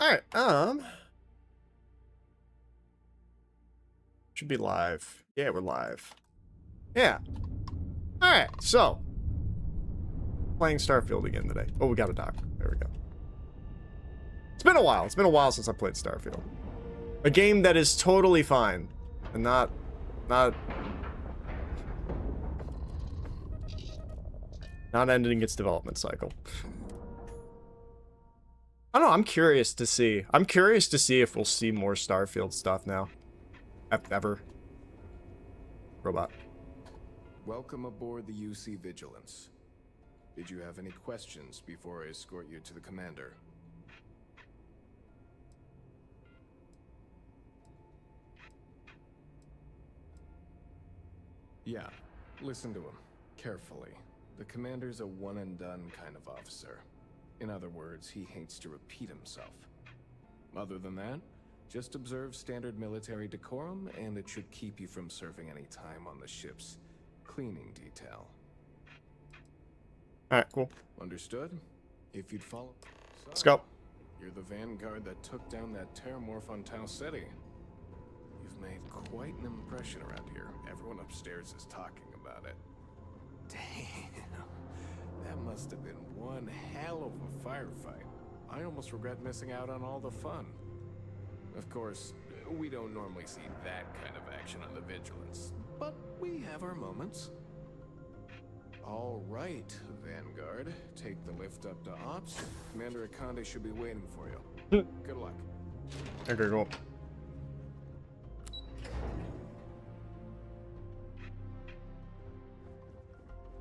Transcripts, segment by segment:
Alright, should be live. Yeah, we're live. Yeah. Alright, so. Playing Starfield again today. Oh, we got a dock. There we go. It's been a while. It's been a while since I played Starfield. A game that is totally fine. And not ending its development cycle. I don't know, I'm curious to see. I'm curious to see if we'll see more Starfield stuff now. Ever. Robot. Welcome aboard the UC Vigilance. Did you have any questions before I escort you to the commander? Yeah, listen to him carefully. The commander's a one-and-done kind of officer. In other words, he hates to repeat himself. Other than that, just observe standard military decorum, and it should keep you from serving any time on the ship's cleaning detail. Alright, cool. Understood? If you'd follow... Let's go. You're the vanguard that took down that terramorph on Tau City. You've made quite an impression around here. Everyone upstairs is talking about it. Damn. That must have been one hell of a firefight. I almost regret missing out on all the fun. Of course, we don't normally see that kind of action on the Vigilance, but we have our moments. All right, Vanguard. Take the lift up to Ops. Commander Akande should be waiting for you. Good luck. Okay, cool.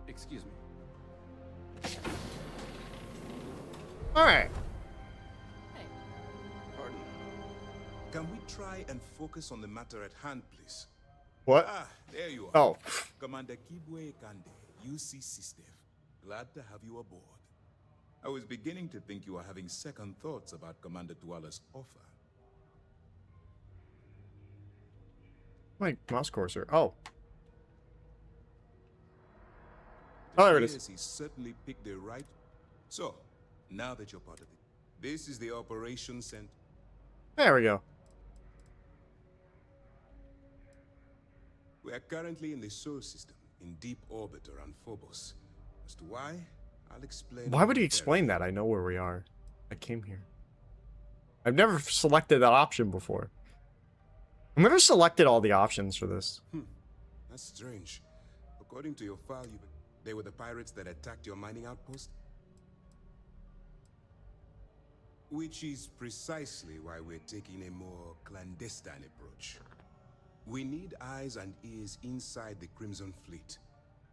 Excuse me. Alright. Pardon. Can we try and focus on the matter at hand, please? What? Ah, there you are. Oh. Commander Kibwe Kande, UC System. Glad to have you aboard. I was beginning to think you were having second thoughts about Commander Tuala's offer. My mouse cursor. Oh. Oh, there it is. Yes, he certainly picked the right. So, now that you're part of it, this is the Operation Center. There we go. We are currently in the Sol system, in deep orbit around Phobos. As to why, I'll explain. Why would he explain that? I know where we are. I came here. I've never selected that option before. I've never selected all the options for this. That's strange. According to your file, they were the pirates that attacked your mining outpost? Which is precisely why we're taking a more clandestine approach. We need eyes and ears inside the Crimson Fleet.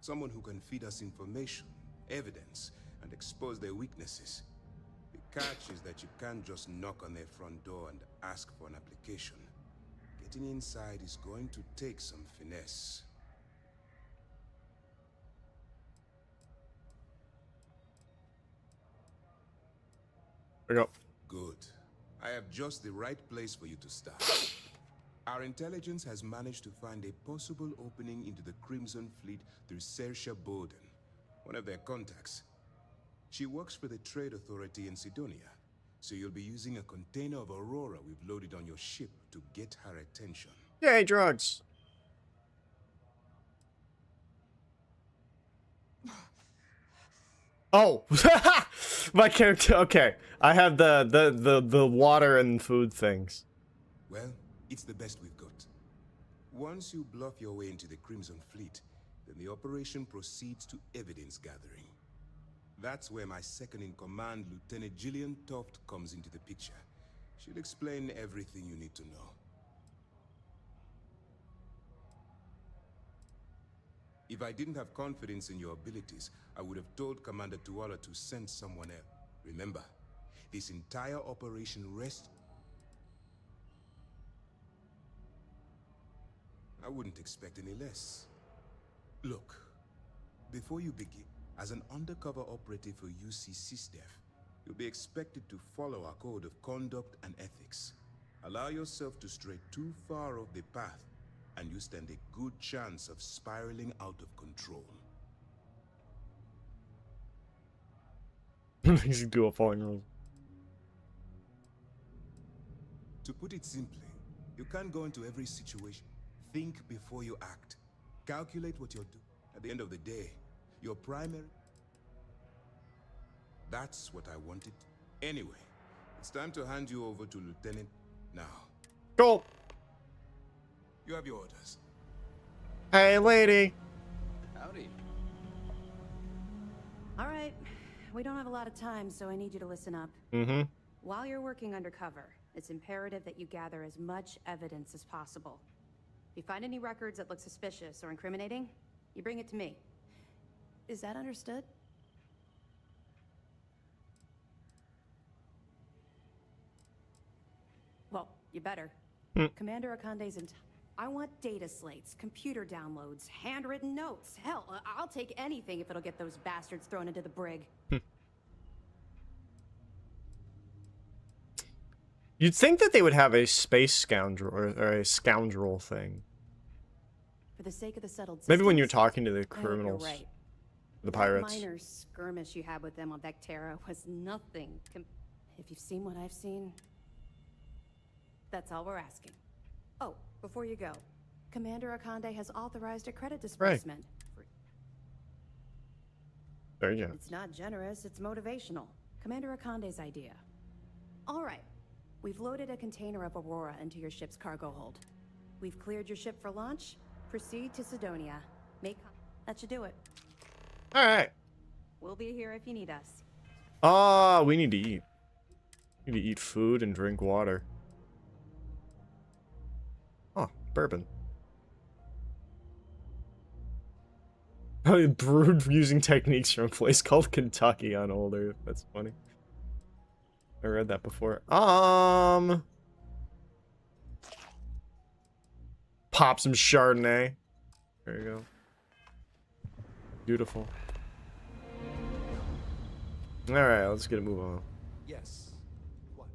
Someone who can feed us information, evidence, and expose their weaknesses. The catch is that you can't just knock on their front door and ask for an application. Getting inside is going to take some finesse. There we go. Good. I have just the right place for you to start. Our intelligence has managed to find a possible opening into the Crimson Fleet through Saoirse Bowden, one of their contacts. She works for the Trade Authority in Sidonia, so you'll be using a container of Aurora we've loaded on your ship to get her attention. Yay, drugs. Oh. My character. Okay. I have the water and food things. Well, it's the best we've got. Once you bluff your way into the Crimson Fleet, then the operation proceeds to evidence gathering. That's where my second-in-command, Lieutenant Gillian Toft, comes into the picture. She'll explain everything you need to know. If I didn't have confidence in your abilities, I would have told Commander Tuala to send someone else. Remember, this entire operation rests... I wouldn't expect any less. Look, before you begin, as an undercover operative for UC SysDef, you'll be expected to follow our code of conduct and ethics. Allow yourself to stray too far off the path, and you stand a good chance of spiraling out of control. He's do a falling rule. To put it simply, you can't go into every situation. Think before you act. Calculate what you're doing. At the end of the day, your primary... That's what I wanted. Anyway, it's time to hand you over to Lieutenant now. Cool. You have your orders. Hey, lady. Howdy. All right. We don't have a lot of time, so I need you to listen up. Mm-hmm. While you're working undercover, it's imperative that you gather as much evidence as possible. If you find any records that look suspicious or incriminating, you bring it to me. Is that understood? Well, you better. Commander Akande's I want data slates, computer downloads, handwritten notes. Hell, I'll take anything if it'll get those bastards thrown into the brig. You'd think that they would have a space scoundrel or a scoundrel thing. For the sake of the settled Maybe when you're systems, talking to the I hope you're criminals, right. the That pirates. minor skirmish you had with them on Vectera was nothing. If you've seen what I've seen, that's all we're asking. Oh, before you go, Commander Akande has authorized a credit disbursement. There you go. It's not generous, it's motivational. Commander Akande's idea. All right. We've loaded a container of Aurora into your ship's cargo hold. We've cleared your ship for launch. Proceed to Sidonia. That should do it. All right. We'll be here if you need us. We need to eat. We need to eat food and drink water. Oh, bourbon. Brewed using techniques from a place called Kentucky on Old Earth. That's funny. I read that before. Pop some Chardonnay. There you go. Beautiful. Alright, let's get a move on. Yes. What?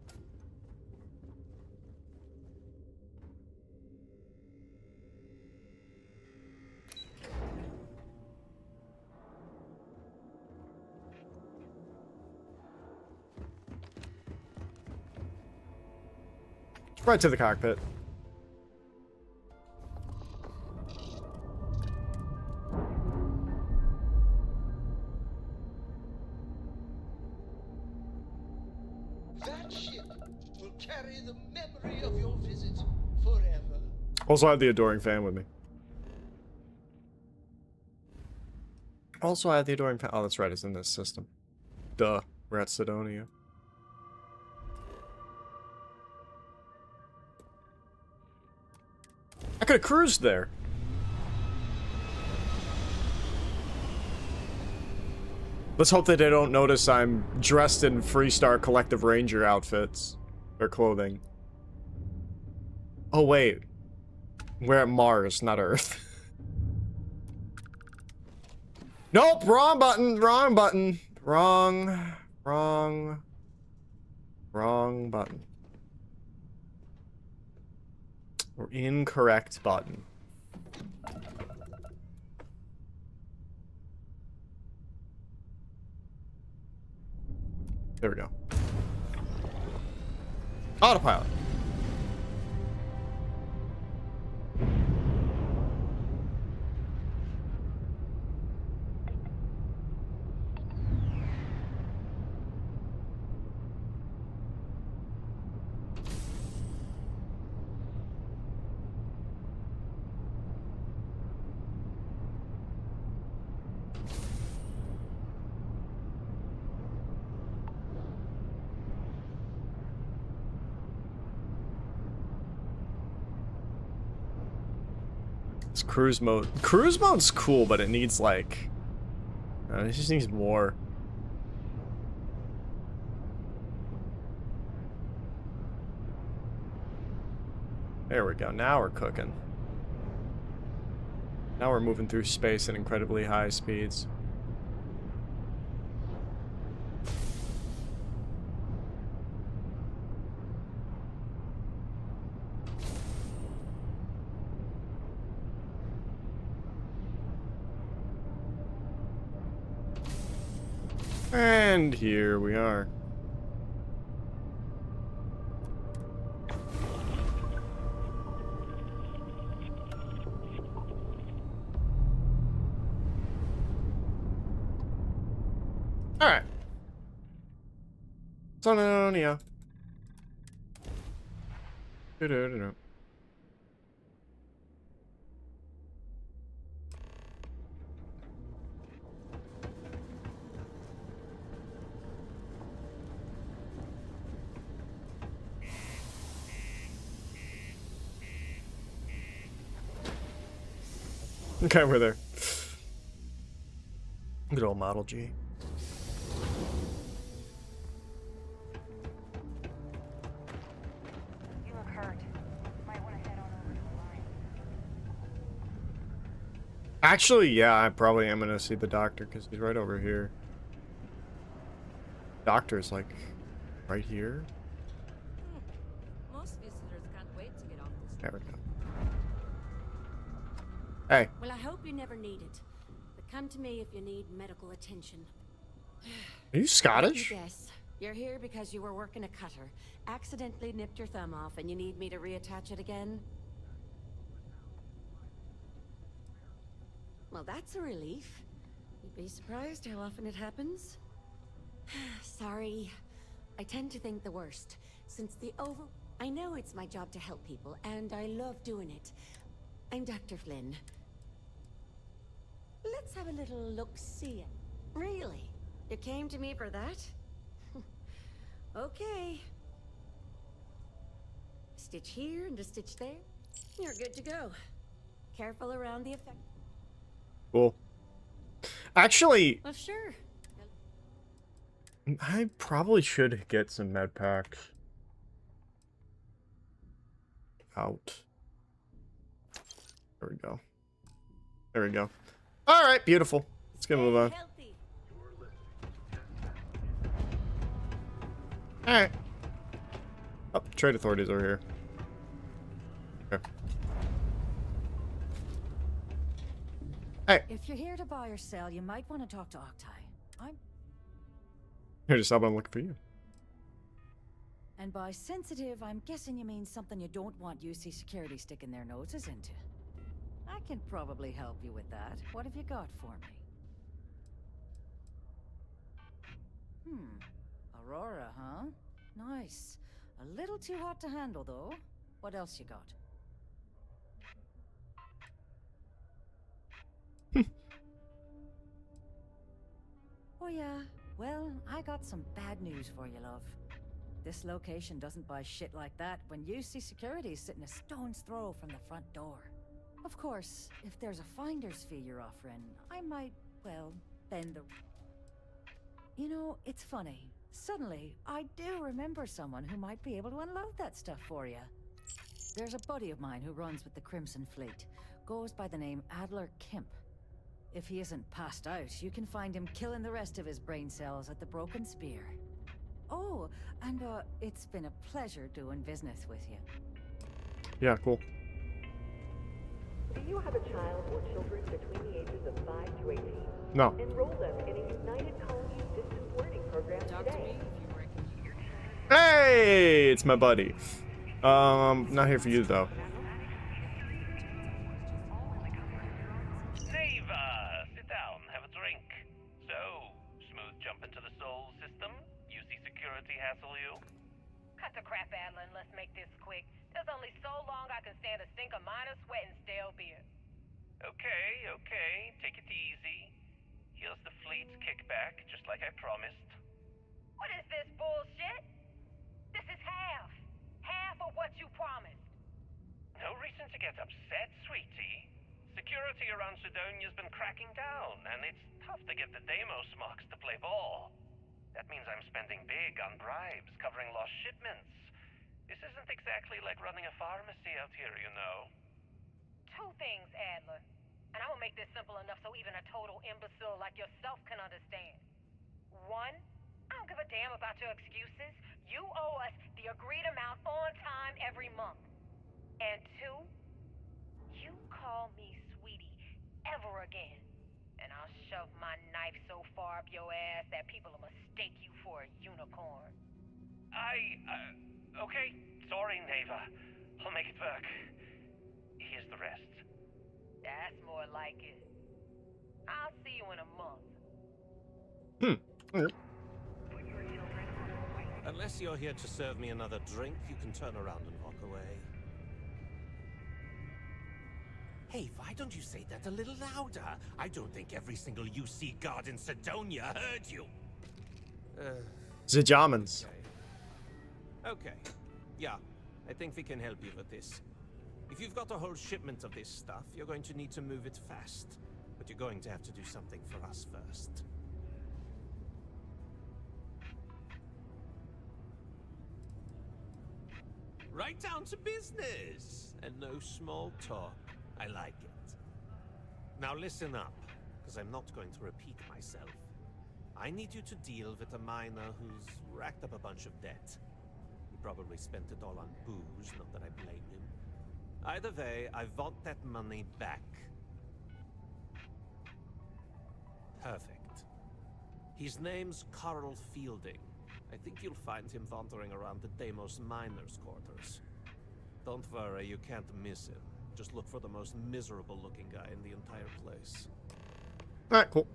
Right to the cockpit. That ship will carry the memory of your visit forever. Also, I have the adoring fan with me. Also, I have the adoring fan. Oh, that's right. It's in this system. Duh. We're at Sidonia. I could have cruised there. Let's hope that they don't notice I'm dressed in Freestar Collective Ranger outfits. Or clothing. Oh, wait. We're at Mars, not Earth. Nope, wrong button, wrong button. Wrong button. Or incorrect button. There we go. Autopilot. It's cruise mode. Cruise mode's cool, but it needs like... it just needs more. There we go. Now we're cooking. Now we're moving through space at incredibly high speeds. And here we are. Alright. Sononia. Do-do-do-do. Okay, we're there. Good old Model G. You look hurt. Might want to head on over to the line. Actually, yeah, I probably am gonna see the doctor because he's right over here. Doctor's like right here. Most visitors can't wait to get off this. There we go. Hey. Well, I hope you never need it. But come to me if you need medical attention. Are you Scottish? Yes. You're here because you were working a cutter, accidentally nipped your thumb off, and you need me to reattach it again? Well, that's a relief. You'd be surprised how often it happens. Sorry. I tend to think the worst. Since the I know it's my job to help people, and I love doing it. I'm Dr. Flynn. Let's have a little look-see. Really? You came to me for that? Okay. Stitch here and a stitch there. You're good to go. Careful around the effect. Cool. Actually, Well, sure. I probably should get some med packs out. There we go. There we go. All right, beautiful. Let's get move on. Healthy. All right. Oh, trade authorities over here. Okay. Hey, If you're here to buy or sell, you might want to talk to Octai. I'm... here to stop. I'm looking for you. And by sensitive, I'm guessing you mean something you don't want UC security sticking their noses into. I can probably help you with that. What have you got for me? Aurora, huh? Nice. A little too hot to handle, though. What else you got? Oh yeah, well, I got some bad news for you, love. This location doesn't buy shit like that when UC security's sitting a stone's throw from the front door. Of course, if there's a finder's fee you're offering, I might, well, bend the... You know, it's funny. Suddenly, I do remember someone who might be able to unload that stuff for you. There's a buddy of mine who runs with the Crimson Fleet. Goes by the name Adler Kemp. If he isn't passed out, you can find him killing the rest of his brain cells at the Broken Spear. Oh, and it's been a pleasure doing business with you. Yeah, cool. Do you have a child or children between the ages of 5 to 18? No. Enroll them in a United Colonies distance learning program Talk to me today. if you reckon. Hey, it's my buddy. Not here for you though. Neva, sit down, have a drink. So, smooth jump into the Soul system? UC security hassle you? Cut the crap, Adler, and let's make this quick. There's only so long I can stand a stink of minor sweat and stale beer. Okay, take it easy. Here's the fleet's kickback, just like I promised. What is this bullshit? This is half. Half of what you promised. No reason to get upset, sweetie. Security around Sidonia's been cracking down, and it's tough to get the Deimos marks to play ball. That means I'm spending big on bribes, covering lost shipments. This isn't exactly like running a pharmacy out here, you know. Two things, Adler. And I will make this simple enough so even a total imbecile like yourself can understand. One, I don't give a damn about your excuses. You owe us the agreed amount on time every month. And two, you call me sweetie ever again, and I'll shove my knife so far up your ass that people will mistake you for a unicorn. Okay, sorry, Neva. I'll make it work. Here's the rest. That's more like it. I'll see you in a month. Unless you're here to serve me another drink, you can turn around and walk away. Hey, why don't you say that a little louder? I don't think every single UC guard in Sidonia heard you. The Germans. Okay. Yeah, I think we can help you with this. If you've got a whole shipment of this stuff, you're going to need to move it fast. But you're going to have to do something for us first. Right down to business! And no small talk. I like it. Now listen up, because I'm not going to repeat myself. I need you to deal with a miner who's racked up a bunch of debt. He probably spent it all on booze, not that I blame him. Either way, I want that money back. Perfect. His name's Carl Fielding. I think you'll find him wandering around the Deimos miners' quarters. Don't worry, you can't miss him. Just look for the most miserable-looking guy in the entire place. Alright, cool.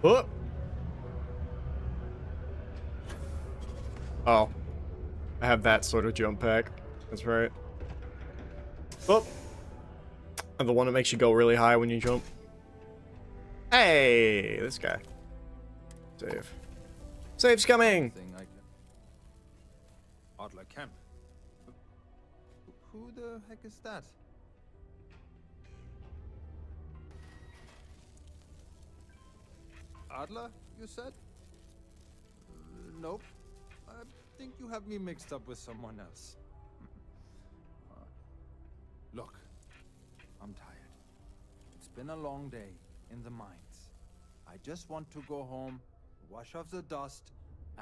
Oh. Oh. I have that sort of jump pack. That's right. Oh. And the one that makes you go really high when you jump. Hey, this guy. Save. Save's coming! Adler Camp. Who the heck is that? Adler, you said? Nope. I think you have me mixed up with someone else. Look, I'm tired. It's been a long day in the mines. I just want to go home, wash off the dust,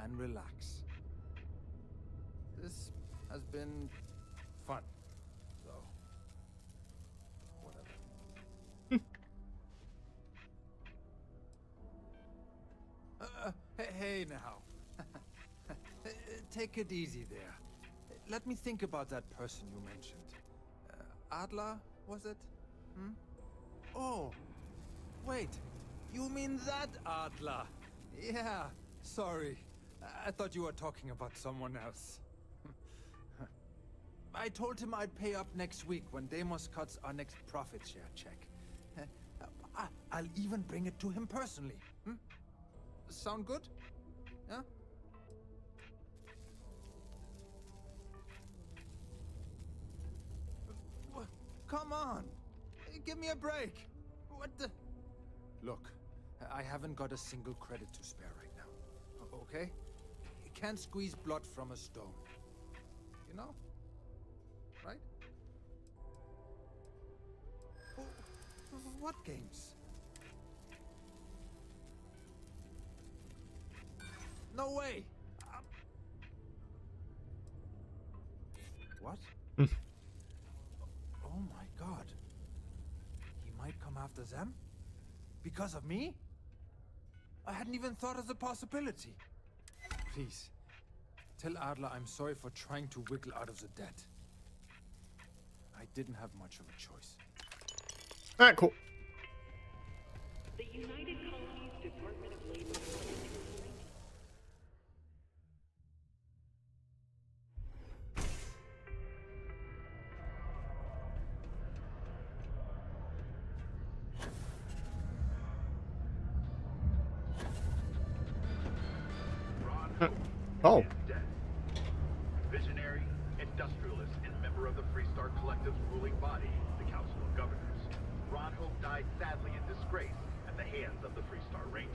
and relax. This has been fun, so whatever. Hey now. Take it easy there. Let me think about that person you mentioned. Adler, was it? Hmm? Oh, wait. You mean that Adler? Yeah, sorry. I thought you were talking about someone else. I told him I'd pay up next week when Deimos cuts our next profit share check. I'll even bring it to him personally. Hmm? Sound good? Yeah? Come on! Give me a break! What the... Look, I haven't got a single credit to spare right now. Okay? You can't squeeze blood from a stone. You know? Right? What games? No way! What? Oh my god. He might come after them? Because of me? I hadn't even thought of the possibility. Please, tell Adler I'm sorry for trying to wiggle out of the debt. I didn't have much of a choice. Alright, cool. The United Colonies Department of Labor. Oh. Visionary, industrialist, and member of the Freestar Collective's ruling body, the Council of Governors. Ron Hope died sadly in disgrace at the hands of the Freestar Rangers.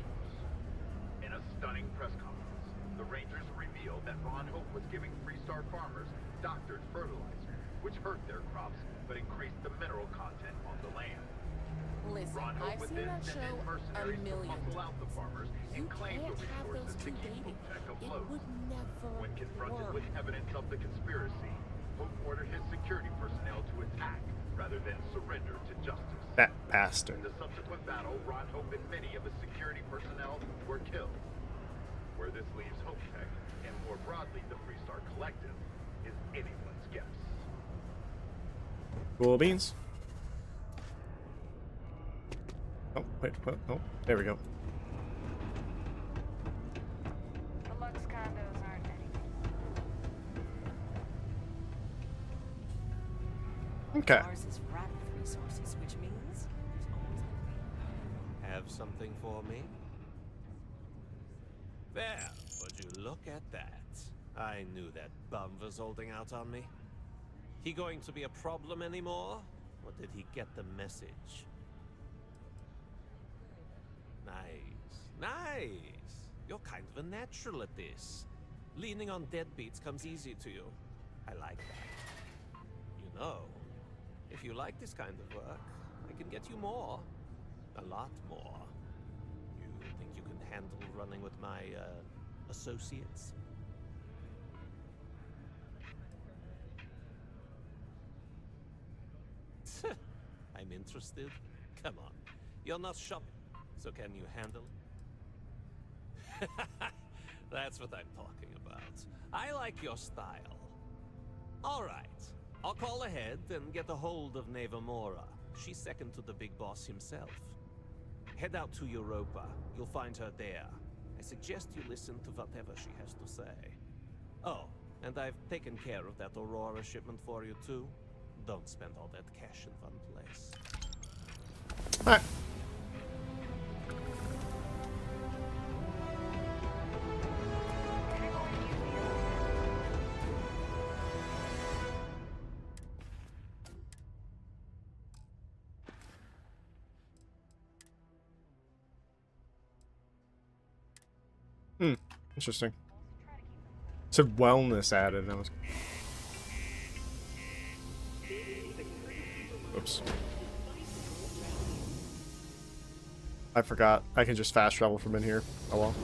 In a stunning press conference, the Rangers revealed that Ron Hope was giving Freestar farmers doctored fertilizer, which hurt their crops but increased the mineral content on the land. Listen, Ron Hope I've would seen then that send show in a mercenaries to million muscle out the farmers and claim the can't have resources those to two keep dating. Tech It afloat. would never When confronted work. with evidence of the conspiracy, Hope ordered his security personnel to attack rather than surrender to justice. That bastard. In the subsequent battle, Ron Hope and many of his security personnel were killed. Where this leaves Hope Tech and more broadly the Freestar Collective, is anyone's guess. Cool beans. Oh, wait, what? Oh, there we go. The Lux condos aren't anything. Okay. Ours is wrapped with resources, which means there's always gonna be. Have something for me? There, would you look at that? I knew that bum was holding out on me. He going to be a problem anymore? Or did he get the message? Nice. Nice. You're kind of a natural at this. Leaning on deadbeats comes easy to you. I like that. You know, if you like this kind of work, I can get you more. A lot more. You think you can handle running with my, associates? I'm interested. Come on. You're not shopping, so can you handle it? That's what I'm talking about. I like your style. All right. I'll call ahead and get a hold of Nevamora. She's second to the big boss himself. Head out to Europa. You'll find her there. I suggest you listen to whatever she has to say. Oh, and I've taken care of that Aurora shipment for you too. Don't spend all that cash in one place. All right. Interesting. It said wellness added, and I was... Oops. I forgot. I can just fast travel from in here. Oh well.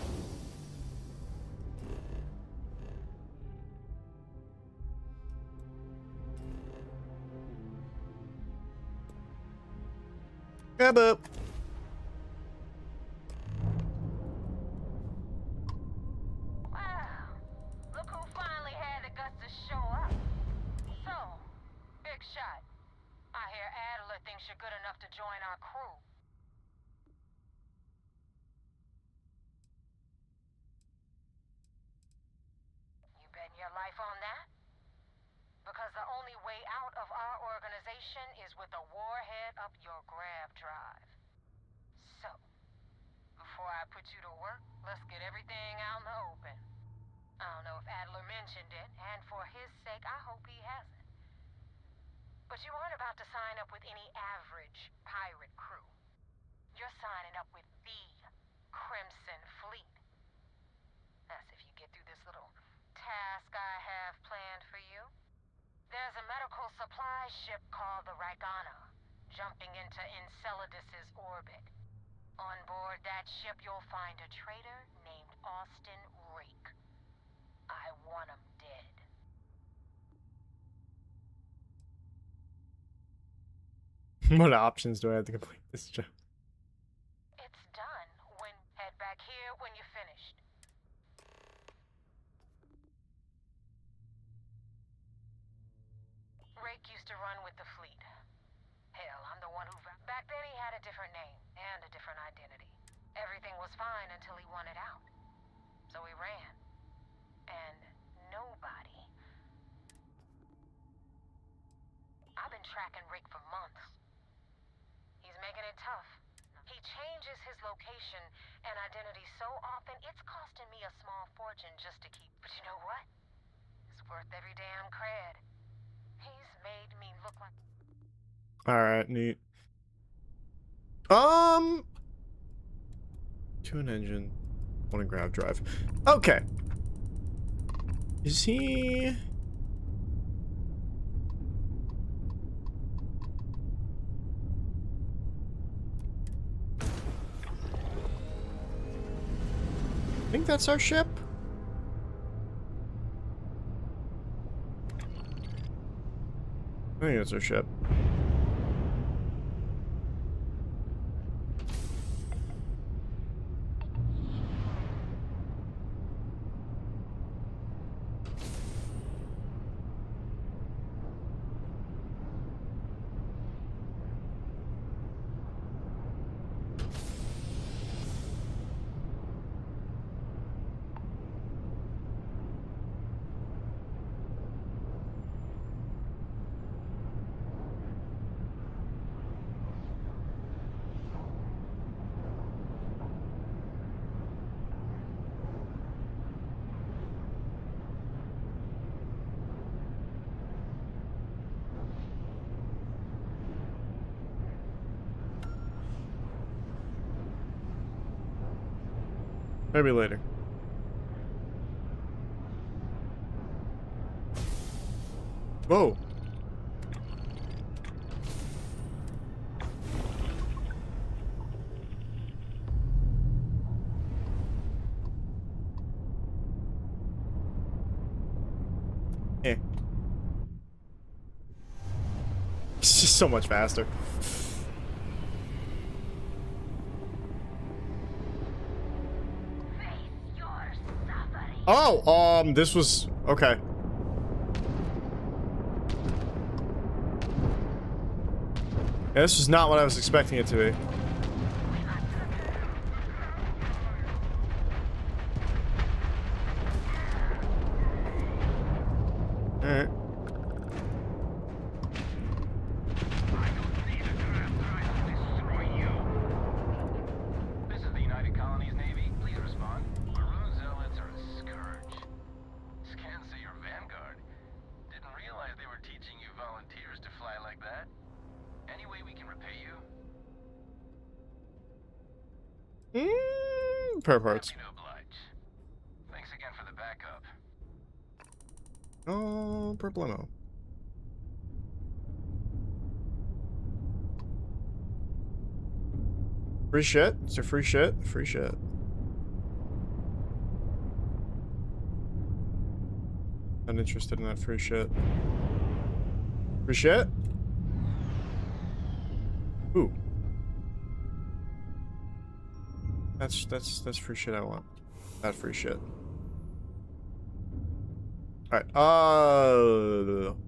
Yeah, but... Is with a warhead up your grab drive. So, before I put you to work, let's get everything out in the open. I don't know if Adler mentioned it, and for his sake, I hope he hasn't. But you aren't about to sign up with any average pirate crew. You're signing up with the Crimson Fleet. That's if you get through this little task I have planned for you. There's a medical supply ship called the Ragana, jumping into Enceladus's orbit. On board that ship, you'll find a traitor named Austin Rake. I want him dead. What options do I have to complete this job? It's done. Head back here when you're finished. Rake used to run with the fleet. Hell, I'm the one who... Back then he had a different name and a different identity. Everything was fine until he wanted out. So he ran. And nobody... I've been tracking Rake for months. He's making it tough. He changes his location and identity so often, it's costing me a small fortune just to keep... But you know what? It's worth every damn cred. He's made me look like... Alright, neat. Tune engine. One grab drive. Okay. Is he... I think that's our ship. I think that's our ship. Maybe later. Whoa. Eh. It's just so much faster. Oh, this was okay. Yeah, this was not what I was expecting it to be. Alright. This is the United Colonies Navy. Please respond. Maroon zealots are a scourge. Scans say you're Vanguard. Didn't realize they were teaching you volunteers to fly like that. Any way we can repay you? Per parts. Happy to oblige. Thanks again for the backup. Oh, problemo. Free shit? Is there free shit? Free shit. Not interested in that free shit. Free shit? Ooh. That's free shit I want. Not free shit. Alright,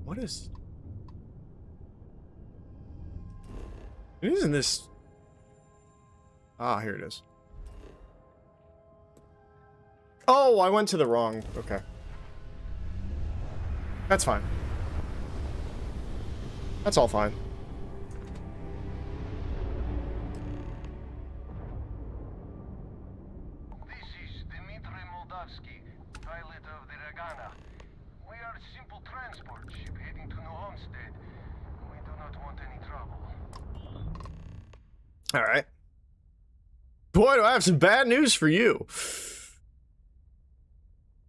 what is... Isn't this... Ah, here it is. Oh, I went to the wrong... Okay. That's fine. That's all fine. This is Dmitry Moldavsky, pilot of the Regana. We are a simple transport ship heading to New Homestead. We do not want any trouble. Alright. Boy, do I have some bad news for you.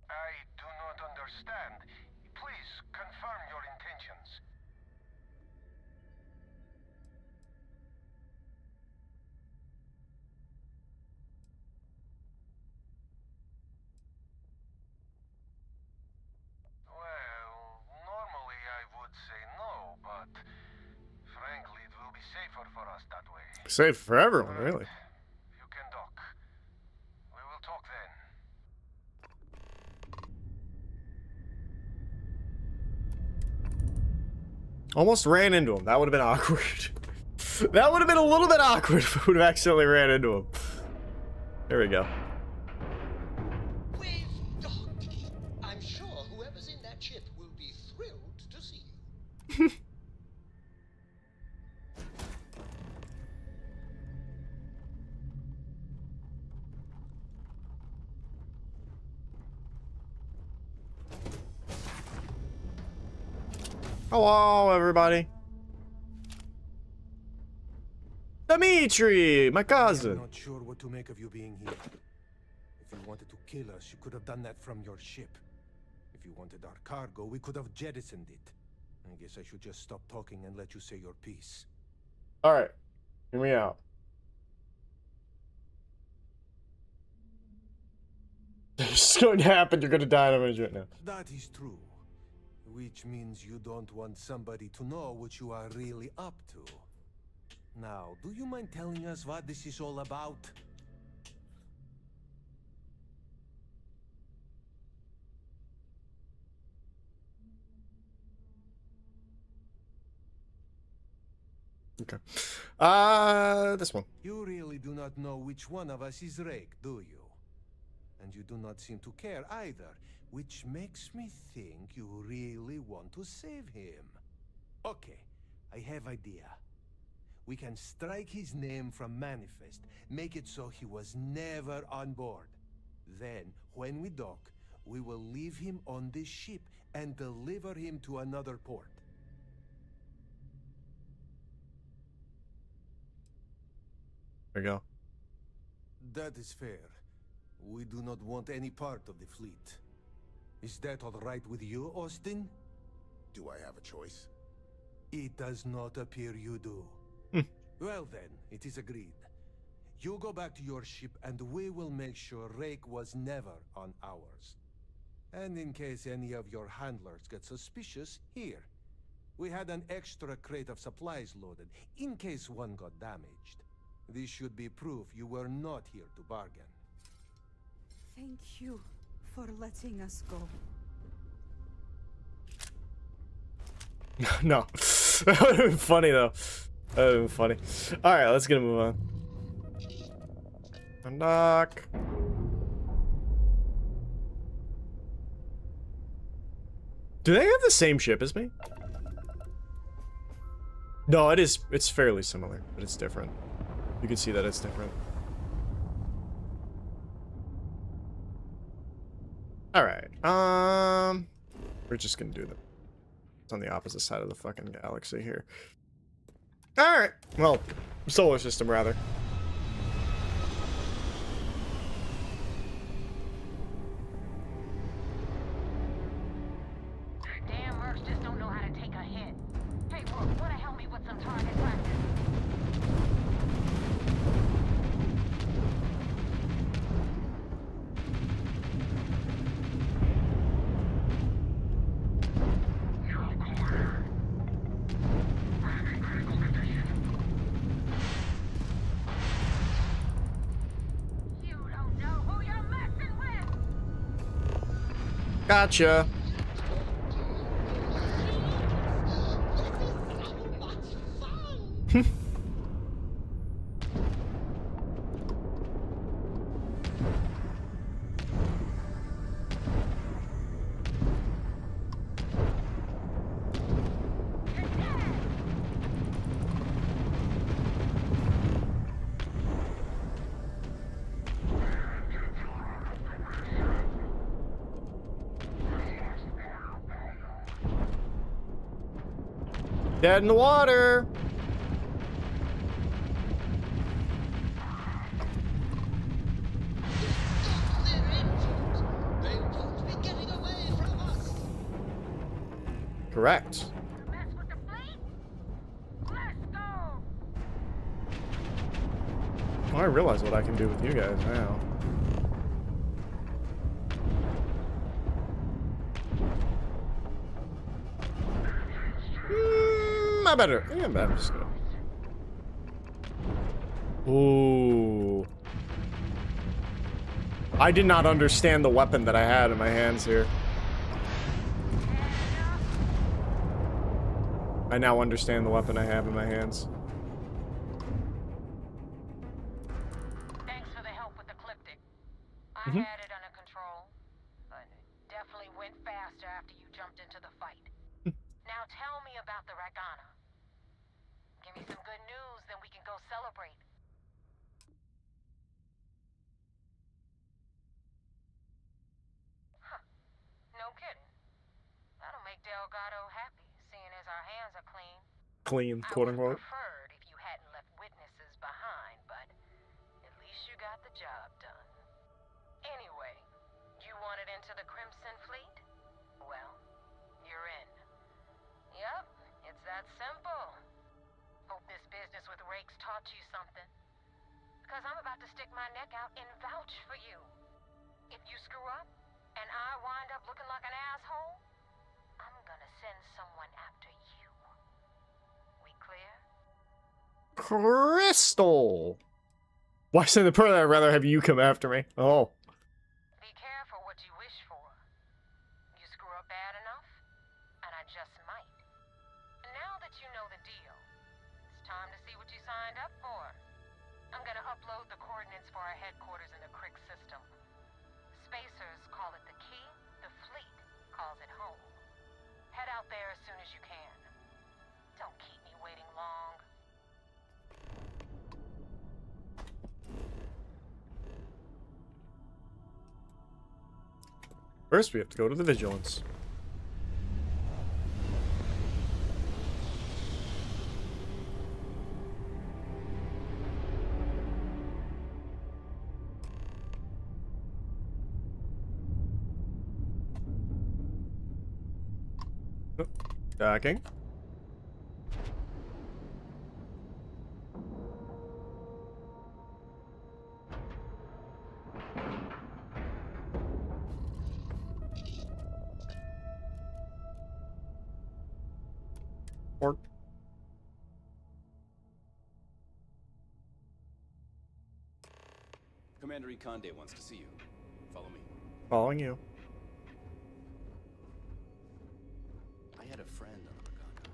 I do not understand. Please confirm your intentions. Well, normally I would say no, but frankly, it will be safer for us that way. Safe for everyone, really. You can dock. We will talk then. Almost ran into him. That would have been awkward. That would have been a little bit awkward if I would have accidentally ran into him. There we go. We've docked. I'm sure whoever's in that ship will be thrilled to see you. Hello, everybody. Dimitri, my I'm cousin. not sure what to make of you being here. If you wanted to kill us, you could have done that from your ship. If you wanted our cargo, we could have jettisoned it. I guess I should just stop talking and let you say your piece. All right, hear me out. This is going to happen. You're going to die in a minute right now. That is true. Which means you don't want somebody to know what you are really up to. Now, do you mind telling us what this is all about? Okay. This one. You really do not know which one of us is Rake, do you? And you do not seem to care either, which makes me think you really want to save him. Okay, I have idea. We can strike his name from Manifest, make it so he was never on board. Then, when we dock, we will leave him on this ship and deliver him to another port. There you go. That is fair. We do not want any part of the fleet. Is that all right with you, Austin? Do I have a choice? It does not appear you do. Well then, it is agreed. You go back to your ship and we will make sure Rake was never on ours. And in case any of your handlers get suspicious, here. We had an extra crate of supplies loaded, in case one got damaged. This should be proof you were not here to bargain. Thank you for letting us go. No. That would have been funny, though. That would have been funny. Alright, let's get a move on. Undock. Do they have the same ship as me? No, it's fairly similar, but it's different. You can see that it's different. Alright, we're just gonna do that. It's on the opposite side of the fucking galaxy here. Alright, well, solar system rather. Damn mercs just don't know how to take a hit. Hey, Brooke, wanna help me with some target practice? You don't know who you're messing with! Gotcha. Dead in the water. They won't be getting away from us. Correct. Mess with the fleet? Let's go! Well, I realize what I can do with you guys now. I better. Yeah, I'm just gonna. Ooh. I did not understand the weapon that I had in my hands here. I now understand the weapon I have in my hands. Thanks for the help with the Cliptic. I had it under control, but it definitely went faster after you jumped into the fight. Now tell me about the Ragana. Give me some good news, then we can go celebrate. Huh. No kidding. That'll make Delgado happy, seeing as our hands are clean. Clean, quote unquote. I would have preferred if you hadn't left witnesses behind, but at least you got the job done. Anyway, you wanted into the Crimson Fleet? Well, you're in. Yep, it's that simple. Hope this business with Rake's taught you something. Because I'm about to stick my neck out and vouch for you. If you screw up, and I wind up looking like an asshole, I'm gonna send someone after you. We clear? Crystal! Why send the pearl? I'd rather have you come after me. Oh. Be careful what you wish for. You screw up bad enough, and I just might. And now that you know the deal, it's time to see what you signed up for. I'm gonna upload the coordinates for our headquarters in the Crick system. Spacers call it the key, the fleet calls it home. Head out there as soon as you can. Don't keep me waiting long. First, we have to go to the Vigilance. Docking. Or Commander Ikonde wants to see you. Follow me. following you. I had a friend on the Regana.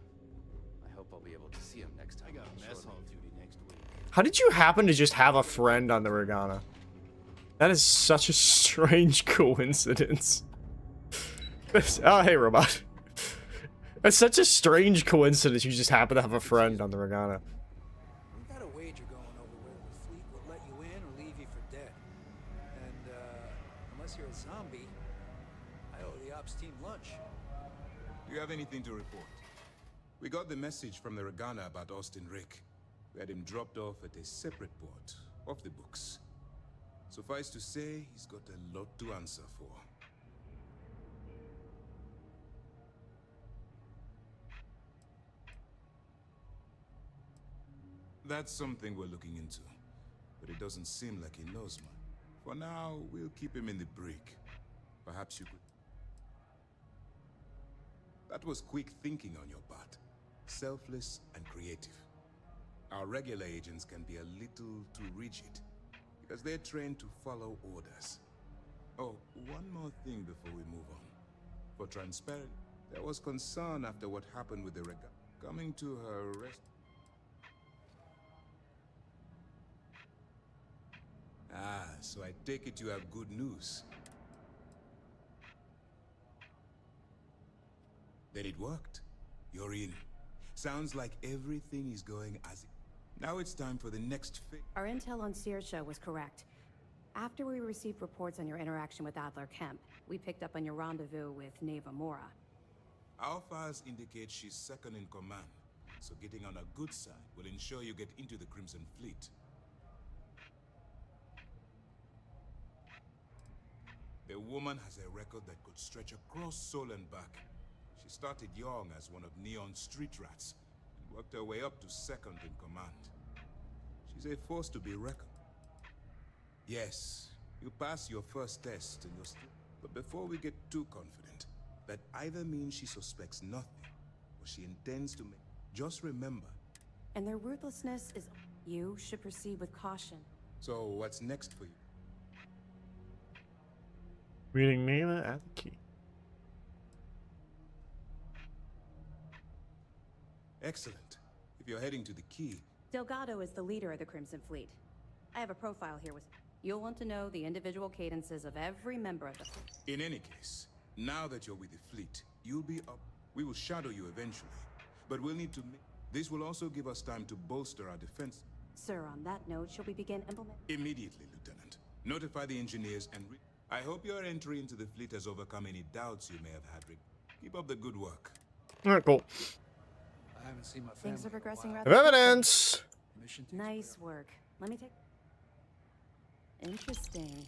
I hope I'll be able to see him next time. I got mess hall duty next week. How did you happen to just have a friend on the Regana? That is such a strange coincidence. Oh, hey, robot. That's such a strange coincidence. You just happen to have a friend on the Regana. We got a wager going over whether the fleet will let you in or leave you for dead. And, unless you're a zombie, I owe the ops team lunch. Do you have anything to report? We got the message from the Regana about Austin Rick. We had him dropped off at a separate port, off the books. Suffice to say, he's got a lot to answer for. That's something we're looking into, but it doesn't seem like he knows much. For now, we'll keep him in the brig. Perhaps you could... That was quick thinking on your part. Selfless and creative. Our regular agents can be a little too rigid, because they're trained to follow orders. Oh, one more thing before we move on. For transparency, there was concern after what happened with the Regana. Coming to her arrest... Ah, so I take it you have good news. Then it worked. You're in. Sounds like everything is going as it... Now it's time for the next phase. Our intel on Searsha was correct. After we received reports on your interaction with Adler Kemp, we picked up on your rendezvous with Neva Mora. Our files indicate she's second in command, so getting on a good side will ensure you get into the Crimson Fleet. The woman has a record that could stretch across Sol and back. She started young as one of Neon's street rats, and worked her way up to second in command. She's a force to be reckoned. Yes, you pass your first test and you're still... But before we get too confident, that either means she suspects nothing, or she intends to make... Just remember... And their ruthlessness is... You should proceed with caution. So, what's next for you? Reading Neva at the key. Excellent. If you're heading to the key... Delgado is the leader of the Crimson Fleet. I have a profile here with... You'll want to know the individual cadences of every member of the fleet. In any case, now that you're with the fleet, you'll be up. We will shadow you eventually, but we'll need to... This will also give us time to bolster our defense. Sir, on that note, shall we begin implementing... Immediately, Lieutenant. Notify the engineers and... I hope your entry into the fleet has overcome any doubts you may have had. Keep up the good work. Alright, cool. I haven't seen my family. Things are progressing Have rather... evidence! Nice work. Let me take... Interesting.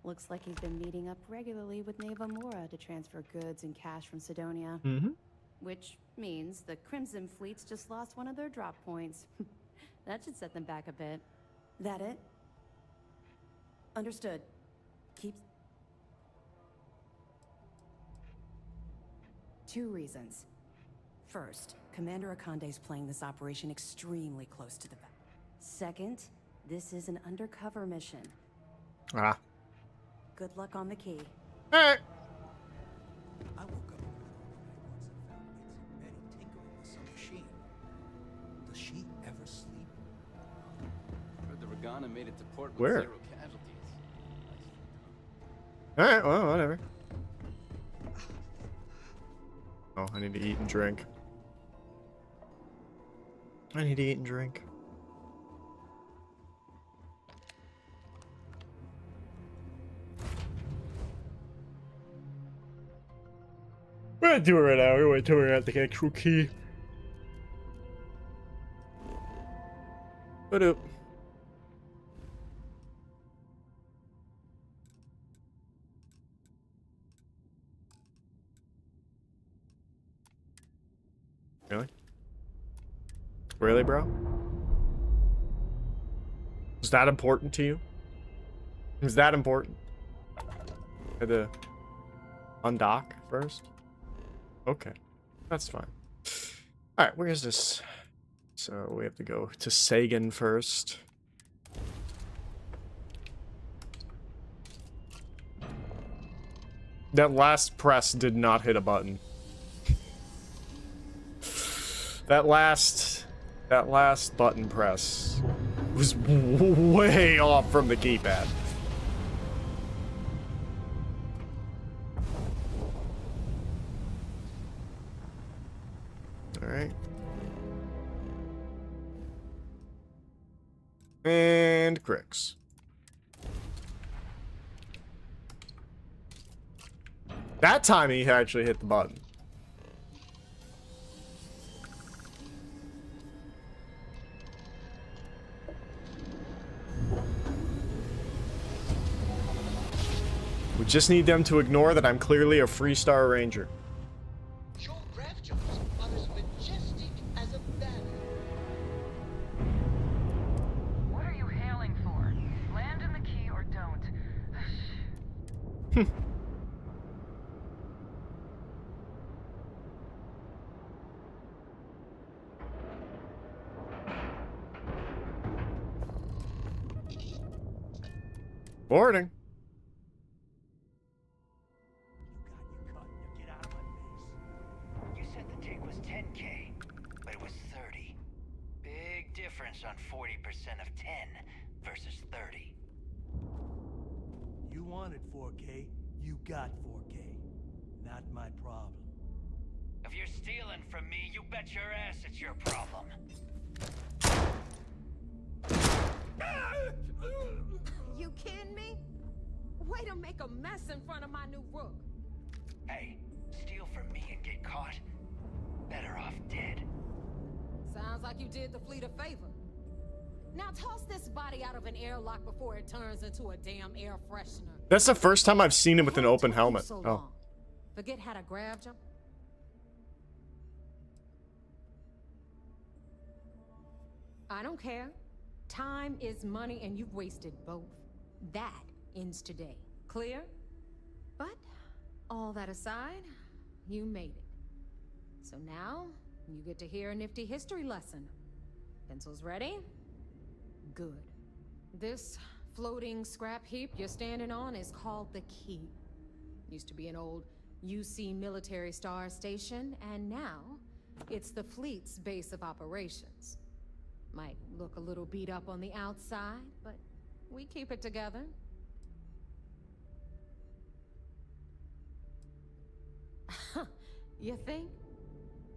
Looks like he's been meeting up regularly with Neva Mora to transfer goods and cash from Sidonia. Mm-hmm. Which means the Crimson Fleet's just lost one of their drop points. That should set them back a bit. That it? Understood. Keep... 2 reasons. First, Commander Akande's playing this operation extremely close to the back. Second, this is an undercover mission. Ah. Good luck on the key. Alright. I woke up in the middle of the night once and found Betty tinkering with some machine. Does she ever sleep? Heard the Regana made it to port with Where? 0 casualties. Alright, well, whatever. Oh, I need to eat and drink. I need to eat and drink. We're gonna do it right now. We're gonna do it at the actual key. What up? Really? Really, bro? Is that important to you? Is that important? I had to undock first? Okay. That's fine. Alright, where is this? So we have to go to Sagan first. That last press did not hit a button. That last button press was way off from the keypad. All right. And Cricks. That time he actually hit the button. We just need them to ignore that I'm clearly a Freestar Ranger. Your grav jumps are as majestic as a banner. What are you hailing for? Land in the key or don't? Boarding. You said the take was 10K, but it was 30. Big difference on 40% of 10 versus 30. You wanted 4K, you got 4K. Not my problem. If you're stealing from me, you bet your ass it's your problem. You kidding me? Way to make a mess in front of my new rook. Hey, steal from me and get caught. Better off dead. Sounds like you did the fleet a favor. Now toss this body out of an airlock before it turns into a damn air freshener. That's the first time I've seen him with an open helmet. So Oh. long. Forget how to grab jump? I don't care. Time is money and you've wasted both. That ends today. Clear? But all that aside, you made it. So now you get to hear a nifty history lesson. Pencils ready? Good. This floating scrap heap you're standing on is called the Key. Used to be an old UC military star station, and now it's the fleet's base of operations. Might look a little beat up on the outside, but we keep it together. You think?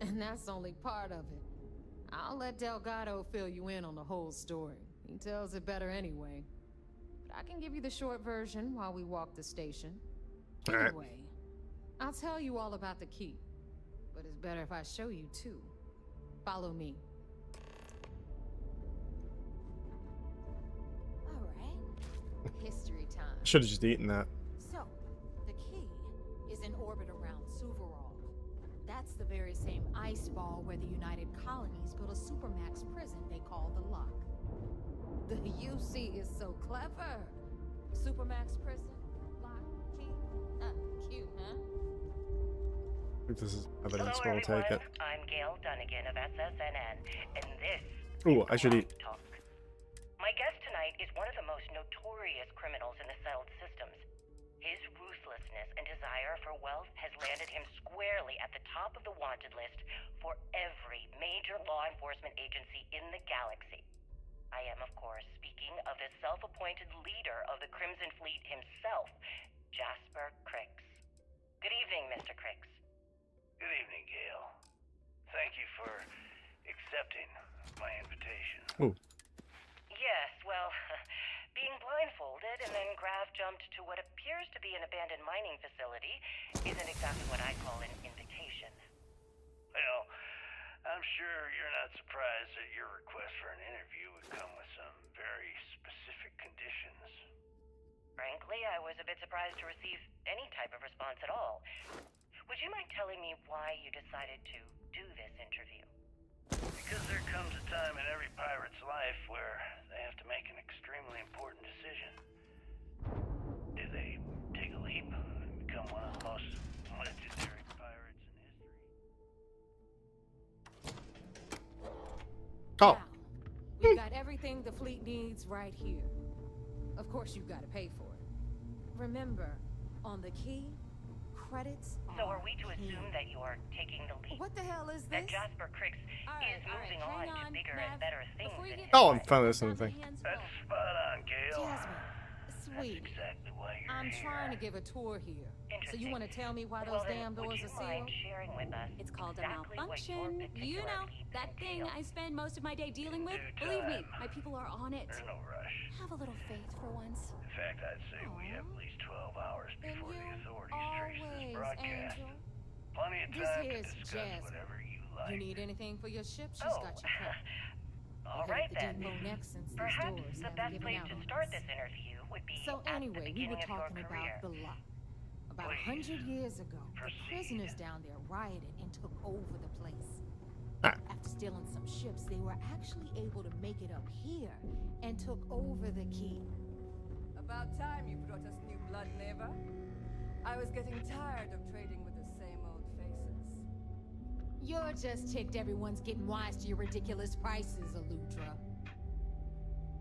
And that's only part of it. I'll let Delgado fill you in on the whole story. He tells it better anyway. But I can give you the short version while we walk the station. All right. Anyway, I'll tell you all about the Key. But it's better if I show you too. Follow me. History time. Should have just eaten that. So, the Key is in orbit around Suvorov. That's the very same ice ball where the United Colonies built a supermax prison they call the Lock. The UC is so clever. Supermax prison, Lock, Key. Cute, huh? I think this is evidence, Hello, but we'll take it. I'm Gail Dunnigan of SSNN, and this Ooh, I should eat. Talk. My guest tonight is one of the most notorious criminals in the settled systems. His ruthlessness and desire for wealth has landed him squarely at the top of the wanted list for every major law enforcement agency in the galaxy. I am, of course, speaking of the self-appointed leader of the Crimson Fleet himself, Jasper Cricks. Good evening, Mr. Cricks. Good evening, Gail. Thank you for accepting my invitation. Ooh. Yes, well, being blindfolded and then grav jumped to what appears to be an abandoned mining facility isn't exactly what I call an invitation. Well, I'm sure you're not surprised that your request for an interview would come with some very specific conditions. Frankly, I was a bit surprised to receive any type of response at all. Would you mind telling me why why you decided to do this interview. Because there comes a time in every pirate's life where they have to make an extremely important decision. Do they take a leap and become one of the most legendary pirates in history? Oh. Now, we've got everything the fleet needs right here. Of course, you've got to pay for it. Remember, on the key, credits. So are we to assume that you are taking the leap? What the hell is That this? Jasper Crix is moving on hang to on, bigger Nav. and better things Before you in get his Oh, I'm life? finally listening to the thing. That's spot on, Gale. Jasmine, sweetie, That's exactly why you're I'm here. trying to give a tour here. So you want to tell me why those Well, then, damn doors would you are sealed? mind sharing with us It's called exactly a what your malfunction. You particular know, leap that thing entails? I spend most of my day dealing with. Due Believe me, time. my people are on it. There's no rush. Have a little faith for once. In fact, I'd say we have at least 12 hours before the authorities trace this Always, broadcast. Angel. Plenty of This time to here's discuss Jasmine. whatever you You like. need anything for your ship? She's Oh. got you covered. All Head right up the then. depot next since these Perhaps doors the haven't best given place out to on start us. this interview would be So at the anyway, we beginning were of your talking career. about the lot. About Please, 100 years ago, the proceed. prisoners down there rioted and took over the place. Ah. After stealing some ships, they were actually able to make it up here and took over the key. About time you brought us new blood, neighbor. I was getting tired of trading with the same old faces. You're just ticked everyone's getting wise to your ridiculous prices, Aludra.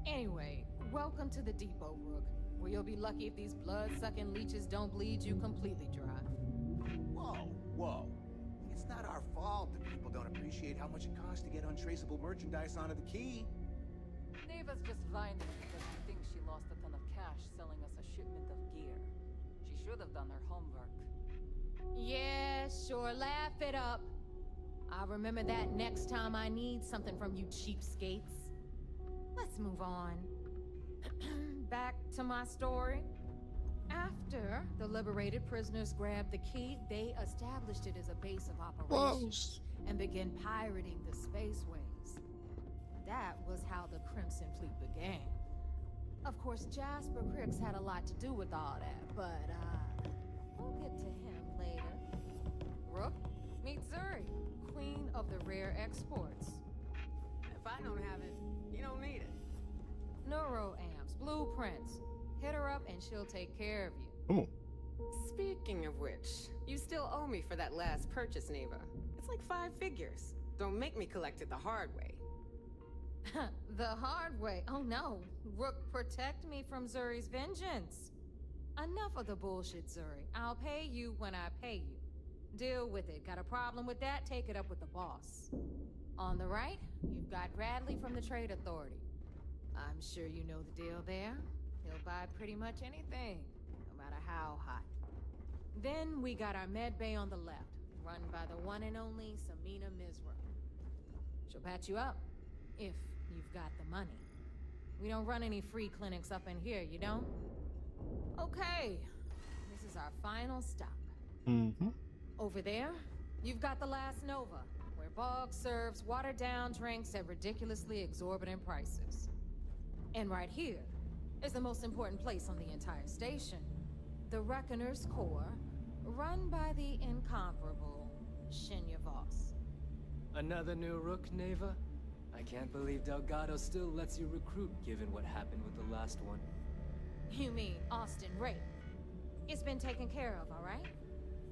Anyway, welcome to the depot, Rook, where you'll be lucky if these blood-sucking leeches don't bleed you completely dry. Whoa, whoa. It's not our fault that people don't appreciate how much it costs to get untraceable merchandise onto the key. Neva's just whining because she thinks she lost a ton of cash selling us a shipment of gear. She should have done her homework. Yeah, sure, laugh it up. I'll remember that next time I need something from you cheapskates. Let's move on. Back to my story. After the liberated prisoners grabbed the key, they established it as a base of operations and began pirating the spaceways. That was how the Crimson Fleet began. Of course, Jasper Crix had a lot to do with all that, but we'll get to him later. Rook, meet Zuri, queen of the rare exports. If I don't have it, you don't need it. Neuroamps, blueprints. Hit her up and she'll take care of you. Ooh. Speaking of which, you still owe me for that last purchase, Neva. It's like 5 figures. Don't make me collect it the hard way. The hard way? Oh no. Rook, protect me from Zuri's vengeance. Enough of the bullshit, Zuri. I'll pay you when I pay you. Deal with it. Got a problem with that? Take it up with the boss. On the right, you've got Bradley from the Trade Authority. I'm sure you know the deal there. He'll buy pretty much anything, no matter how hot. Then we got our med bay on the left, run by the one and only Samina Mizra. She'll patch you up, if you've got the money. We don't run any free clinics up in here, you don't? Okay, this is our final stop. Mm-hmm. Over there, you've got the Last Nova, where Bog serves watered-down drinks at ridiculously exorbitant prices. And right here is the most important place on the entire station, the Reckoner's Core, run by the incomparable Shinya Voss. Another new Rook, Neva? I can't believe Delgado still lets you recruit, given what happened with the last one. You mean Austin Ray? It's been taken care of, all right?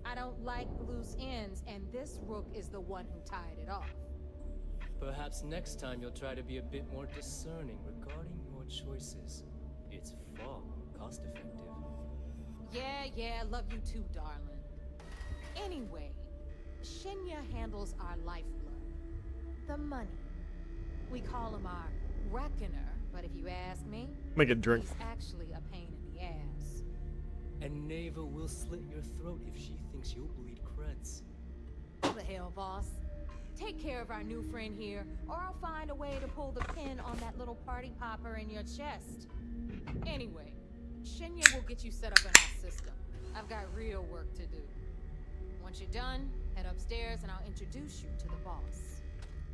I don't like loose ends, and this Rook is the one who tied it off. Perhaps next time you'll try to be a bit more discerning regarding your choices. It's far more cost-effective. Yeah, love you too, darling. Anyway, Shinya handles our lifeblood. The money. We call him our Reckoner, but if you ask me, Make a drink. he's actually a pain in the ass. And Neva will slit your throat if she thinks you'll bleed creds. What the hell, boss? Take care of our new friend here, or I'll find a way to pull the pin on that little party popper in your chest. Anyway, Shinya will get you set up in our system. I've got real work to do. Once you're done, head upstairs and I'll introduce you to the boss.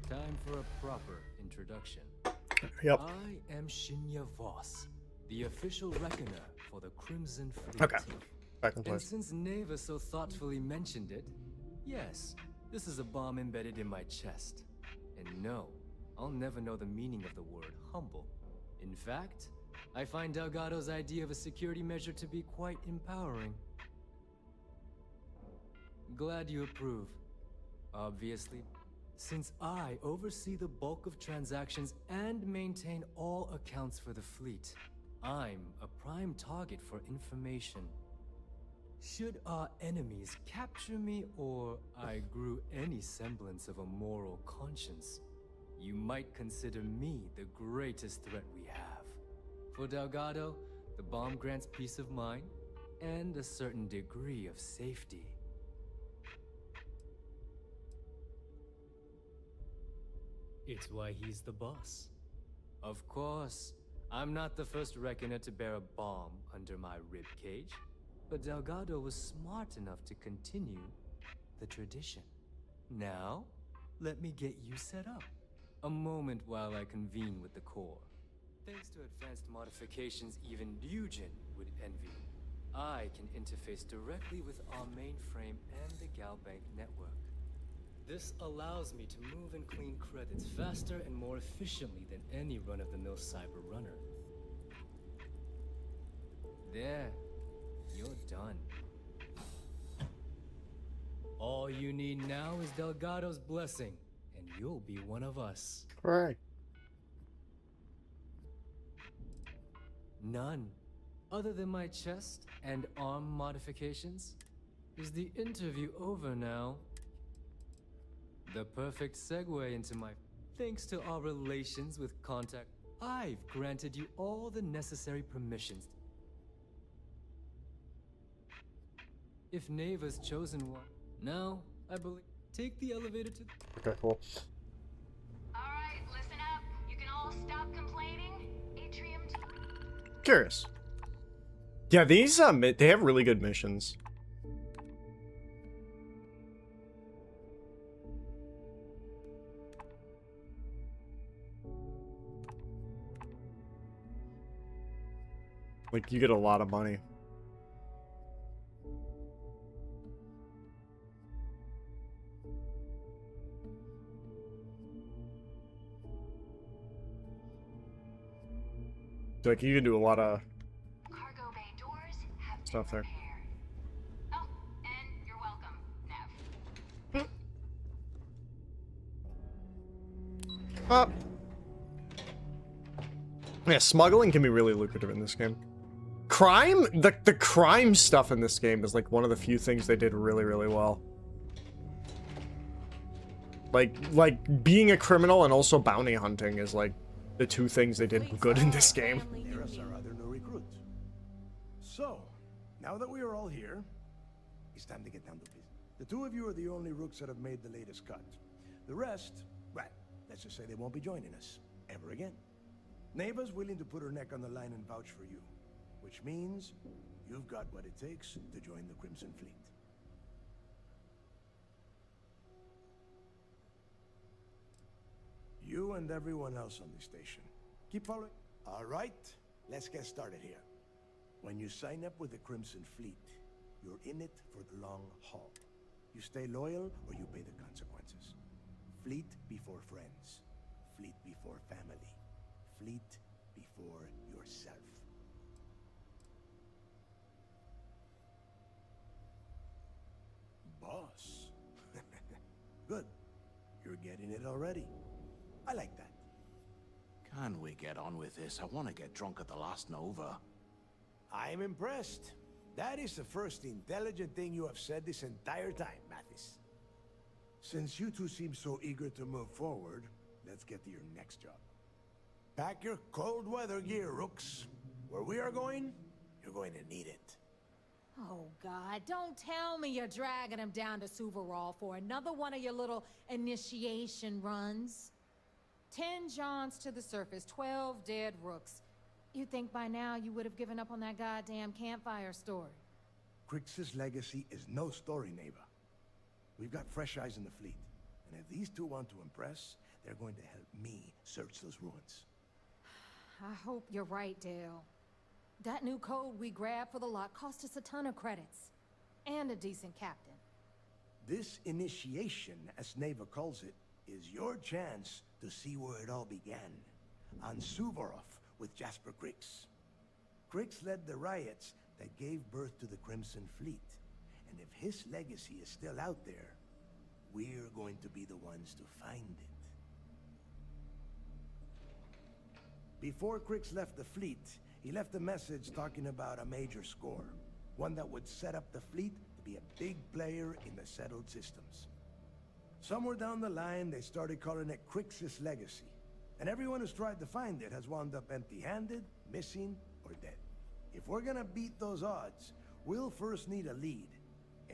Time for a proper introduction. Yep. I am Shinya Voss, the official reckoner for the Crimson Fleet. Okay. Back in And place. since Neva so thoughtfully mentioned it, Yes, this is a bomb embedded in my chest. And no, I'll never know the meaning of the word humble. In fact, I find Delgado's idea of a security measure to be quite empowering. Glad you approve. Obviously, since I oversee the bulk of transactions and maintain all accounts for the fleet, I'm a prime target for information. Should our enemies capture me or I grew any semblance of a moral conscience, you might consider me the greatest threat we have. For Delgado, the bomb grants peace of mind and a certain degree of safety. It's why he's the boss. Of course, I'm not the first reckoner to bear a bomb under my ribcage, but Delgado was smart enough to continue the tradition. Now, let me get you set up. A moment while I convene with the core. Thanks to advanced modifications even Ryujin would envy, I can interface directly with our mainframe and the Galbank network. This allows me to move and clean credits faster and more efficiently than any run-of-the-mill cyber runner. There, you're done. All you need now is Delgado's blessing, and you'll be one of us. Right. None. Other than my chest and arm modifications? Is the interview over now? The perfect segue into my... Thanks to our relations with Contact, I've granted you all the necessary permissions. If Neva's chosen one, now, I believe... Take the elevator to... Okay, cool. Alright, listen up. You can all stop complaining. Atrium... Curious. Yeah, these, they have really good missions. Like, you get a lot of money. Like, you can do a lot of Cargo bay doors have stuff there. Oh, and you're welcome, Nev. Up. Yeah, smuggling can be really lucrative in this game. Crime? The crime stuff in this game is like one of the few things they did really, really well. Like being a criminal and also bounty hunting is like the two things they did good in this game. There's our other new recruit. So, now that we are all here, it's time to get down to business. The two of you are the only rooks that have made the latest cut. The rest, well, let's just say they won't be joining us ever again. Neva's willing to put her neck on the line and vouch for you, which means you've got what it takes to join the Crimson Fleet. You and everyone else on the station. Keep following. All right, let's get started here. When you sign up with the Crimson Fleet, you're in it for the long haul. You stay loyal or you pay the consequences. Fleet before friends. Fleet before family. Fleet before yourself. Boss. Good. You're getting it already. I like that. Can we get on with this? I want to get drunk at the last Nova. I'm impressed. That is the first intelligent thing you have said this entire time, Mathis. Since you two seem so eager to move forward, let's get to your next job. Pack your cold weather gear, Rooks. Where we are going, you're going to need it. Oh, God, don't tell me you're dragging him down to Suvarall for another one of your little initiation runs. 10 Johns to the surface, 12 dead Rooks. You'd think by now you would have given up on that goddamn campfire story. Crix's legacy is no story, Neva. We've got fresh eyes in the fleet. And if these two want to impress, they're going to help me search those ruins. I hope you're right, Dale. That new code we grabbed for the lot cost us a ton of credits. And a decent captain. This initiation, as Neva calls it, is your chance to see where it all began. On Suvorov with Jasper Krix. Krix led the riots that gave birth to the Crimson Fleet. And if his legacy is still out there, we're going to be the ones to find it. Before Krix left the fleet, he left a message talking about a major score. One that would set up the fleet to be a big player in the settled systems. Somewhere down the line, they started calling it Krix's legacy. And everyone who's tried to find it has wound up empty-handed, missing, or dead. If we're gonna beat those odds, we'll first need a lead.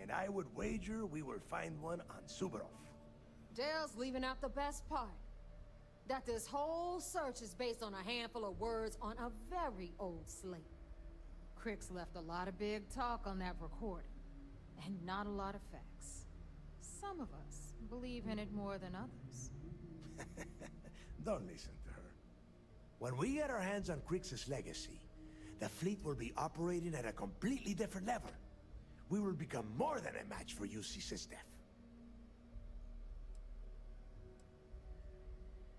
And I would wager we will find one on Suvorov. Dale's leaving out the best part. That this whole search is based on a handful of words on a very old slate. Krix left a lot of big talk on that recording, and not a lot of facts. Some of us believe in it more than others. Don't listen to her. When we get our hands on Krix's legacy, the fleet will be operating at a completely different level. We will become more than a match for UC System.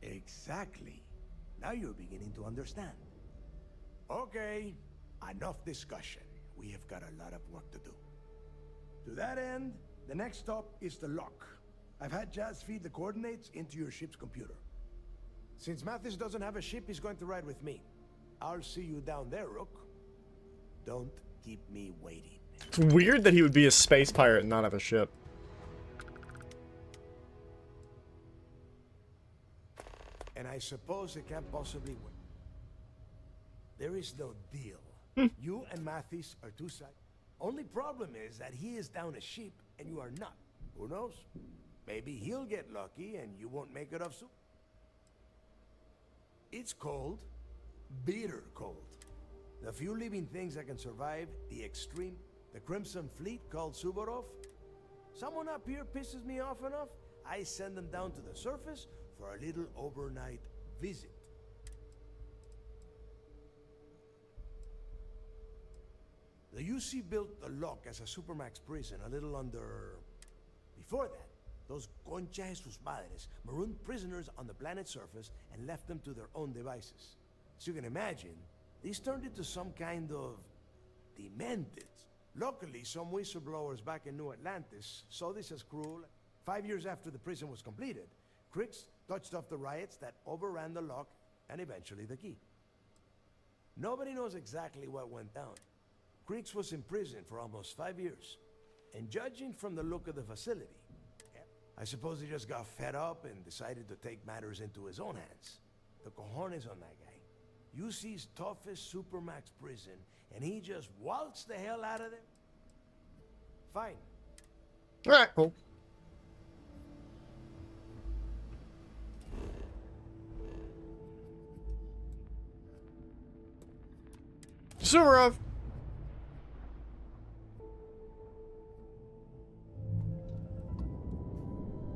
Exactly. Now you're beginning to understand. Okay, enough discussion. We have got a lot of work to do. To that end, the next stop is the lock. I've had Jazz feed the coordinates into your ship's computer. Since Mathis doesn't have a ship, he's going to ride with me. I'll see you down there, Rook. Don't keep me waiting. It's weird that he would be a space pirate and not have a ship. And I suppose it can't possibly win. There is no deal. You and Mathis are two sides. Only problem is that he is down a ship and you are not. Who knows? Maybe he'll get lucky and you won't make it off soup. It's cold. Bitter cold. The few living things that can survive the extreme, the Crimson Fleet called Suvorov. Someone up here pisses me off enough, I send them down to the surface for a little overnight visit. The UC built the lock as a supermax prison a little under... Before that, those concha de sus madres marooned prisoners on the planet's surface and left them to their own devices. As you can imagine, these turned into some kind of... demented. Luckily, some whistleblowers back in New Atlantis saw this as cruel. 5 years after the prison was completed, Krix touched off the riots that overran the lock and eventually the key. Nobody knows exactly what went down. Krix was in prison for almost 5 years, and judging from the look of the facility, I suppose he just got fed up and decided to take matters into his own hands. The cojones on that guy. UC's toughest supermax prison, and he just waltzed the hell out of there? Fine. Alright, cool. Suvorov.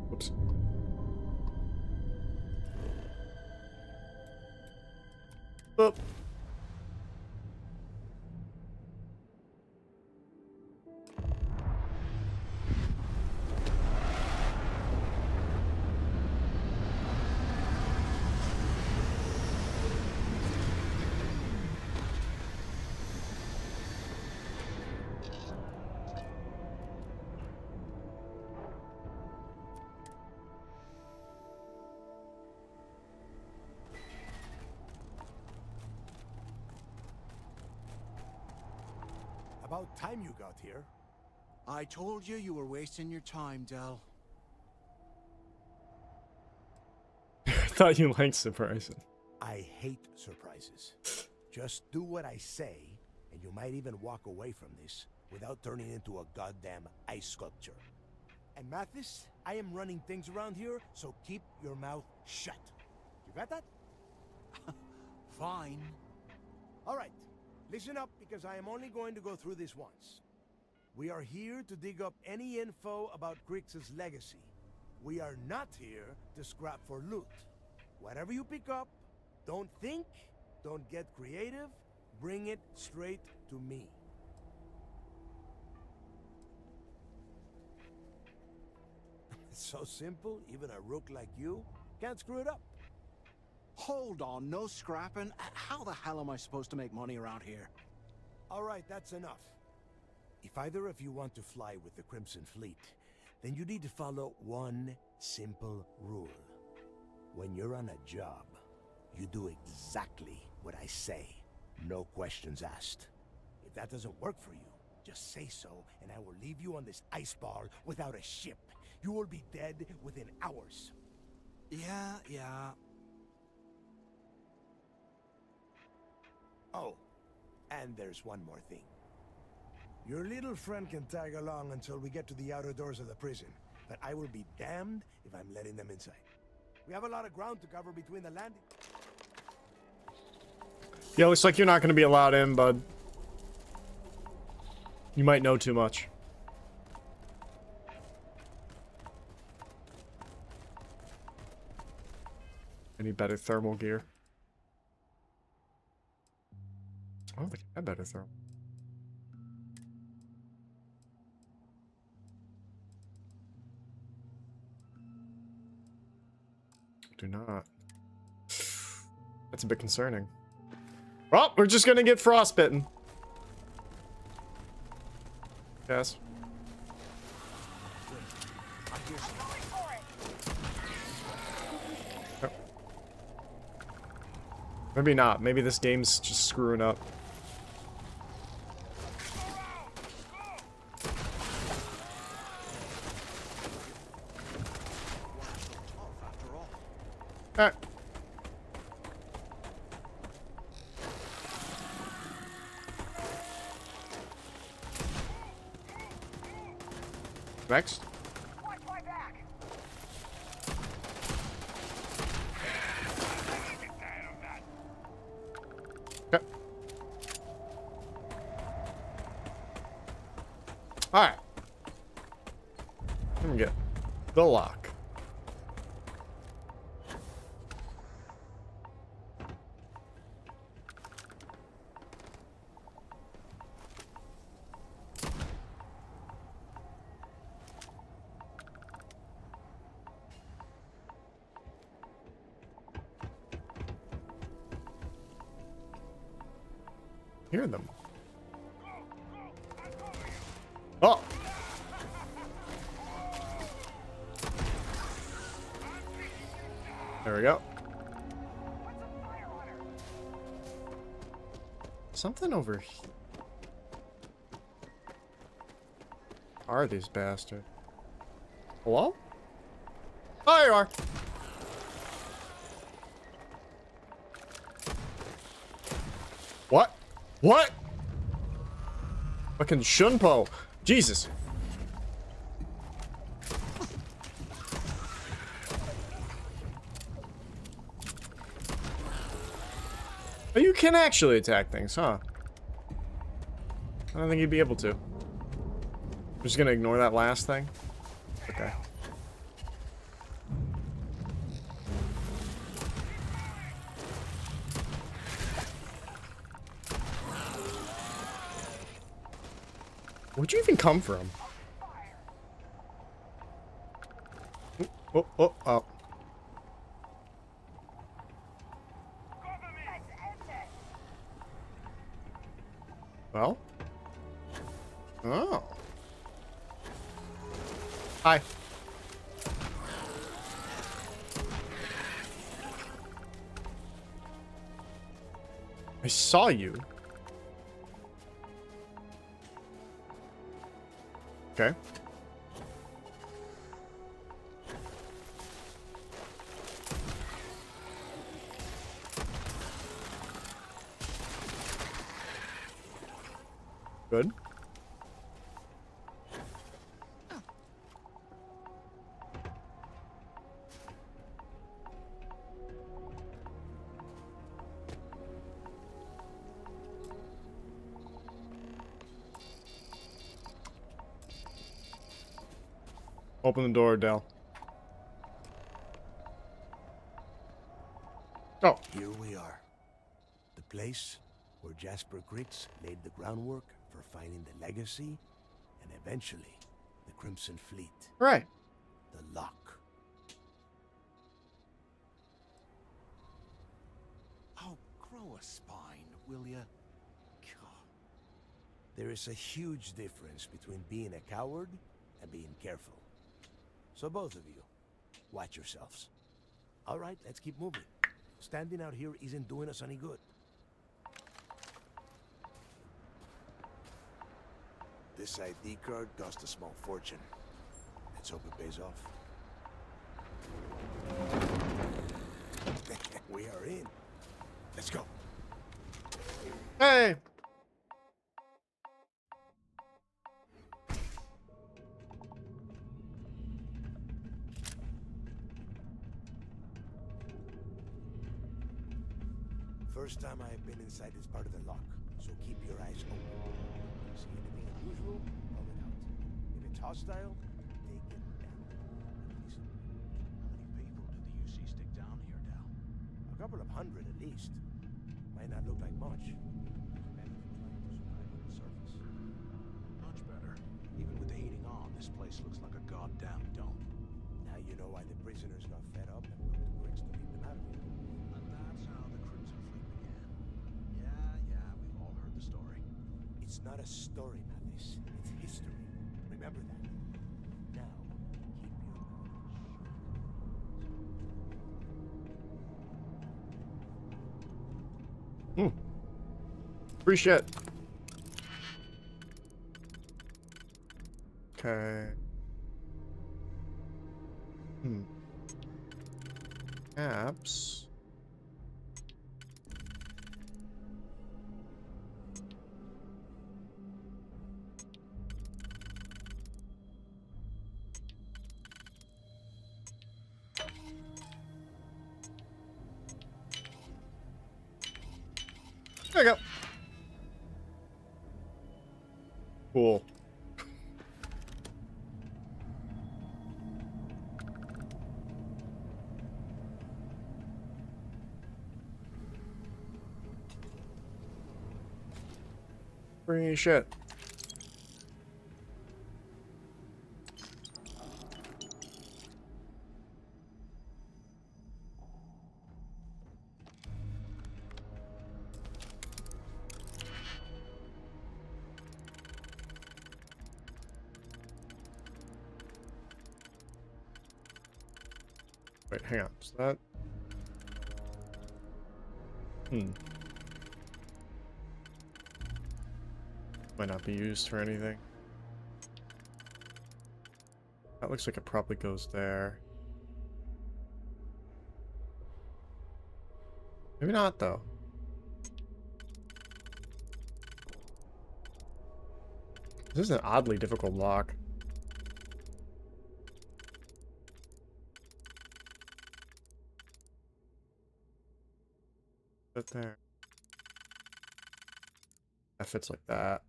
Whoops. Boop. About time you got here. I told you you were wasting your time, Del. I thought you liked surprising. I hate surprises. Just do what I say, and you might even walk away from this without turning into a goddamn ice sculpture. And Mathis, I am running things around here, so keep your mouth shut. You got that? Fine. All right. Listen up, because I am only going to go through this once. We are here to dig up any info about Krix's legacy. We are not here to scrap for loot. Whatever you pick up, don't think, don't get creative, bring it straight to me. It's so simple, even a rook like you can't screw it up. Hold on, no scrapping. How the hell am I supposed to make money around here? All right, that's enough. If either of you want to fly with the Crimson Fleet, then you need to follow one simple rule. When you're on a job, you do exactly what I say. No questions asked. If that doesn't work for you, just say so, and I will leave you on this ice ball without a ship. You will be dead within hours. Yeah. Oh, and there's one more thing. Your little friend can tag along until we get to the outer doors of the prison, but I will be damned if I'm letting them inside. We have a lot of ground to cover between the landing. Yeah, looks like you're not going to be allowed in, bud. You might know too much. Any better thermal gear? I don't think I have better thermal. Do not. That's a bit concerning. Well, we're just gonna get frostbitten. Yes. Oh. Maybe not. Maybe this game's just screwing up. Alright. Next. Okay. Alright. Let me get the lock. Hear them. Oh. There we go. Something over here. Are these bastards? Hello? Oh, there you are. What? What? Fucking Shunpo. Jesus. Oh, you can actually attack things, huh? I don't think you'd be able to. I'm just gonna ignore that last thing. Okay. Where'd you even come from? Oh. Well? Oh. Hi. I saw you. Okay. Good. Open the door, Del. Oh. Here we are. The place where Jasper Griggs laid the groundwork for finding the legacy and eventually the Crimson Fleet. Right. The lock. a spine, will you? There is a huge difference between being a coward and being careful. So both of you, watch yourselves. All right, let's keep moving. Standing out here isn't doing us any good. This ID card cost a small fortune. Let's hope it pays off. We are in. Let's go. Hey! First time I've been inside this part of the lock, so keep your eyes open. If you see anything unusual, call it out. If it's hostile, take it down. Listen, How many people do the UC stick down here, Dal? a couple of hundred at least. Might not look like much. Men trying to survive on the surface. Much better. Even with the heating on, this place looks like a goddamn dome. Now you know why the prisoners got fed up and looked to bricks to lead them out of here. And that's how the Crimson Fleet began. Yeah, we've all heard the story. It's not a story, Mathis. It's history. Remember that. Now, keep your Free shit. Okay. Apps. There you go. Cool. Free shit. Wait, hang on. Is that? Might not be used for anything. That looks like it probably goes there. Maybe not, though. This is an oddly difficult lock. Put there. That fits like that.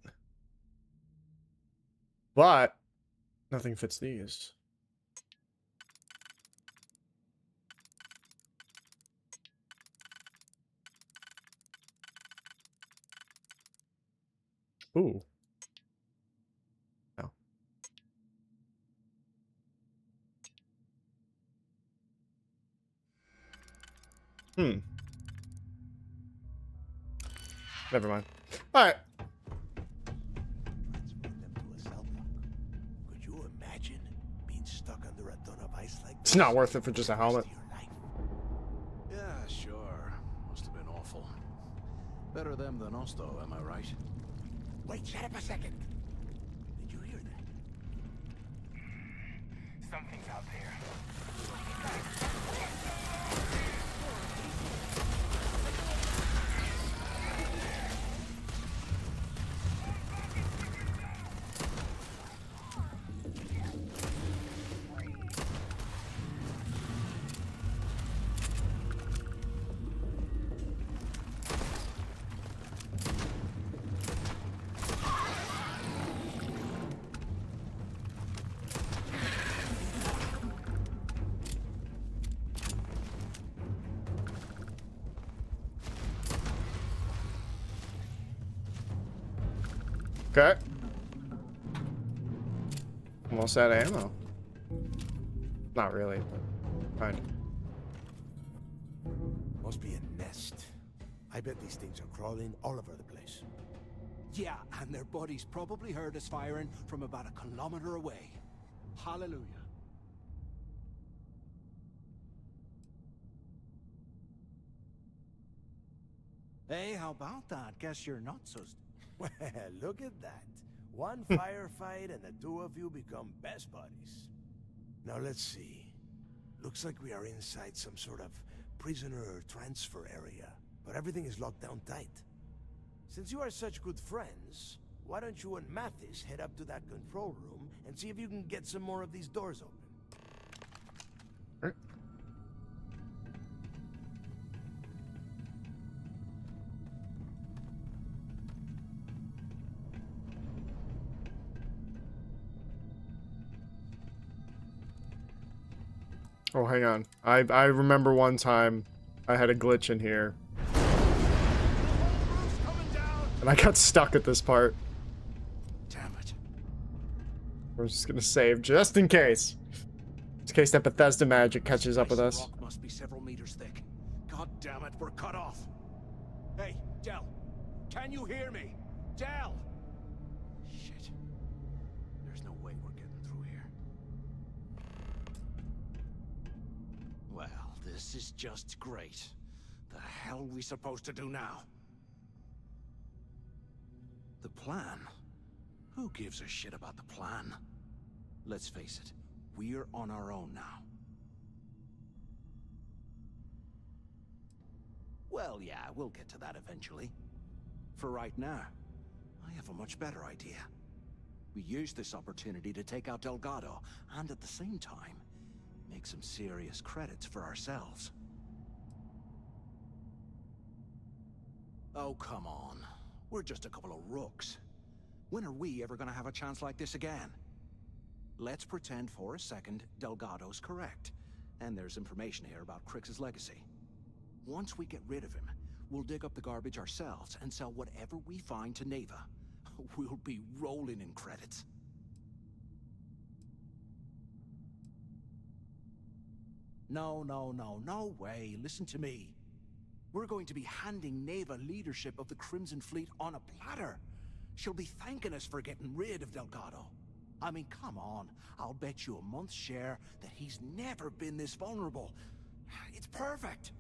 But nothing fits these. Ooh. No. Never mind. All right. Could you imagine being stuck under a ton of ice like this? It's not worth it for just a helmet. Yeah, sure. Must have been awful. Better them than us, though, am I right? Wait, shut up a second. Did you hear that? Something's out there. Okay. Almost out of ammo. Not really, but kind of. Must be a nest. I bet these things are crawling all over the place. Yeah, and their buddies probably heard us firing from about 1 kilometer away. Hallelujah. Hey, how about that? Guess you're not so... Well, look at that. One firefight and the two of you become best buddies. Now let's see. Looks like we are inside some sort of prisoner transfer area, but everything is locked down tight. Since you are such good friends, why don't you and Mathis head up to that control room and see if you can get some more of these doors open? Oh, hang on. I remember one time I had a glitch in here. And I got stuck at this part. Damn it. We're just gonna save just in case. Just in case that Bethesda magic catches up with us. Rock must be several meters thick. God damn it, we're cut off. Hey, Del. Can you hear me? Del! Shit. There's no way we're getting through here. Well, this is just great. The hell are we supposed to do now? The plan? Who gives a shit about the plan? Let's face it, we're on our own now. Well, yeah, we'll get to that eventually. For right now, I have a much better idea. We use this opportunity to take out Delgado, and at the same time, make some serious credits for ourselves. Oh, come on. We're just a couple of rooks. When are we ever gonna have a chance like this again? Let's pretend for a second Delgado's correct, and there's information here about Crix's legacy. Once we get rid of him, we'll dig up the garbage ourselves and sell whatever we find to Neva. We'll be rolling in credits. No way. Listen to me. We're going to be handing Neva leadership of the Crimson Fleet on a platter. She'll be thanking us for getting rid of Delgado. I mean, come on. I'll bet you a month's share that he's never been this vulnerable. It's perfect.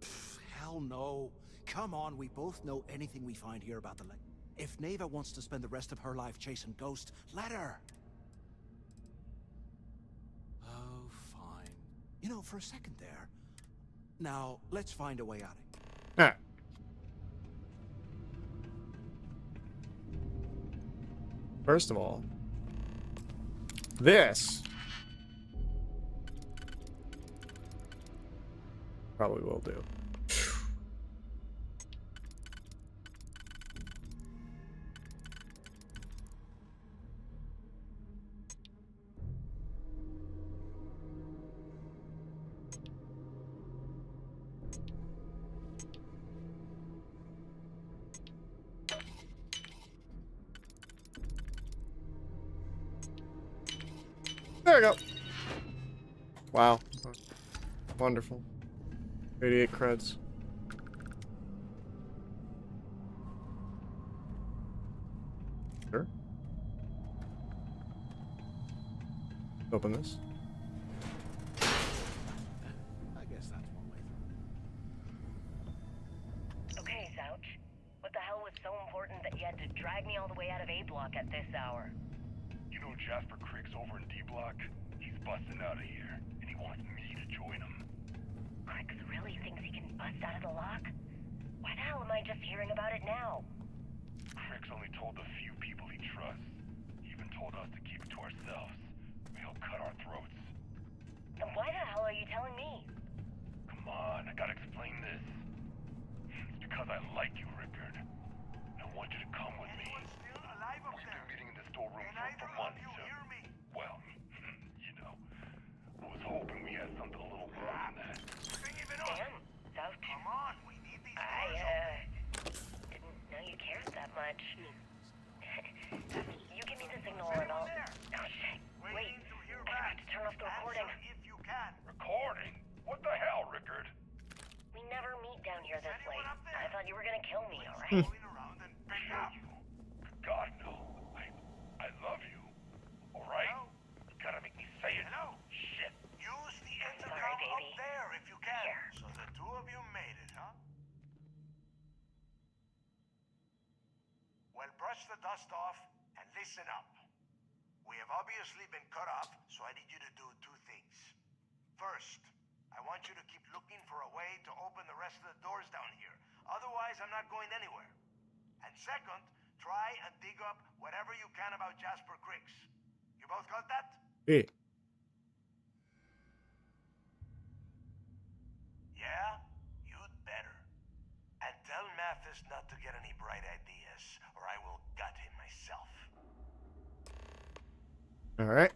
Pfft, hell no. Come on, we both know anything we find here about the lake. If Neva wants to spend the rest of her life chasing ghosts, let her. Oh, fine. You know, for a second there. Now, let's find a way out of it. Alright. First of all, this probably will do. There we go. Wow. Wonderful. 88 creds. Sure. Open this. I guess that's one way through. Okay, Zouch. What the hell was so important that you had to drag me all the way out of A block at this hour? You know Jasper Crick's over in D block? He's busting out of here, and he wants me to join him. Crix really thinks he can bust out of the lock? Why the hell am I just hearing about it now? Crick's only told a few people he trusts. He even told us to keep it to ourselves. He'll cut our throats. Then why the hell are you telling me? Come on, I gotta explain this. It's because I like you, Rickard. I want you to come with me. We've been meeting in the storeroom for months. Well, you know, I was hoping we had something a little more than that. Damn, Zouch. Come on, we need these didn't know you cared that much. You give me the signal and I'll... Oh, shit. Wait, I have to turn off the recording. crawling around and pick up. God, no. I love you. All right? You gotta make me say it. Hello? Shit. Use the intercom up there if you can. So the two of you made it, huh? Well, brush the dust off and listen up. We have obviously been cut off, so I need you to do two things. First, I want you to keep looking for a way to open the rest of the doors down here. Otherwise, I'm not going anywhere. And second, try and dig up whatever you can about Jasper Cricks. You both got that? Hey. Yeah? You'd better. And tell Mathis not to get any bright ideas, or I will gut him myself. All right.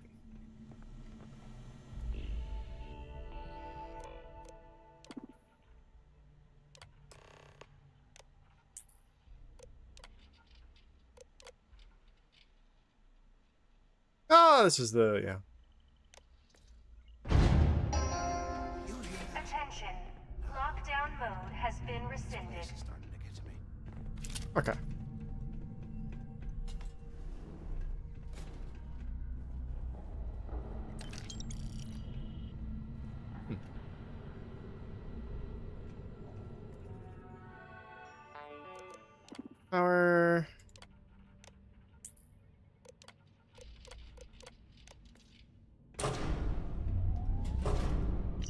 Oh, this is the, yeah. Attention. Lockdown mode has been rescinded. Okay. Power.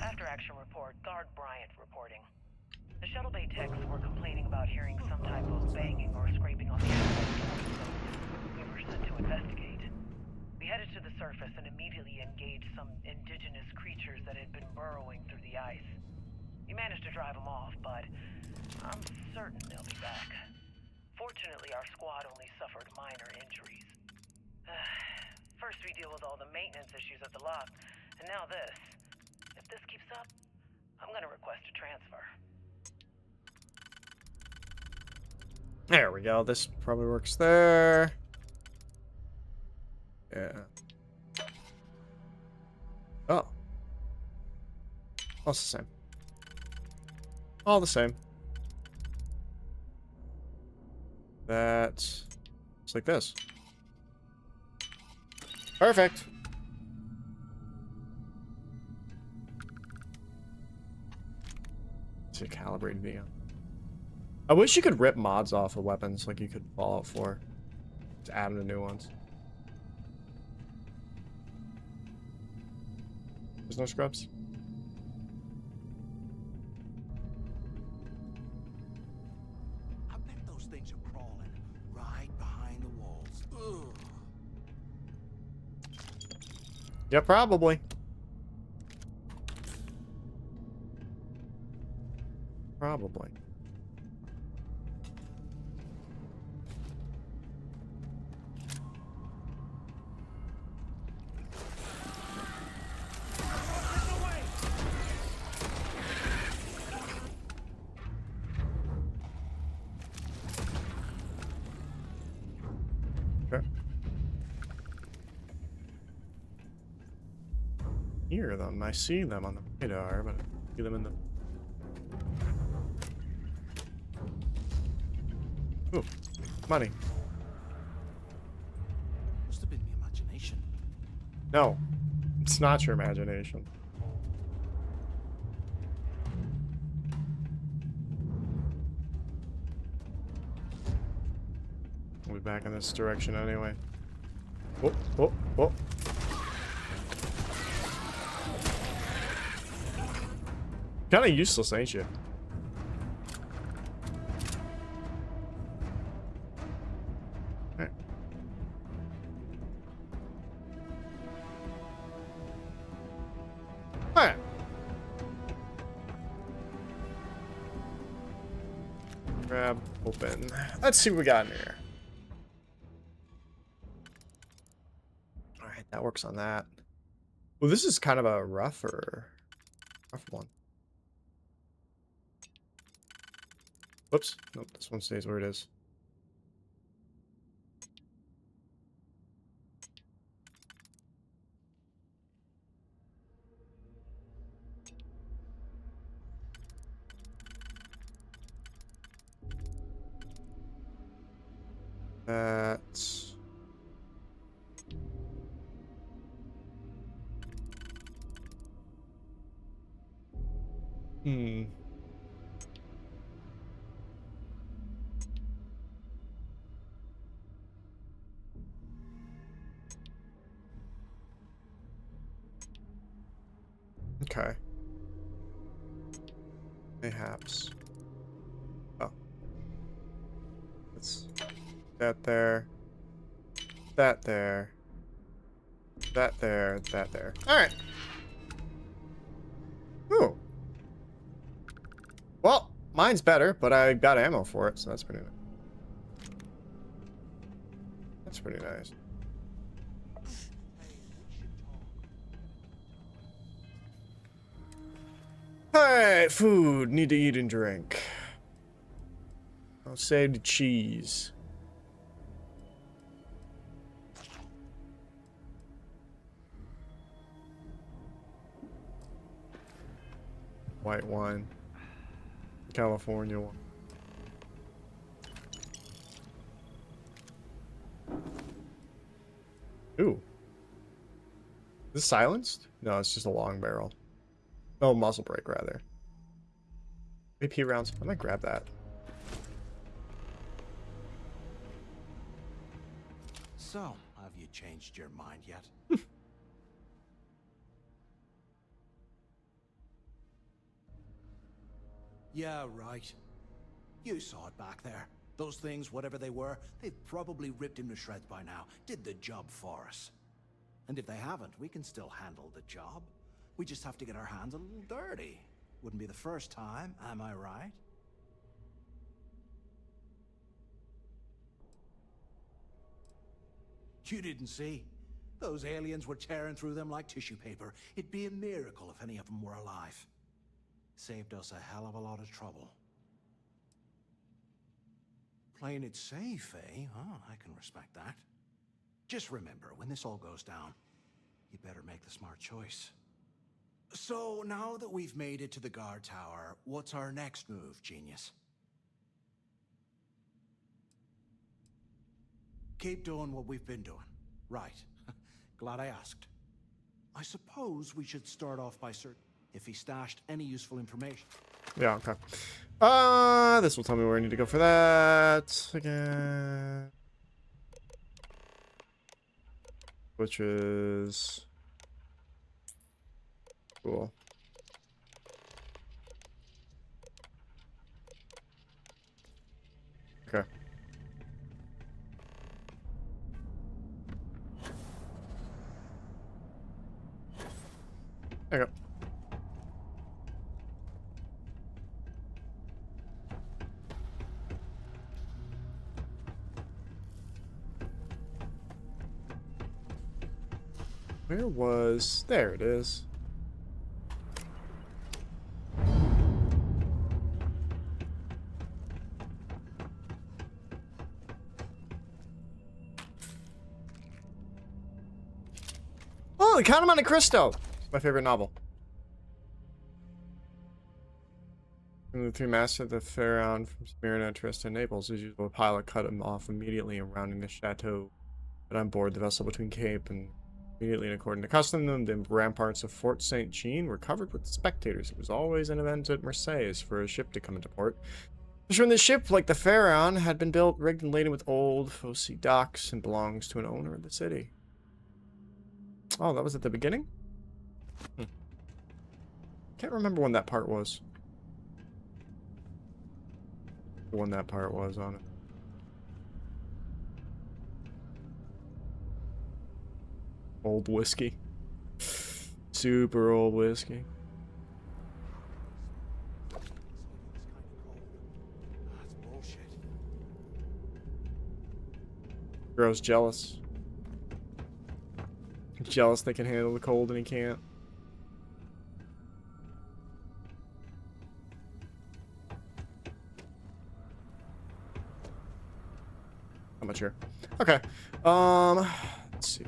After action report, Guard Bryant reporting. The shuttle bay techs were complaining about hearing some type of banging or scraping on the outside door, so we were sent to investigate. We headed to the surface and immediately engaged some indigenous creatures that had been burrowing through the ice. We managed to drive them off, but I'm certain they'll be back. Fortunately, our squad only suffered minor injuries. First we deal with all the maintenance issues at the lock, and now this. If this keeps up, I'm gonna request a transfer. There we go. This probably works there. Yeah. Oh. All the same. All the same. That's it's like this. Perfect. It's a calibrated video. I wish you could rip mods off of weapons like you could Fallout 4. Just add them to new ones. There's no scrubs. I bet those things are crawling right behind the walls. Ugh. Yeah, probably. Probably. Okay. Hear them. I see them on the radar, but I see them in the... Ooh, money. Must have been my imagination. No, it's not your imagination. We'll be back in this direction anyway. Oh, oh, oh. Kinda useless, ain't you? Alright. Alright. Grab, open. Let's see what we got in here. Alright, that works on that. Well, this is kind of a rough one. Whoops. Nope, this one stays where it is. That's... Hmm. Okay. Mayhaps. Oh. Let's... That there. That there. That there. That there. Alright. Ooh. Well, mine's better, but I got ammo for it, so that's pretty nice. That's pretty nice. Alright, food. Need to eat and drink. I'll save the cheese. White wine. California one. Ooh. Is this silenced? No, it's just a long barrel. Oh, muzzle brake, rather. AP rounds. I might grab that. So, have you changed your mind yet? Yeah, right. You saw it back there. Those things, whatever they were, they've probably ripped him to shreds by now. Did the job for us. And if they haven't, we can still handle the job. We just have to get our hands a little dirty. Wouldn't be the first time, am I right? You didn't see. Those aliens were tearing through them like tissue paper. It'd be a miracle if any of them were alive. Saved us a hell of a lot of trouble. Playing it safe, eh? Oh, I can respect that. Just remember, when this all goes down, you better make the smart choice. So, now that we've made it to the guard tower, what's our next move, genius? Keep doing what we've been doing. Right. Glad I asked. I suppose we should start off by searching if he stashed any useful information. Yeah, okay. This will tell me where I need to go for that again. Which is cool. Okay. There you go. Where was... There it is. Oh, The Count of Monte Cristo! It's my favorite novel. And the three masters of the Pharaon from Smyrna, Trieste, and Naples. As usual, a pilot cut him off immediately and rounding the chateau. But on board the vessel between Cape and immediately, and according to custom, the ramparts of Fort St. Jean were covered with spectators. It was always an event at Marseilles for a ship to come into port. When the ship, like the Pharaon, had been built, rigged, and laden with old, fossy docks and belongs to an owner of the city. Oh, that was at the beginning? Can't remember when that part was. When that part was on it. Old whiskey. Super old whiskey. That's bullshit. Girl's jealous. Jealous they can handle the cold and he can't. How much here? Okay. Let's see.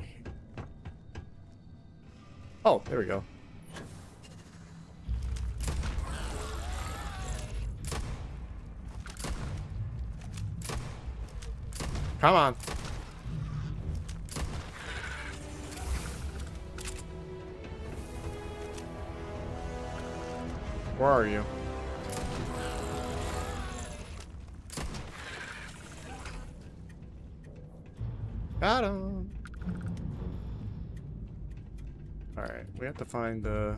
Oh, there we go. Come on. Where are you? Got him. Alright, we have to find the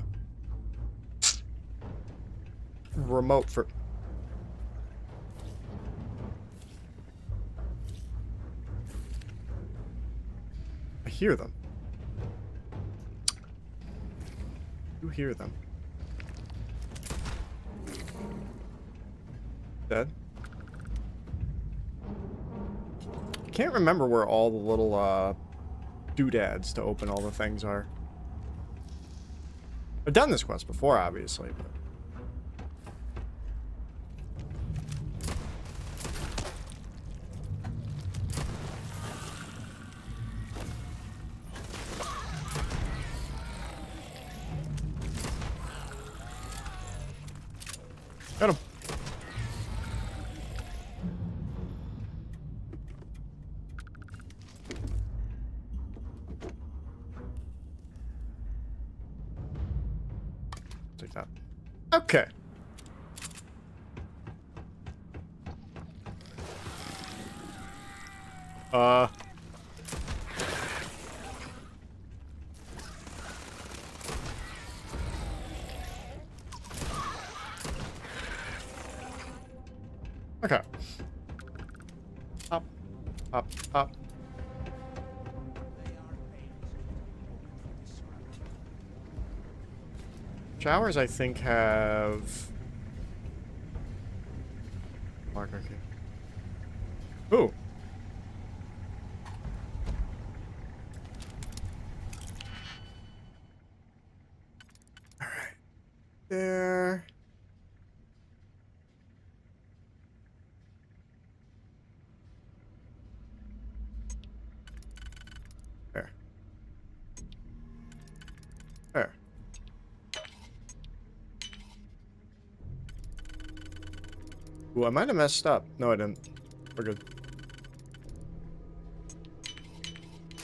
remote for... I hear them. You hear them. Dead? I can't remember where all the little doodads to open all the things are. I've done this quest before, obviously, but... Got him. Take that. Okay. Okay. Up, up, up. Showers, I think, have... Marker key. Ooh. Alright. There. There. There. Ooh, I might have messed up. No, I didn't. We're good.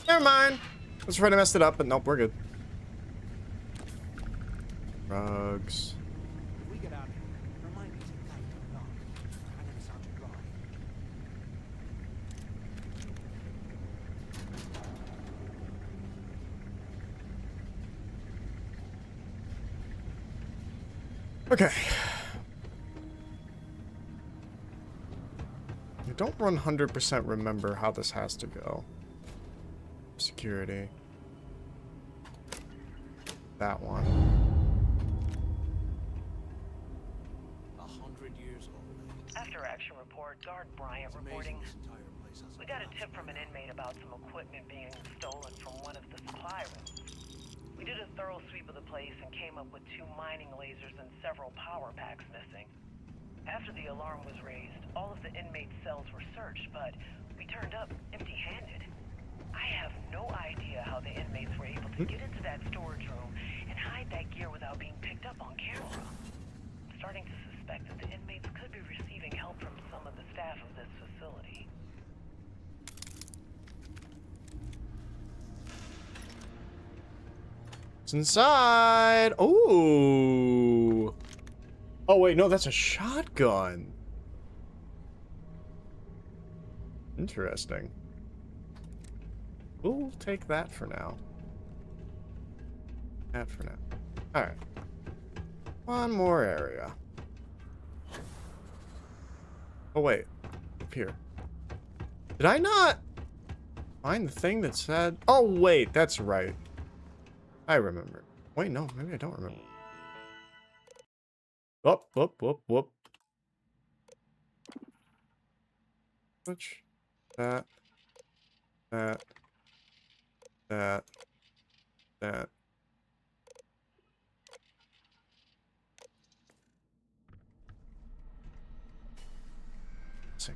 Never mind. I was afraid I messed it up, but nope, we're good. Rugs. If we get out of here, remind me to kite the dog. I'm gonna sound you dry. Okay. I don't 100% remember how this has to go. Security. That one. 100 years old. After action report, Guard Bryant reporting. We got a tip from an inmate about some equipment being stolen from one of the supply rooms. We did a thorough sweep of the place and came up with 2 mining lasers and several power packs missing. After the alarm was raised, all of the inmates' cells were searched, but we turned up empty-handed. I have no idea how the inmates were able to get into that storage room and hide that gear without being picked up on camera. I'm starting to suspect that the inmates could be receiving help from some of the staff of this facility. It's inside. Ooh. Oh, wait, no, that's a shotgun. Interesting. We'll take that for now. That for now. Alright. One more area. Oh, wait. Up here. Did I not find the thing that said... Oh, wait, that's right. I remember. Wait, no, maybe I don't remember. Whoop, whoop, whoop, whoop. Switch. That. That. That. That. Sing.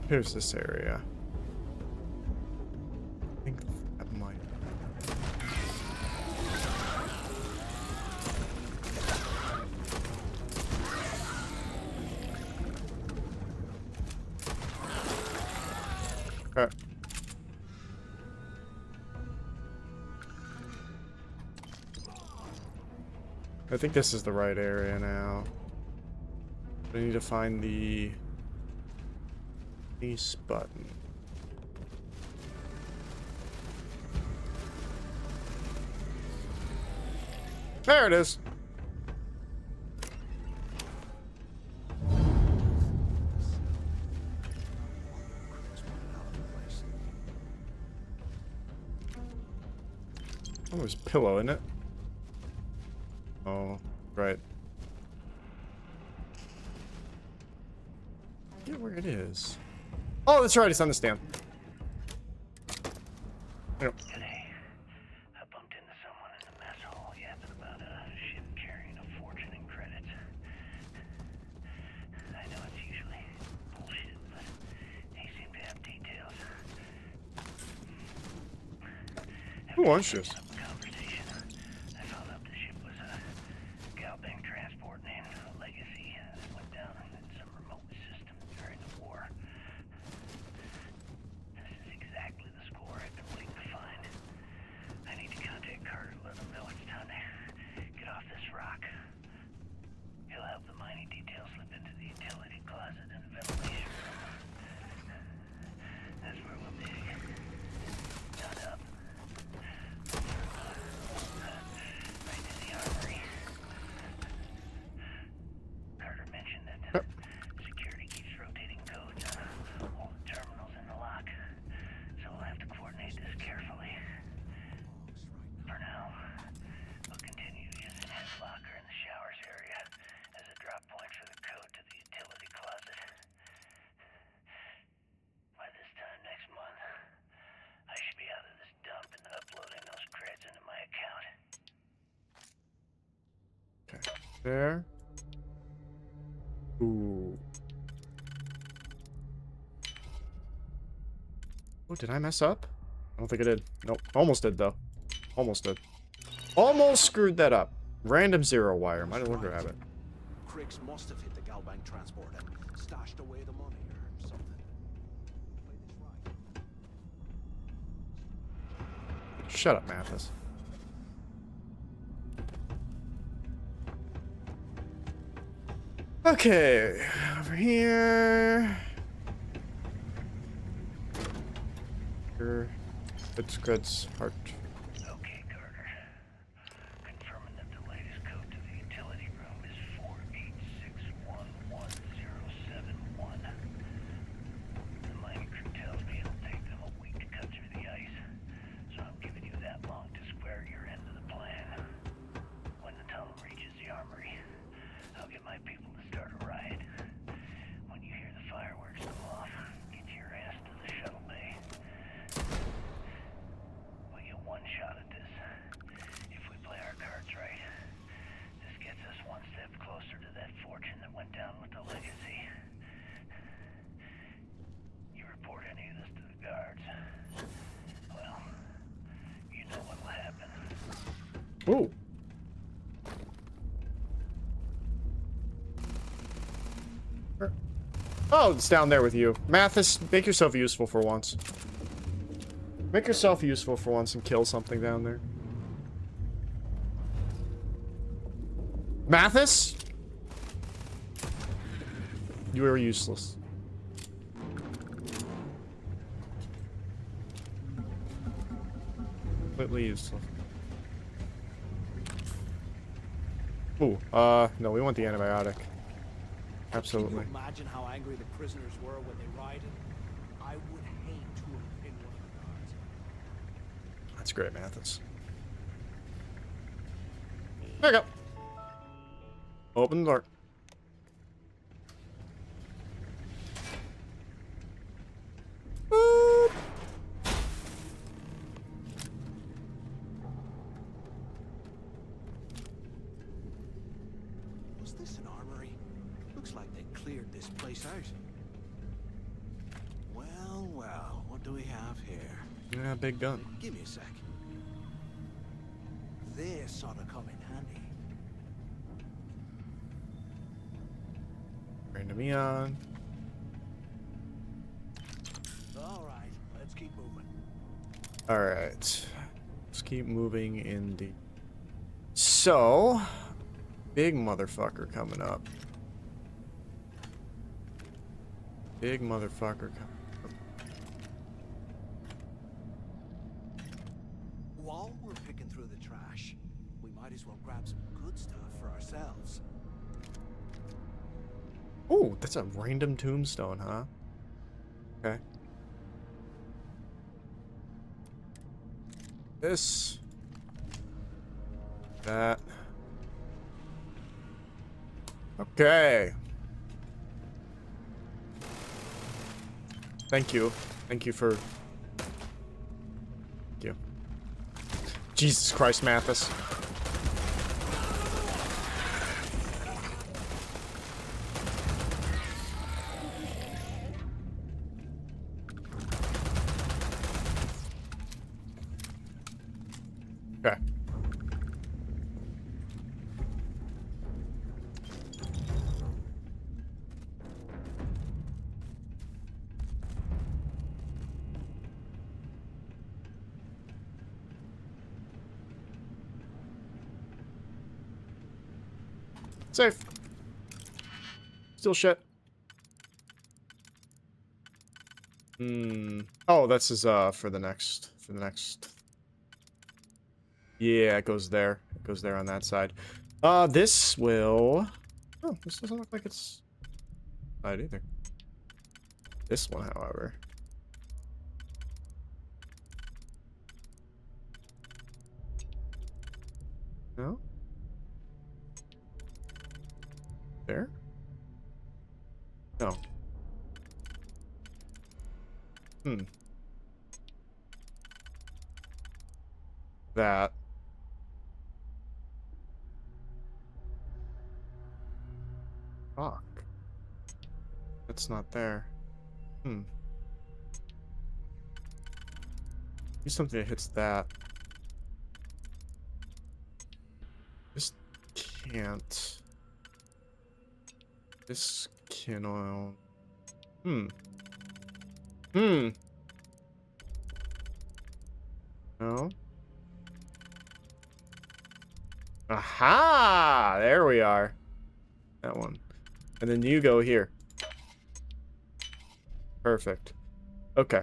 Here's this area. I think that might. Okay. I think this is the right area now. I need to find the ace button. There it is. Oh, there's a pillow in it. Oh, right. I forget where it is. Oh, that's right. It's on the stand. Yep. Today, I bumped into someone in the mess hall yapping about a ship carrying a fortune in credits. I know it's usually bullshit, but they seem to have details. Who wants this? Conversation. I found out the ship was a Galbank transport named Legacy that went down in some remote system during the war. This is exactly the score I've been waiting to find. I need to contact Carter to let him know it's time to get off this rock. He'll help the mining details slip into the utility closet and the ventilation room. That's where we'll dig. Done up. Right to the armory. Carter mentioned that security keeps rotating codes on all the terminals in the lock, so we'll have to coordinate this carefully. For now, we'll continue using his locker in the showers area as a drop point for the code to the utility closet. By this time next month, I should be out of this dump and uploading those creds into my account. Okay. There. Ooh. Oh, did I mess up? I don't think I did. Nope. Almost did, though. Almost did. Almost screwed that up. Random zero wire. Might as well grab it. Cricks must have hit the Galbank transport and stashed away the money or something. Shut up, Mathis. Okay. Over here. Here. Creds, heart. Okay, Carter. Confirming that the latest code to the utility room is 486111071. The mining crew tells me it'll take them a week to cut through the ice, so I'm giving you that long to square your end of the plan. When the tunnel reaches the armory, I'll get my people to start a riot. When you hear the fireworks go off, get your ass to the shuttle bay. We get one shot at this. If we play our cards right, this gets us one step closer to that fortune that went down with the Legacy. You report any of this to the guards, well, you know what'll happen. Ooh. Oh, it's down there with you. Mathis, make yourself useful for once. Make yourself useful for once and kill something down there. Mathis? You are useless. Completely useless. Ooh, no, we want the antibiotic. Absolutely. Can you imagine how angry the prisoners were when they rioted? I would hate to have been one of the guards. That's great, Mathis. There you go. Open the door. Boop. Was this an armory? Looks like they cleared this place out. Well, well, what do we have here? Yeah, big gun. Give me a sec. This ought to come in handy. Random Eon. All right, Alright. Let's keep moving in the... So... Big motherfucker coming up. Big motherfucker coming up. While we're picking through the trash, we might as well grab some good stuff for ourselves. Ooh, that's a random tombstone, huh? Okay. This. That. Okay. Thank you. Thank you for... Thank you. Jesus Christ, Mathis. Okay. Safe. Still shit. Oh, this is for the next Yeah, it goes there. It goes there on that side. This will... Oh, this doesn't look like it's... Not either. This one, however. No? There? No. That. Fuck. That's not there. Use something that hits that. This can't. This can oil. No. Aha! There we are. That one. And then you go here. Perfect. Okay.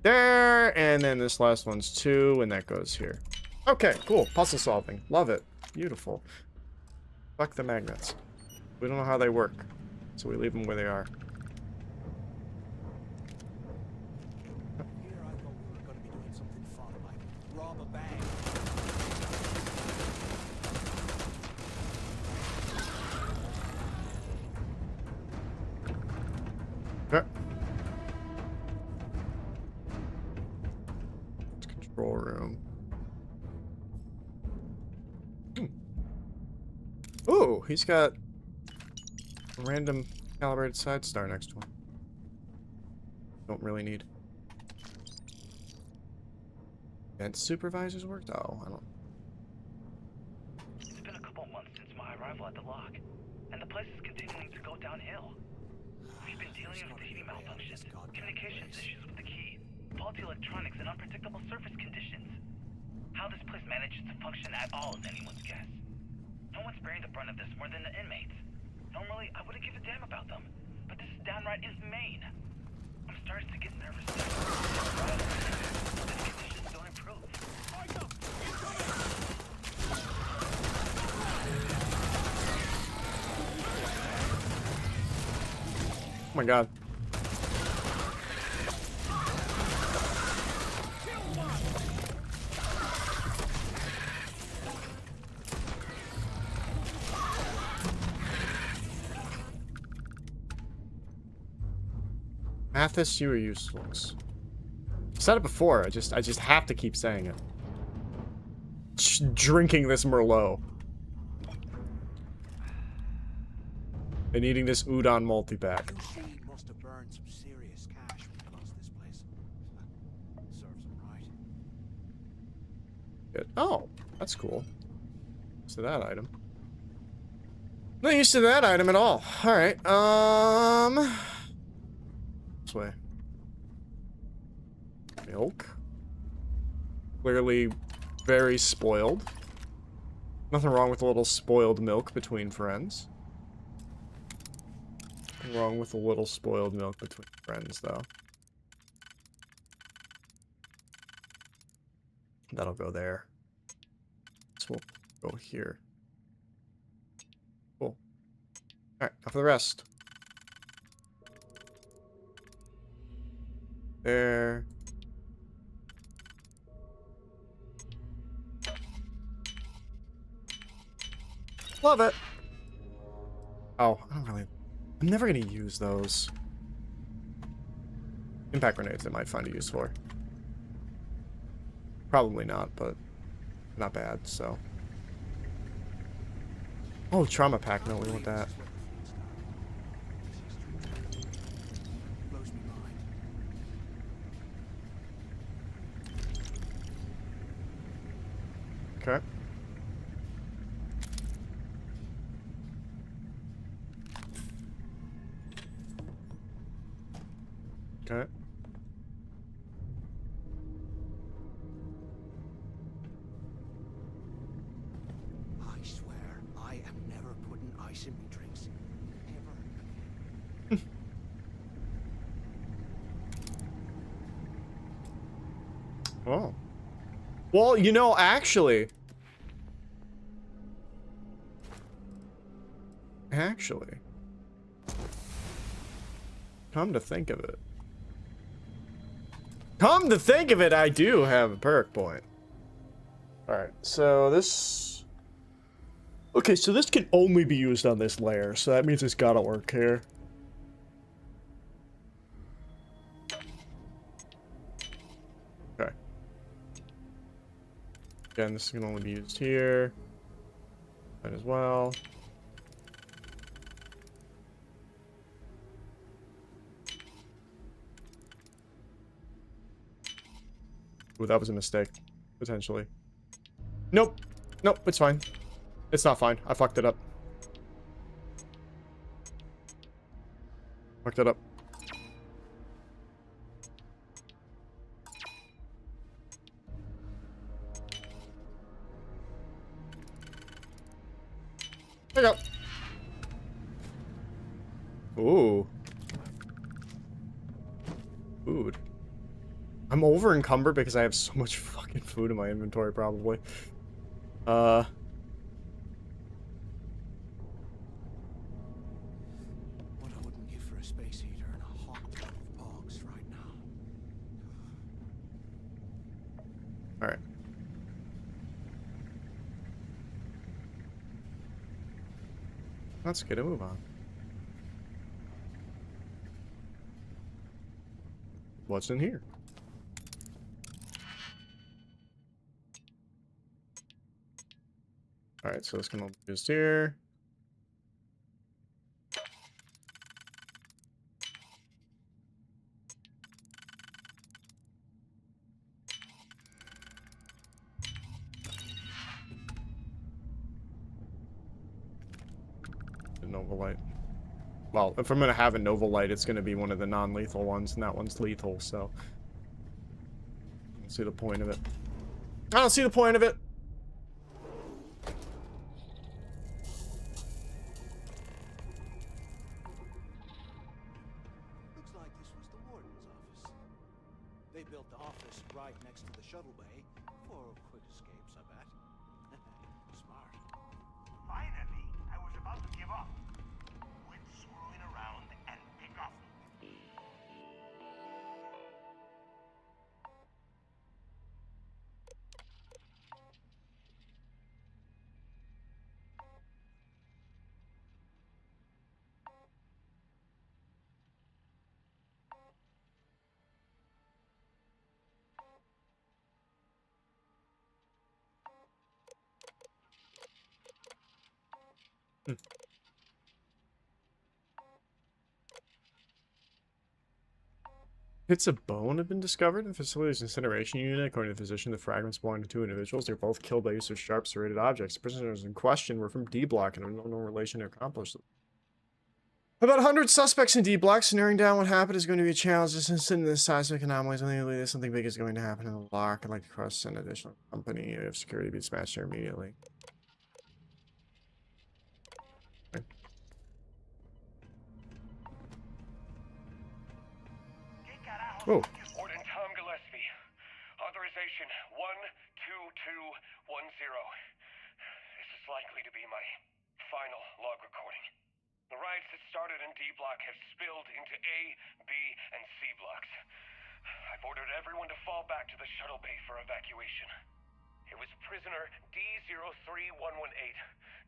There, and then this last one's 2, and that goes here. Okay, cool. Puzzle solving. Love it. Beautiful. Fuck the magnets. We don't know how they work, so we leave them where they are. Here I thought we were going to be doing something fun, like rob a bank. Okay. Control room. Oh, he's got a random calibrated side star next to him. Don't really need. Event supervisors worked? Oh, I don't. It's been a couple months since my arrival at the lock, and the place is continuing to go downhill. We've been dealing with heating malfunctions, communications issues with the key, faulty electronics, and unpredictable surface conditions. How this place manages to function at all is anyone's guess. No one's bearing the brunt of this more than the inmates. Normally, I wouldn't give a damn about them, but this is downright inhumane. I'm starting to get nervous now. The conditions don't improve. Oh my god. Mathis, you are useless. I said it before, I just have to keep saying it. Drinking this Merlot. And eating this udon multi-pack. She must have burned some serious cash when he lost this place. Serves him right. Good. Oh, that's cool. Used to that item. Not used to that item at all. Alright, this way. Milk. Clearly very spoiled. Nothing wrong with a little spoiled milk between friends. Nothing wrong with a little spoiled milk between friends, though. That'll go there. This will go here. Cool. Alright, now for the rest. There. Love it. Oh, I don't really... I'm never gonna use those. Impact grenades I might find a use for. Probably not, but not bad, so. Oh, trauma pack. No, we want that. Okay. Okay. I swear, I am never putting ice in my drinks. Ever. Oh. Well, you know, actually. Come to think of it. Come to think of it, I do have a perk point. Alright, so this... Okay, so this can only be used on this layer, so that means it's gotta work here. Okay. Again, this can only be used here. Might as well. Ooh, that was a mistake. Potentially. Nope. Nope, it's fine. It's not fine. I fucked it up. Fucked it up. There you go. Ooh. Food. I'm over encumbered because I have so much fucking food in my inventory, probably. What I wouldn't give for a space heater and a hot tub of bogs right now. Alright. Let's get a move on. What's in here? Alright, so this can all be used here. The Nova Light. Well, if I'm gonna have a Nova Light, it's gonna be one of the non-lethal ones, and that one's lethal, so... I don't see the point of it. I don't see the point of it! Looks like this was the warden's office. They built the office right next to the shuttle bay for quick escapes, I bet. Smart. Finally, I was about to give up. Quit screwing around and pick up. Bits of bone have been discovered in the facility's incineration unit. According to the physician, the fragments belong to two individuals. They were both killed by use of sharp serrated objects. The prisoners in question were from D Block and have no relation to accomplish them. About 100 suspects in D blocks. Narrowing down what happened is going to be a challenge. Since in this seismic anomalies, something big is going to happen in the lock. I'd like to cross an additional company if security be smashed there immediately. Okay. Oh. Warden Tom Gillespie. Authorization 12210. This is likely to be my final log recording. The riots that started in D block have spilled into A, B, and C blocks. I've ordered everyone to fall back to the shuttle bay for evacuation. It was prisoner D03118,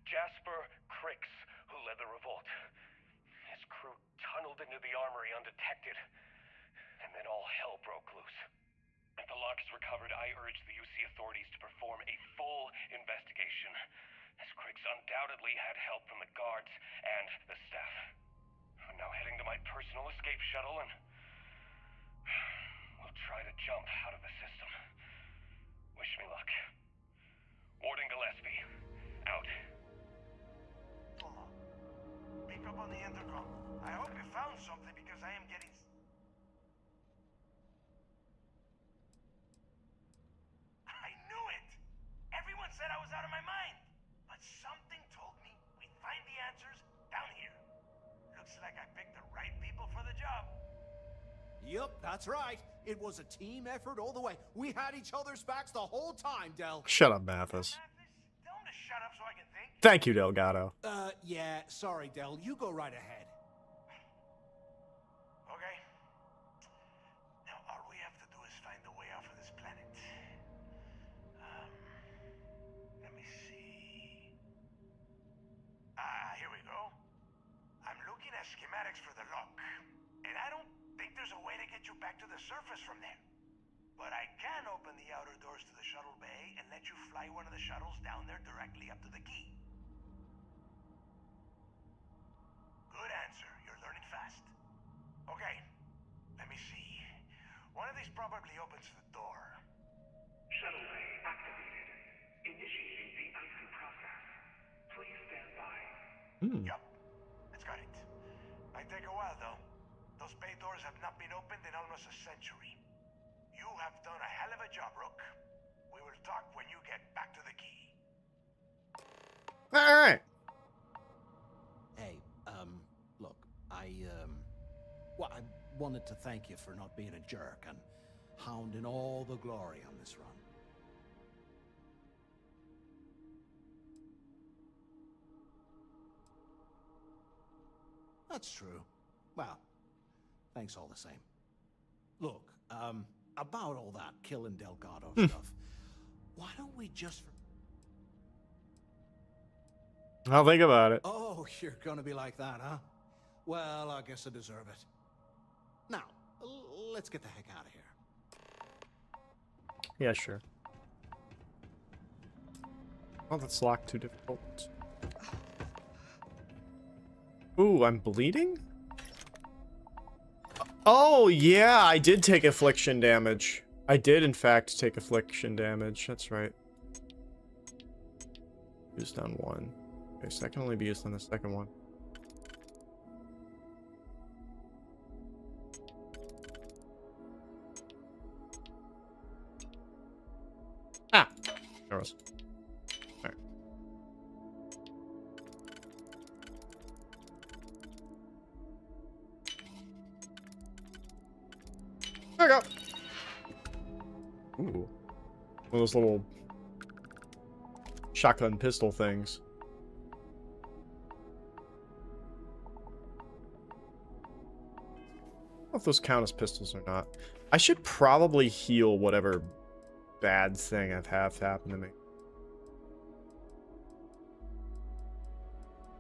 Jasper Cricks, who led the revolt. His crew tunneled into the armory undetected, and then all hell broke loose. If the lock is recovered, I urge the UC authorities to perform a full investigation, as Cricks undoubtedly had help from the guards and the staff. I'm now heading to my personal escape shuttle and we'll try to jump out of the system. Wish me luck. Warden Gillespie, out. Pick up on the intercom. I hope you found something because I am getting... I knew it! Everyone said I was out of my mind. But something told me we'd find the answers down here. Looks like I picked the right people for the job. Yup, that's right. It was a team effort all the way. We had each other's backs the whole time, Del. Shut up, Mathis. Tell him to shut up so I can think. Thank you, Delgado. Yeah, sorry, Del. You go right ahead. Okay. Now all we have to do is find a way off of this planet. Let me see. Here we go. I'm looking at schematics for the lock, and I don't think there's a way to get you back to the surface from there. But I can open the outer doors to the shuttle bay and let you fly one of the shuttles down there directly up to the key. Good answer. You're learning fast. Okay. Let me see. One of these probably opens the door. Shuttle bay activated. Initiating the icing process. Please stand by. Yup. It's got it. Might take a while, though. Those bay doors have not been opened in almost a century. You have done a hell of a job, Rook. We will talk when you get back to the key. Alright. Hey, look, I wanted to thank you for not being a jerk and hounding all the glory on this run. That's true. Well, thanks all the same. Look, about all that killing Delgado stuff, why don't we just... I'll think about it. Oh, you're gonna be like that, huh? Well, I guess I deserve it. Now, let's get the heck out of here. Yeah, sure. Oh, that's locked too difficult. Ooh, I'm bleeding? Oh, yeah, I did take affliction damage. I did, in fact, take affliction damage. That's right. Used on one. Okay, so that can only be used on the second one. Ah! There it was. Alright. There we go! Ooh. One of those little shotgun pistol things. I don't know if those count as pistols or not. I should probably heal whatever bad thing I've had happen to me.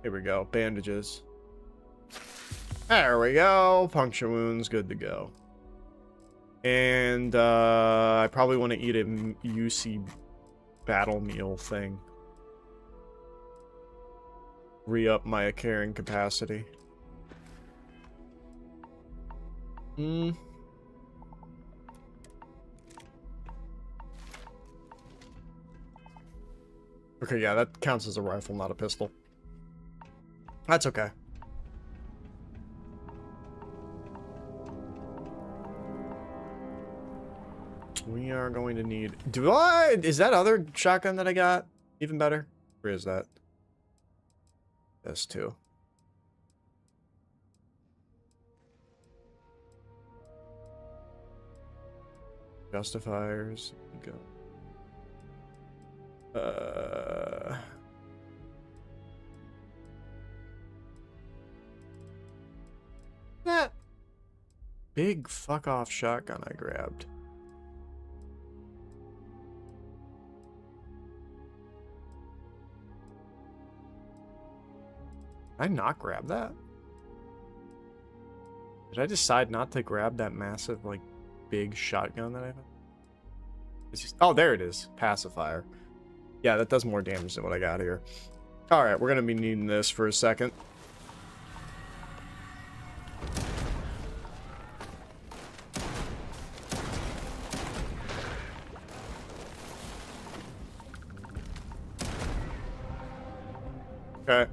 Here we go. Bandages. There we go. Puncture wounds. Good to go. And I probably want to eat a UC battle meal thing. Re-up my carrying capacity. Okay, yeah, that counts as a rifle, not a pistol. That's okay. We are going to need... Do I... Is that other shotgun that I got even better? Where is that? This too. Justifiers. Go. That big fuck off shotgun I grabbed. Did I not grab that? Did I decide not to grab that massive, like, big shotgun that I have? It's just, oh, there it is. Pacifier. Yeah, that does more damage than what I got here. Alright, we're gonna be needing this for a second. Okay.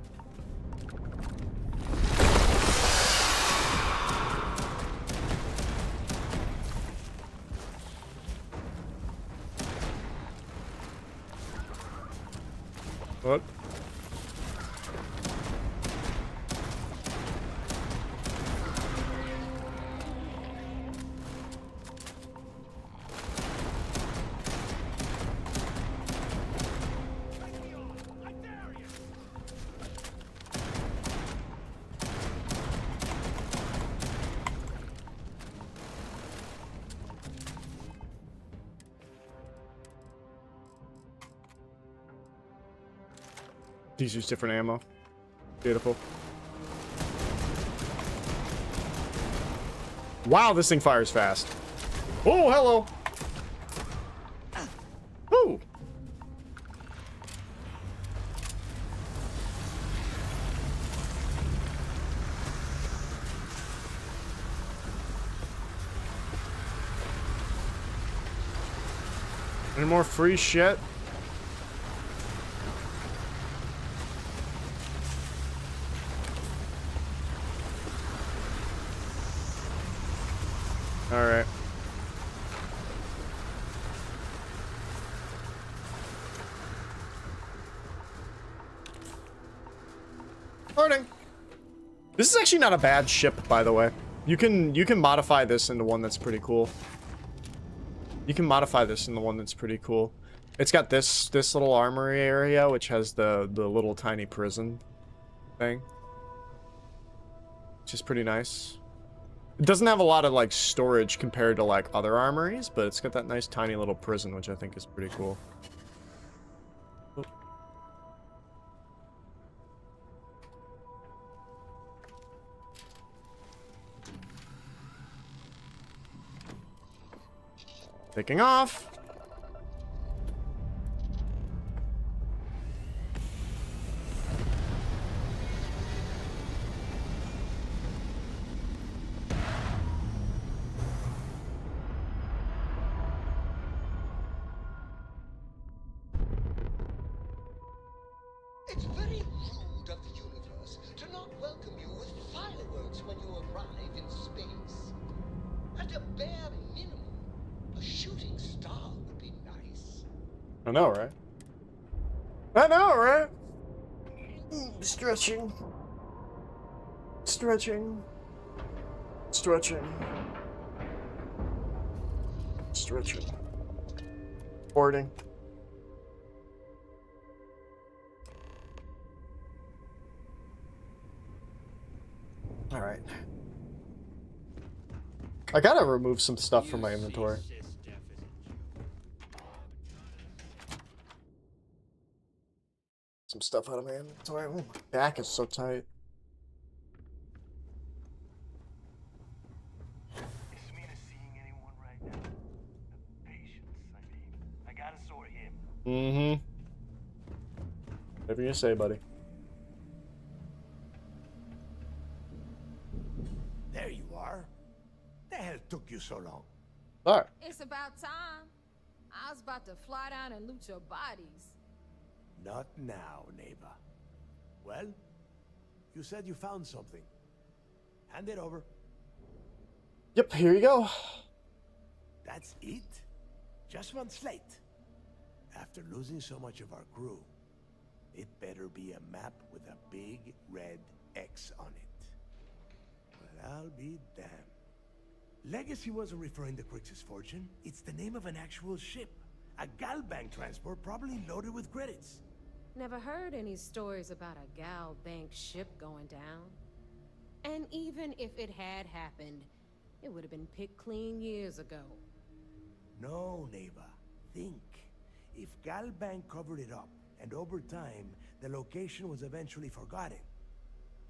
What? These use different ammo. Beautiful. Wow, this thing fires fast. Oh, hello. Woo. Any more free shit? Alright. Morning. This is actually not a bad ship, by the way. You can modify this into one that's pretty cool. You can modify this into one that's pretty cool. It's got this little armory area, which has the little tiny prison thing, which is pretty nice. It doesn't have a lot of, like, storage compared to, like, other armories, but it's got that nice tiny little prison, which I think is pretty cool. Oop. Taking off. It's very rude of the universe to not welcome you with fireworks when you arrive in space. At a bare minimum, a shooting star would be nice. I know, right? I know, right? Stretching. Stretching. Stretching. Stretching. Boarding. Alright. I gotta remove some stuff from my inventory. Some stuff out of my inventory. Oh, my back is so tight. Is Smina seeing anyone right now? The patients, I mean. I gotta sort him. Mm-hmm. Whatever you say, buddy. There you are. The hell took you so long? Alright. It's about time. I was about to fly down and loot your bodies. Not now, neighbor. Well, you said you found something. Hand it over. Yep, here you go. That's it? Just one slate. After losing so much of our crew, it better be a map with a big red X on it. But I'll be damned. Legacy wasn't referring to Crix's fortune. It's the name of an actual ship. A Galbank transport probably loaded with credits. Never heard any stories about a Gal Bank ship going down. And even if it had happened, it would have been picked clean years ago. No, Neva. Think. If Galbank covered it up, and over time, the location was eventually forgotten,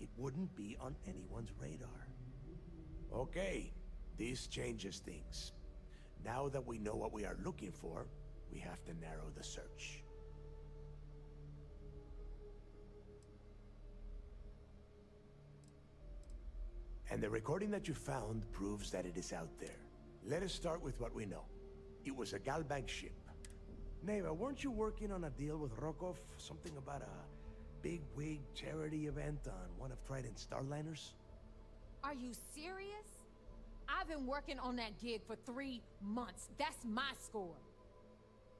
it wouldn't be on anyone's radar. Okay, this changes things. Now that we know what we are looking for, we have to narrow the search. And the recording that you found proves that it is out there. Let us start with what we know. It was a Galbank ship. Neva, weren't you working on a deal with Rokov? Something about a big wig charity event on one of Trident's Starliners? Are you serious? I've been working on that gig for 3 months. That's my score.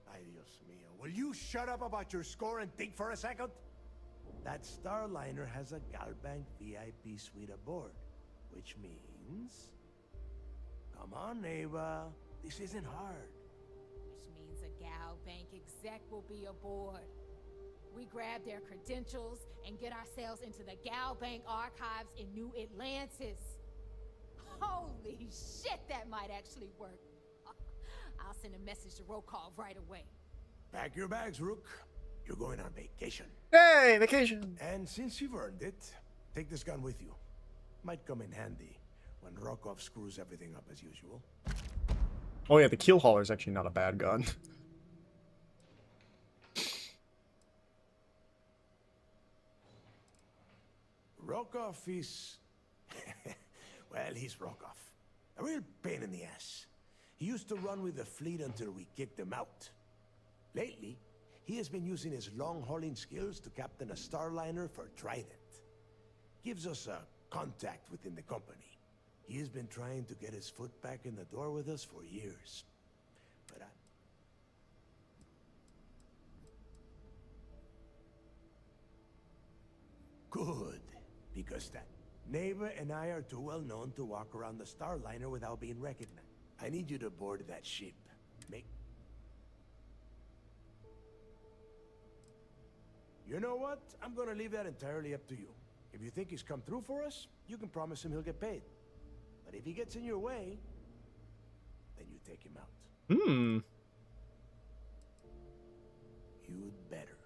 Ay, Dios mío. Will you shut up about your score and think for a second? That Starliner has a Galbank VIP suite aboard, which means... Come on, Neva. This isn't hard. Which means a Gal Bank exec will be aboard. We grab their credentials and get ourselves into the Gal Bank archives in New Atlantis. Holy shit, that might actually work. I'll send a message to Rokov right away. Pack your bags, Rook. You're going on vacation. Hey, vacation! And since you've earned it, take this gun with you. Might come in handy when Rokov screws everything up as usual. Oh yeah, the keel hauler is actually not a bad gun. Rokov is... well, he's Rokov. A real pain in the ass. He used to run with the fleet until we kicked him out. Lately, he has been using his long-hauling skills to captain a Starliner for Trident. Gives us a contact within the company. He has been trying to get his foot back in the door with us for years. But Good, because that Neva and I are too well known to walk around the Starliner without being recognized. I need you to board that ship. You know what? I'm gonna leave that entirely up to you. If you think he's come through for us, you can promise him he'll get paid. But if he gets in your way, then you take him out. Hmm. You'd better.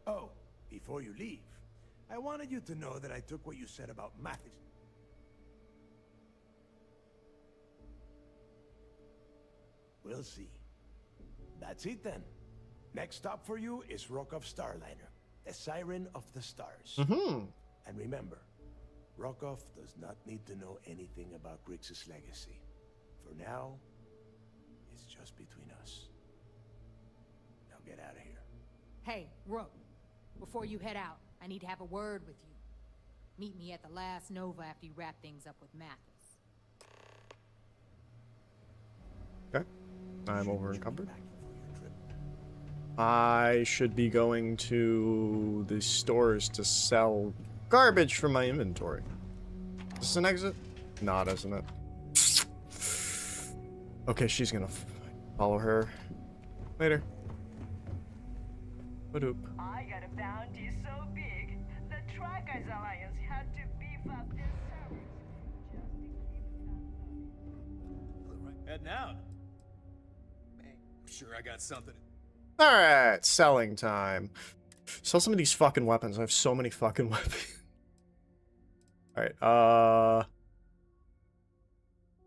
Oh, before you leave, I wanted you to know that I took what you said about Mathis. We'll see. That's it then. Next stop for you is Rokov Starliner, the Siren of the Stars. Mm-hmm. And remember, Rokov does not need to know anything about Grix's legacy. For now, it's just between us. Now get out of here. Hey, Rook, before you head out, I need to have a word with you. Meet me at the last Nova after you wrap things up with Mathis. Okay. I'm over encumbered. I should be going to the stores to sell garbage from my inventory. Is this an exit? Not, isn't it? Okay, she's gonna follow her. Later. Badoop. I got a bounty so big, the Trackers Alliance had to beef up their servers just to keep it. Heading out. Man, I'm sure I got something. Alright, selling time. Sell some of these fucking weapons. I have so many fucking weapons. Alright,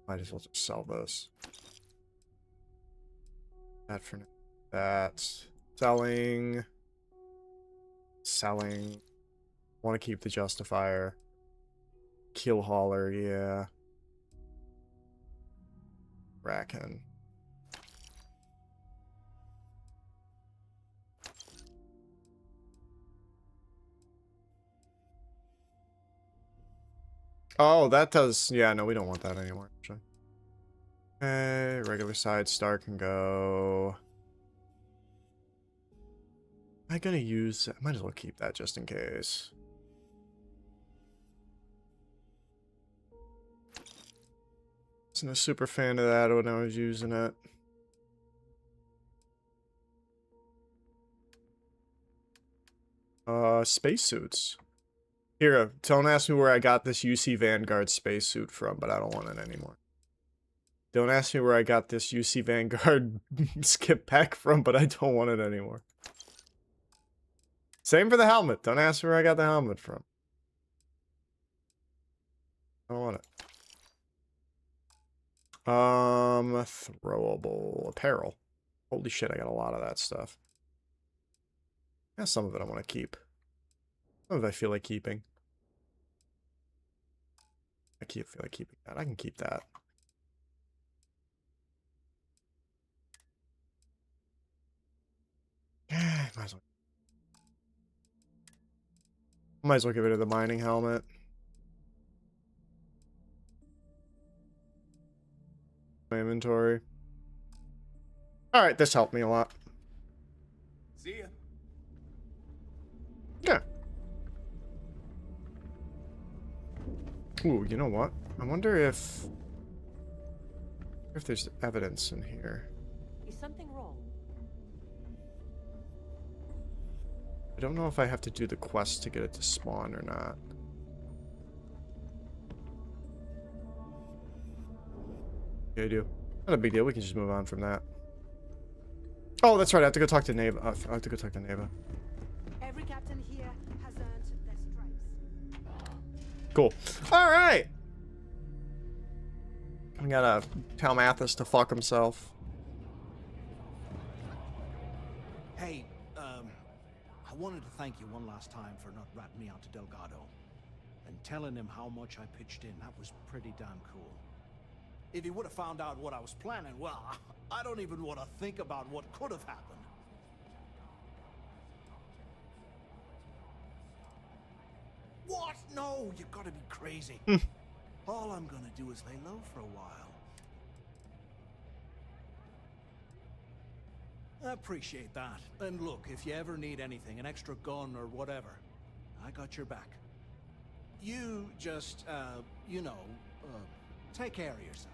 might as well just sell this. That for now. That. Selling. Selling. Want to keep the Justifier. Kill hauler, yeah. Racken. Oh, that does... Yeah, no, we don't want that anymore, actually. Okay, regular side star can go. Am I gonna use? I might as well keep that just in case. Wasn't a super fan of that when I was using it. Spacesuits. Here, don't ask me where I got this UC Vanguard spacesuit from, but I don't want it anymore. Don't ask me where I got this UC Vanguard skip pack from, but I don't want it anymore. Same for the helmet. Don't ask me where I got the helmet from. I don't want it. Throwable apparel. Holy shit, I got a lot of that stuff. Yeah, some of it I want to keep. Some of it I feel like keeping. I feel like keeping that. I can keep that. Might as well get rid of the mining helmet. My inventory. Alright, this helped me a lot. See ya. Yeah. Ooh, you know what? I wonder if there's evidence in here. Is something wrong? I don't know if I have to do the quest to get it to spawn or not. Yeah, I do. Not a big deal. We can just move on from that. Oh, that's right. I have to go talk to Neva. I have to go talk to Neva. Every captain here has earned their stripes. Cool. All right. I gotta tell Mathis to fuck himself. Hey, I wanted to thank you one last time for not ratting me out to Delgado. And telling him how much I pitched in. That was pretty damn cool. If he would have found out what I was planning, well, I don't even want to think about what could have happened. What? No, you gotta be crazy. All I'm gonna do is lay low for a while. I appreciate that. And look, if you ever need anything, an extra gun or whatever, I got your back. You just, take care of yourself.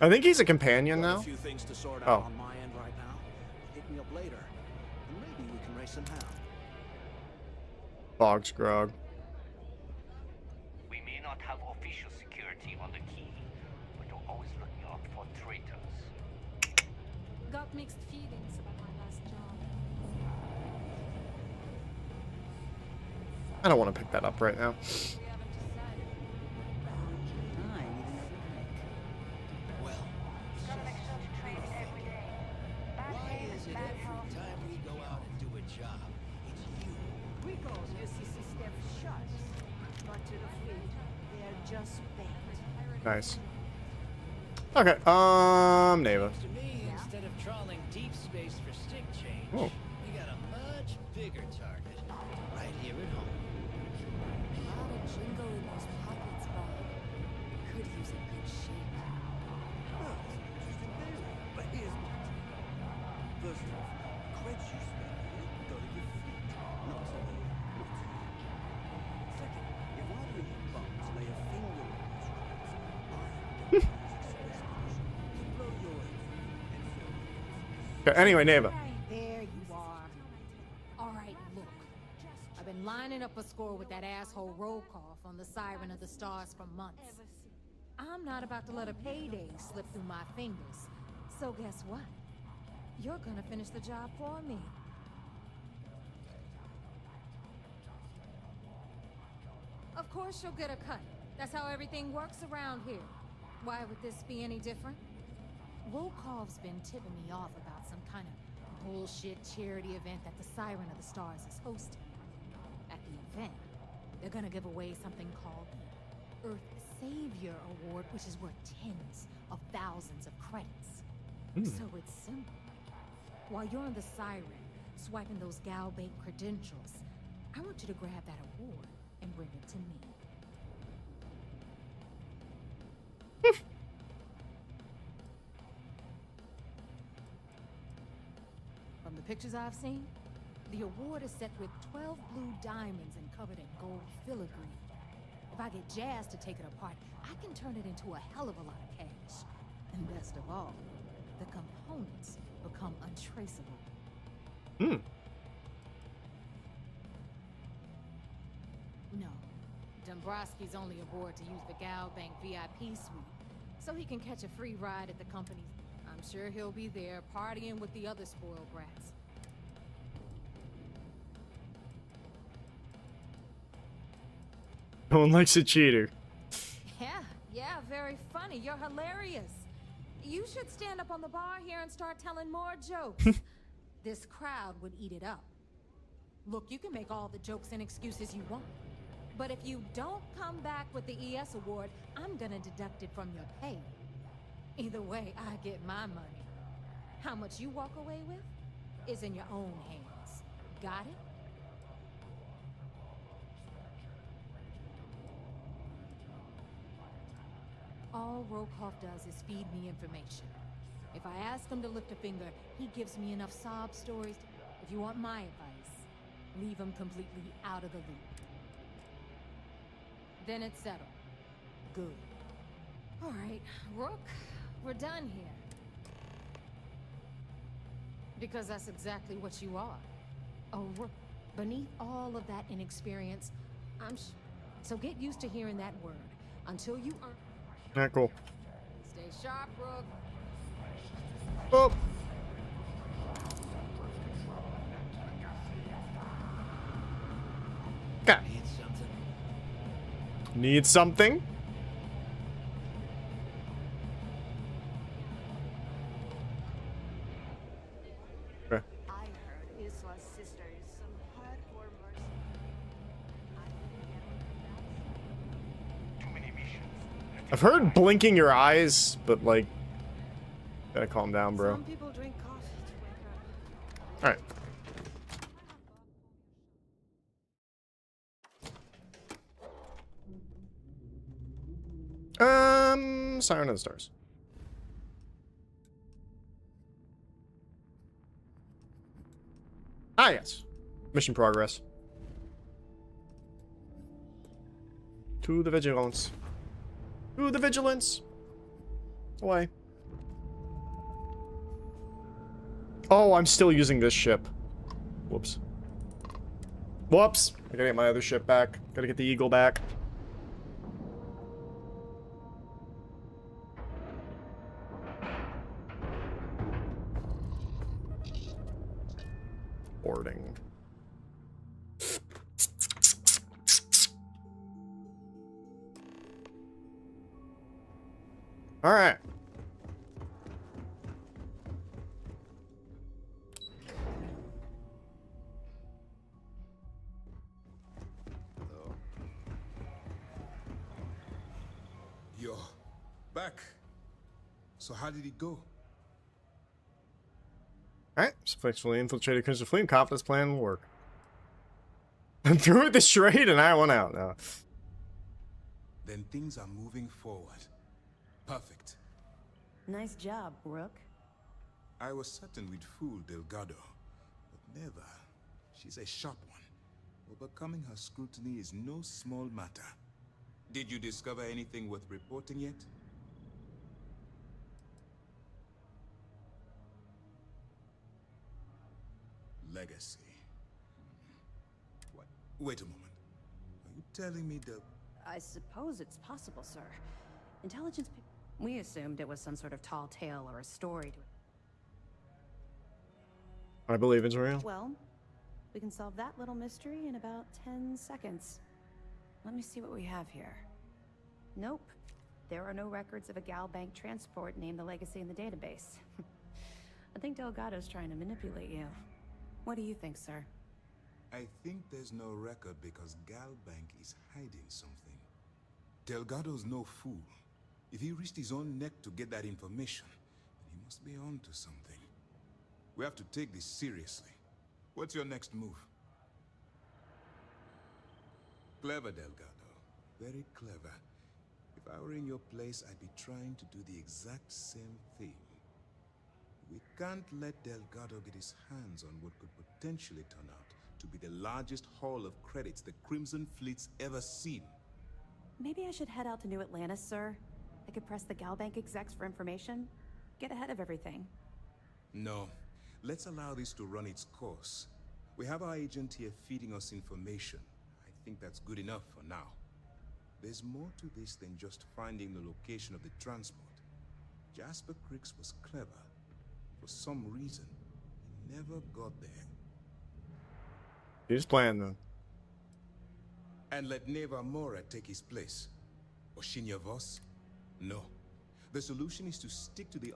I think he's a companion Got now. a few things to sort out Oh. on my end right now. Hit me up later, and maybe we can raise some hell. Bog's grog. We may not have official security on the key, but we're always looking out for traitors. Got mixed feelings about my last job. I don't want to pick that up right now. Nice. Okay, Neva. To me, instead of trawling deep space for stick change, Oh. we got a much bigger target right here at home. A lot of jingle in those pockets, Bob. Could use a good shake. But here's my tip. First off, creds you spend here go to your feet, not to the Second, if either of you bums lay a finger on these creds, Okay, anyway, Neva. There you are. All right, look. I've been lining up a score with that asshole roll call on the Siren of the Stars for months. I'm not about to let a payday slip through my fingers. So guess what? You're gonna finish the job for me. Of course you'll get a cut. That's how everything works around here. Why would this be any different? Volkov's been tipping me off about some kind of bullshit charity event that the Siren of the Stars is hosting. At the event, they're gonna give away something called the Earth Savior Award, which is worth tens of thousands of credits. So it's simple. While you're on the Siren, swiping those gal-bait credentials, I want you to grab that award and bring it to me. pictures I've seen, the award is set with 12 blue diamonds and covered in gold filigree. If I get Jazz to take it apart, I can turn it into a hell of a lot of cash. And best of all, the components become untraceable. No, Dombrowski's only aboard to use the Gal Bank VIP suite, so he can catch a free ride at the company's. I'm sure he'll be there partying with the other spoiled brats. No one likes a cheater. Yeah, very funny. You're hilarious. You should stand up on the bar here and start telling more jokes. This crowd would eat it up. Look, you can make all the jokes and excuses you want. But if you don't come back with the ES award, I'm gonna deduct it from your pay. Either way, I get my money. How much you walk away with is in your own hands. Got it? All Rokoff does is feed me information. If I ask him to lift a finger, he gives me enough sob stories. If you want my advice, leave him completely out of the loop. Then it's settled. Good. All right, Rook, we're done here. Because that's exactly what you are. A Rook. Beneath all of that inexperience, so get used to hearing that word. Until you earn... Alright, cool. Stay sharp, Rook. Oh. Okay. Need something? Okay. I heard Iswa's sister is some hardcore I've heard blinking your eyes, but like, gotta calm down, bro. Some people drink coffee to wake up. All right. Siren of the Stars. Ah, yes. Mission progress. To the Vigilance. To the Vigilance. Away. Oh, I'm still using this ship. Whoops. Whoops. I gotta get my other ship back. Gotta get the Eagle back. Boarding. All right. You're back. So how did it go? Alright, successfully infiltrated Crimson Fleet. Confidence plan will work. I threw it the charade and I went out now. Then things are moving forward. Perfect. Nice job, Rook. I was certain we'd fool Delgado, but never. She's a sharp one. Overcoming her scrutiny is no small matter. Did you discover anything worth reporting yet? Legacy. What? Wait a moment. Are you telling me that... I suppose it's possible, sir. Intelligence people... We assumed it was some sort of tall tale or a story to... I believe it's real. Well, we can solve that little mystery in about 10 seconds. Let me see what we have here. Nope. There are no records of a Gal Bank transport named the Legacy in the database. I think Delgado's trying to manipulate you. What do you think, sir? I think there's no record because Gal Bank is hiding something. Delgado's no fool. If he risked his own neck to get that information, then he must be on to something. We have to take this seriously. What's your next move? Clever, Delgado. Very clever. If I were in your place, I'd be trying to do the exact same thing. We can't let Delgado get his hands on what could potentially turn out to be the largest haul of credits the Crimson Fleet's ever seen. Maybe I should head out to New Atlantis, sir. I could press the Galbank execs for information. Get ahead of everything. No. Let's allow this to run its course. We have our agent here feeding us information. I think that's good enough for now. There's more to this than just finding the location of the transport. Jasper Cricks was clever. For some reason, he never got there. He's playing then. And let Neva Mora take his place. Or Shinya Voss? No. The solution is to stick to the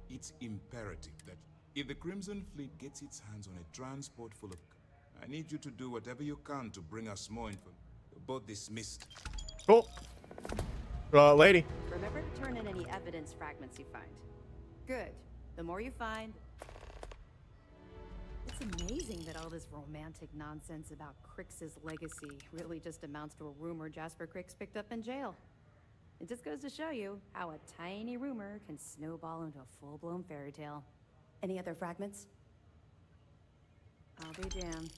It's imperative that if the Crimson Fleet gets its hands on a transport full of... I need you to do whatever you can to bring us more info. Both dismissed. Cool. Lady. Remember to turn in any evidence fragments you find. Good. The more you find... It's amazing that all this romantic nonsense about Crix's legacy really just amounts to a rumor Jasper Crix picked up in jail. It just goes to show you how a tiny rumor can snowball into a full-blown fairy tale. Any other fragments? I'll be damned.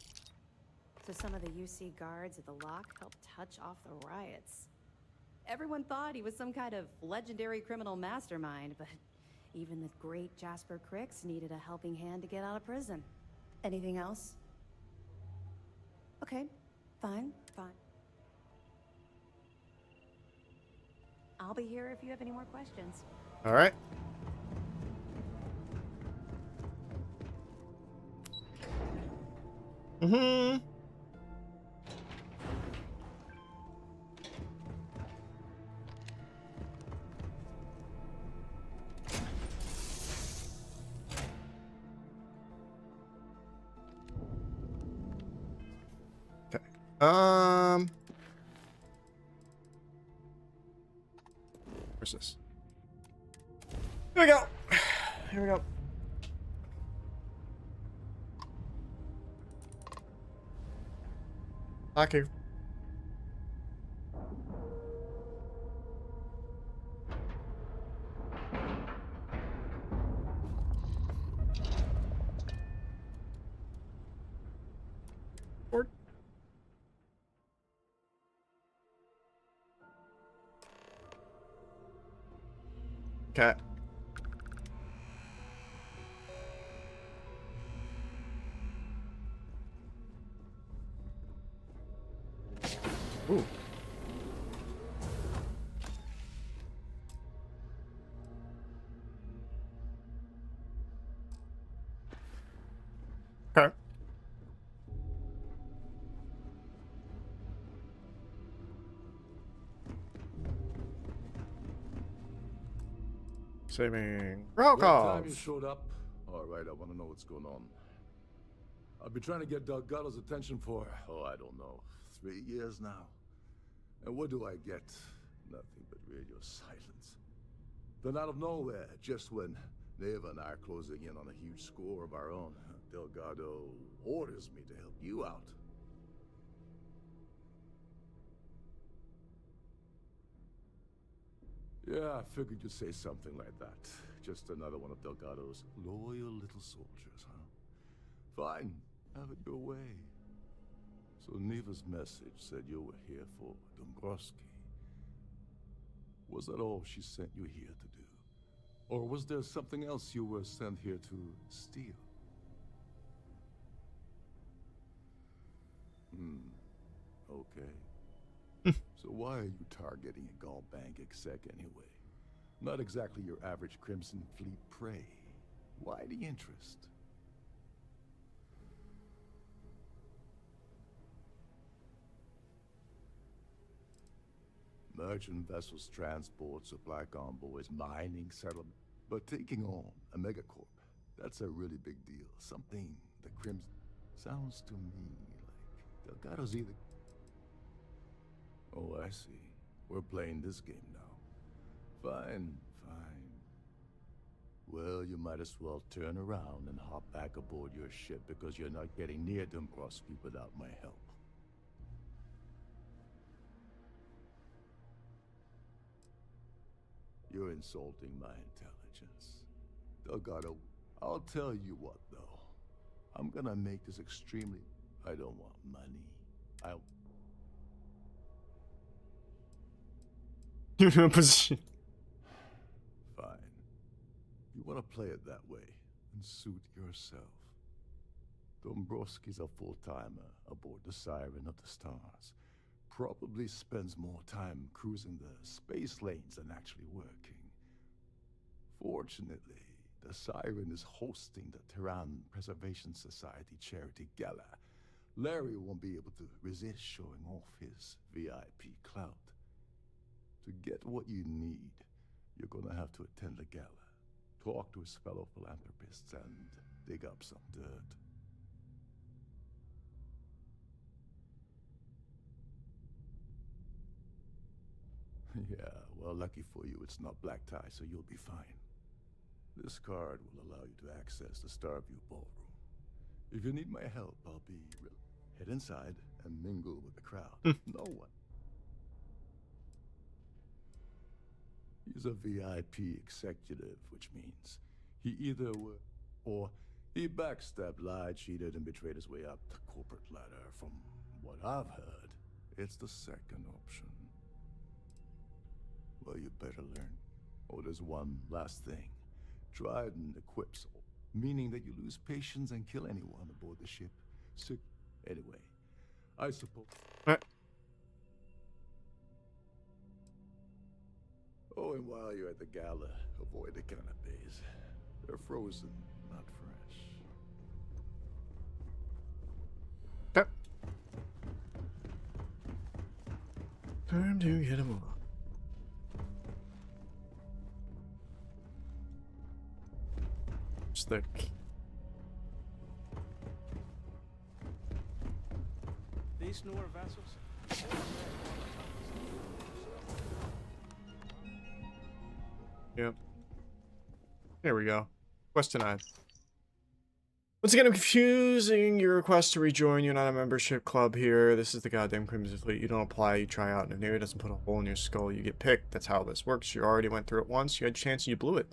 So some of the UC guards at the lock helped touch off the riots. Everyone thought he was some kind of legendary criminal mastermind, but even the great Jasper Crix needed a helping hand to get out of prison. Anything else? Okay, fine. I'll be here if you have any more questions. All right. Mm-hmm. Okay. Where's this? Here we go. Here we go. Okay. Okay. Ooh. Okay. Saving roll Well, time you calls. showed up. All right, I want to know what's going on. I've been trying to get Delgado's attention for, I don't know, 3 years now. And what do I get? Nothing but radio silence. Then out of nowhere, just when Neva and I are closing in on a huge score of our own, Delgado orders me to help you out. Yeah, I figured you'd say something like that. Just another one of Delgado's loyal little soldiers, huh? Fine, have it your way. So Neva's message said you were here for Dombrowski. Was that all she sent you here to do? Or was there something else you were sent here to steal? Okay. So why are you targeting a Galbank exec anyway? Not exactly your average Crimson Fleet prey. Why the interest? Merchant vessels, transport, supply convoys, mining settlement. But taking on a megacorp, that's a really big deal. Something the Crimson... Sounds to me like Delgado's either... Oh, I see. We're playing this game now. Fine. Well, you might as well turn around and hop back aboard your ship because you're not getting near Dombrowski without my help. You're insulting my intelligence. Delgado, I'll tell you what, though. I'm gonna make this extremely... I don't want money. Position. Fine. You want to play it that way, and suit yourself. Dombrowski's a full-timer aboard the Siren of the Stars. Probably spends more time cruising the space lanes than actually working. Fortunately, the Siren is hosting the Tehran Preservation Society charity gala. Larry won't be able to resist showing off his VIP clout. To get what you need, you're gonna have to attend the gala, talk to his fellow philanthropists, and dig up some dirt. Yeah, well, lucky for you, it's not black tie, so you'll be fine. This card will allow you to access the Starview ballroom. If you need my help, I'll be real. Head inside and mingle with the crowd. No one. He's a VIP executive, which means he either were or he backstabbed, lied, cheated, and betrayed his way up the corporate ladder. From what I've heard, it's the second option. Well, you better learn. Oh, there's one last thing. Trident equips, meaning that you lose patience and kill anyone aboard the ship. So, anyway, I suppose... Oh, and while you're at the gala, avoid the canapes. They're frozen, not fresh. Okay. Time to get him on. Stick. These newer vessels? Yep. There we go. Quest denied. Once again, I'm confusing your request to rejoin. You're not a membership club here. This is the goddamn Crimson Fleet. You don't apply, you try out, and if Navy doesn't put a hole in your skull, you get picked. That's how this works. You already went through it once. You had a chance and you blew it.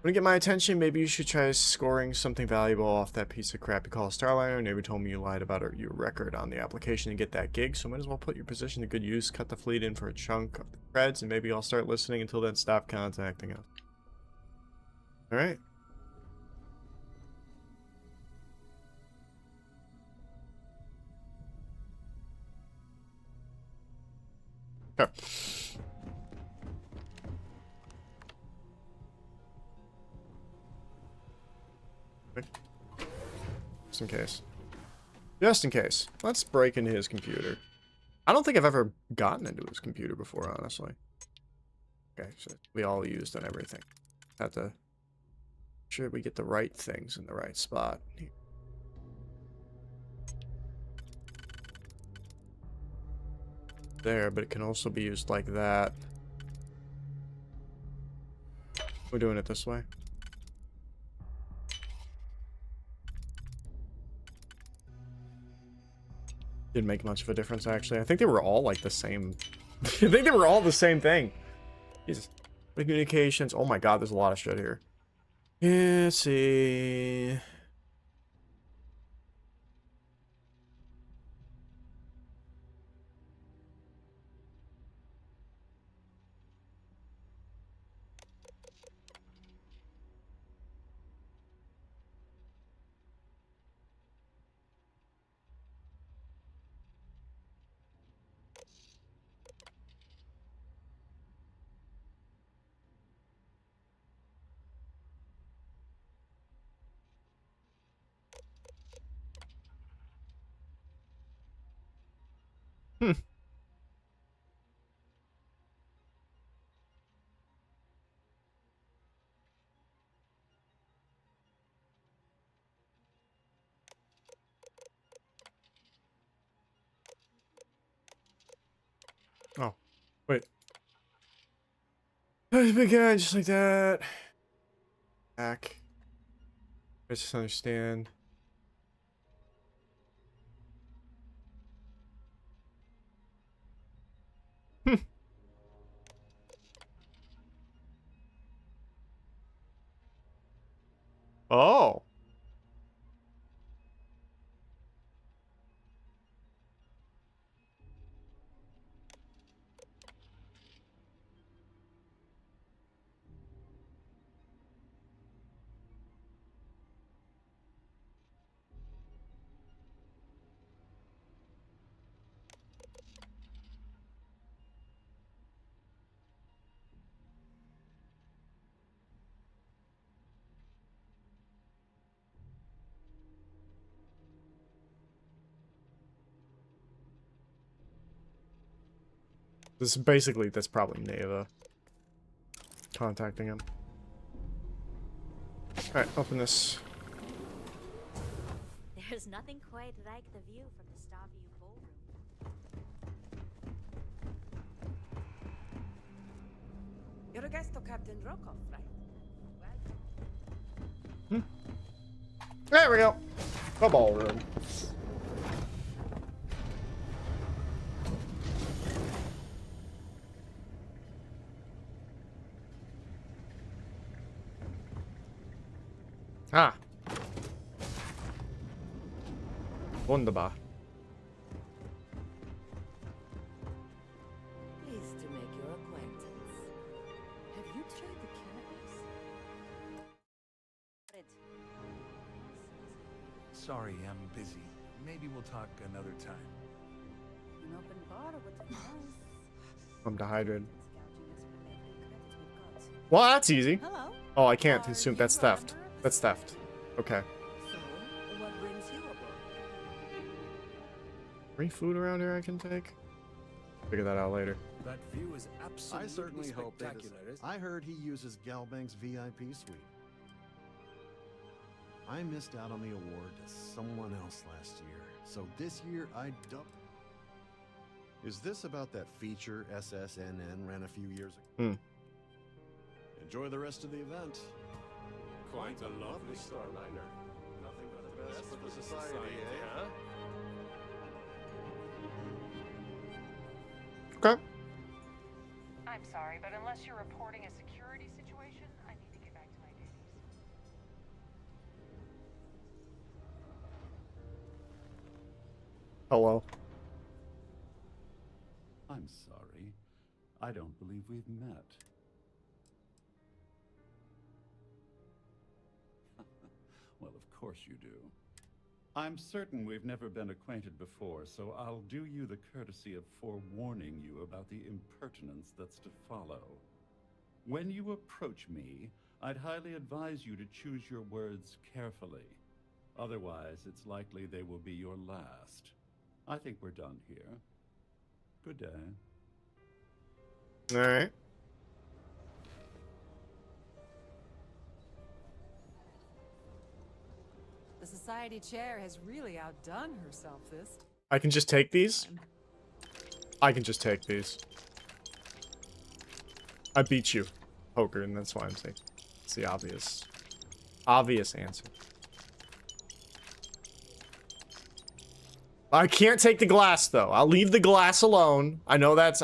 Want to get my attention? Maybe you should try scoring something valuable off that piece of crap you call a Starliner. Navy told me you lied about your record on the application to get that gig, so might as well put your position to good use. Cut the fleet in for a chunk of the creds, and maybe I'll start listening. Until then, stop contacting us. Alright. Okay. Just in case. Just in case. Let's break into his computer. I don't think I've ever gotten into his computer before, honestly. Okay, so we all used on everything. Have to... sure we get the right things in the right spot. There, but it can also be used like that. We're doing it this way. Didn't make much of a difference, actually. I think they were all like the same. I think they were all the same thing. Jesus. Communications. Oh my god, there's a lot of shit here. Yeah, let's see. Hmm. Oh, wait. Big guy, just like that. Back. I just understand. Hmm. Oh. This is basically, that's probably Neva contacting him. Alright, open this. There's nothing quite like the view from the Starfield ballroom. You're a guest of Captain Rokov, right? There we go. The ballroom. Ah. Wunderbar. Pleased to make your acquaintance. Have you tried the cannabis? Sorry, I'm busy. Maybe we'll talk another time. An open bar would be nice. I'm dehydrated. Well, that's easy. Hello. Oh, I can't consume. That's theft. That's theft. Okay. So, what brings you aboard? Free food around here I can take? Figure that out later. That view is absolutely I certainly hope that spectacular. I heard he uses Galbank's VIP suite. I missed out on the award to someone else last year, so this year I double. Is this about that feature SSNN ran a few years ago? Enjoy the rest of the event. Quite a lovely starliner. Nothing but the best for the society, eh? Okay. I'm sorry, but unless you're reporting a security situation, I need to get back to my duties. Hello. I'm sorry. I don't believe we've met. Well, of course you do. I'm certain we've never been acquainted before, so I'll do you the courtesy of forewarning you about the impertinence that's to follow. When you approach me, I'd highly advise you to choose your words carefully. Otherwise, it's likely they will be your last. I think we're done here. Good day. All right. The society chair has really outdone herself this. I can just take these? I can just take these. I beat you, poker, and that's why I'm saying it's the obvious answer. I can't take the glass though. I'll leave the glass alone. I know that's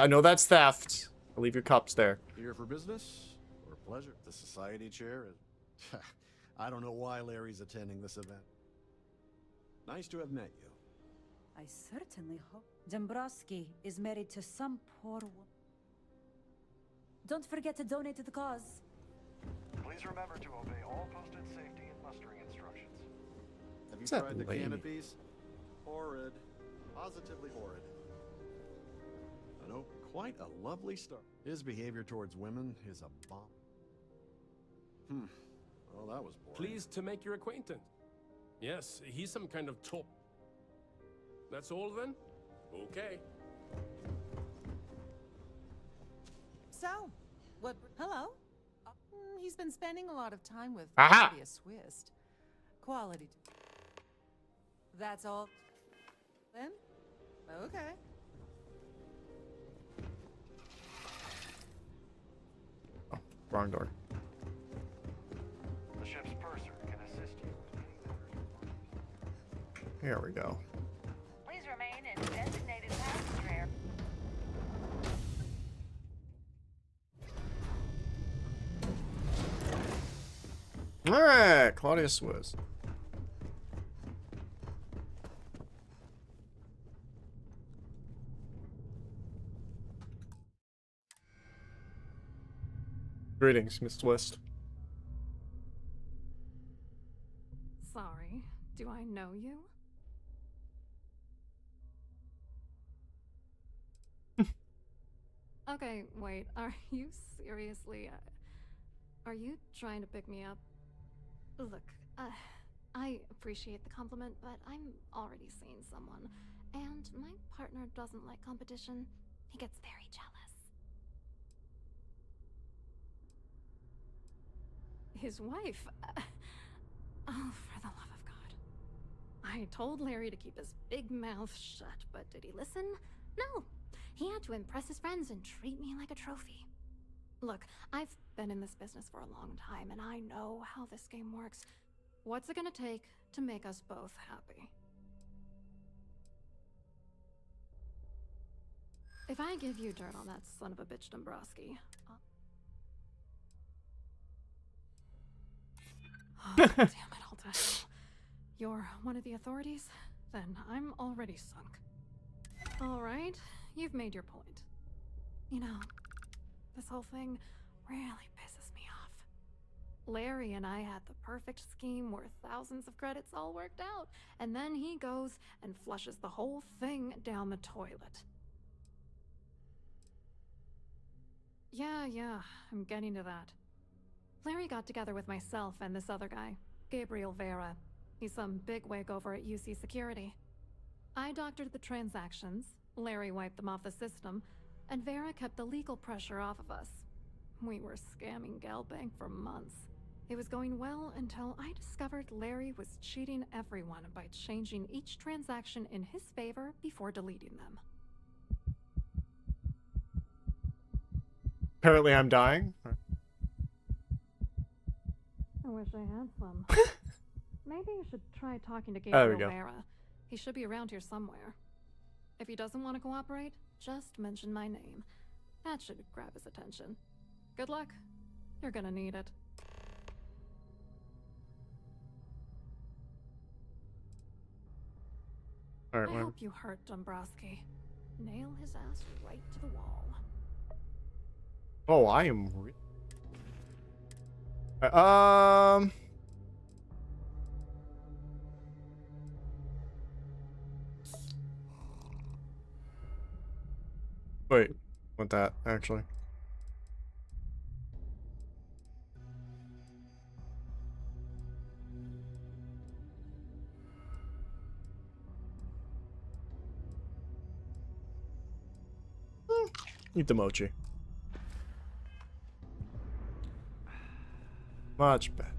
theft. I'll leave your cups there. Here for business or pleasure? The society chair is... I don't know why Larry's attending this event. Nice to have met you. I certainly hope Dombrowski is married to some poor woman. Don't forget to donate to the cause. Please remember to obey all posted safety and mustering instructions. Have you What's that tried the lady? canopies? Horrid. Positively horrid. I know, quite a lovely start. His behavior towards women is a bomb. Well, that was boring. Pleased to make your acquaintance. Yes, he's some kind of top. That's all then? Okay. So, what? Hello? He's been spending a lot of time with Aha! Claudia Swist. Quality. That's all. Then? Okay. Oh, wrong door. The ship's purser can assist you with any matters. Here we go. Please remain in designated passenger area. Alright, Claudia Swiss. Greetings, Miss Twist. Sorry, do I know you? Okay, wait, are you seriously, are you trying to pick me up? Look, I appreciate the compliment, but I'm already seeing someone, and my partner doesn't like competition. He gets very jealous. His wife? Oh, for the love of God. I told Larry to keep his big mouth shut, but did he listen? No. He had to impress his friends and treat me like a trophy. Look, I've been in this business for a long time, and I know how this game works. What's it gonna take to make us both happy? If I give you dirt on that son of a bitch Dombrowski... Oh, damn it, Alta. You're one of the authorities? Then I'm already sunk. Alright, you've made your point. You know, this whole thing really pisses me off. Larry and I had the perfect scheme where thousands of credits all worked out, and then he goes and flushes the whole thing down the toilet. Yeah, I'm getting to that. Larry got together with myself and this other guy, Gabriel Vera. He's some bigwig over at UC Security. I doctored the transactions, Larry wiped them off the system, and Vera kept the legal pressure off of us. We were scamming Galbank for months. It was going well until I discovered Larry was cheating everyone by changing each transaction in his favor before deleting them. Apparently I'm dying. I wish I had some. Maybe you should try talking to There we Gabriel go. Vera. He should be around here somewhere. If he doesn't want to cooperate, just mention my name. That should grab his attention. Good luck. You're gonna need it. Alright, I well. hope you hurt Dombrowski. Nail his ass right to the wall. Oh, I am. Wait, want that actually? Eat the mochi. Much better.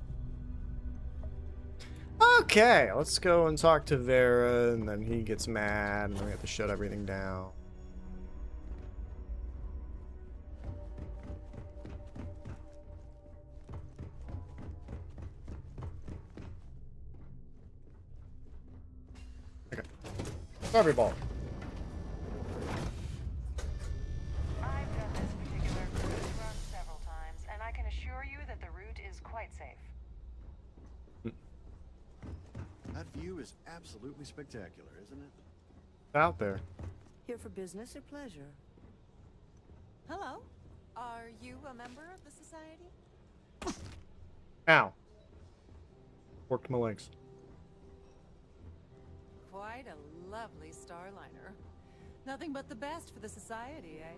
Okay, let's go and talk to Vera, and then he gets mad, and then we have to shut everything down. Okay. Starfield ball. I've done this particular cruise run several times, and I can assure you that the route is quite safe. That view is absolutely spectacular, isn't it? Out there. Here for business or pleasure? Hello. Are you a member of the society? Ow. Worked my legs. Quite a lovely starliner. Nothing but the best for the society, eh?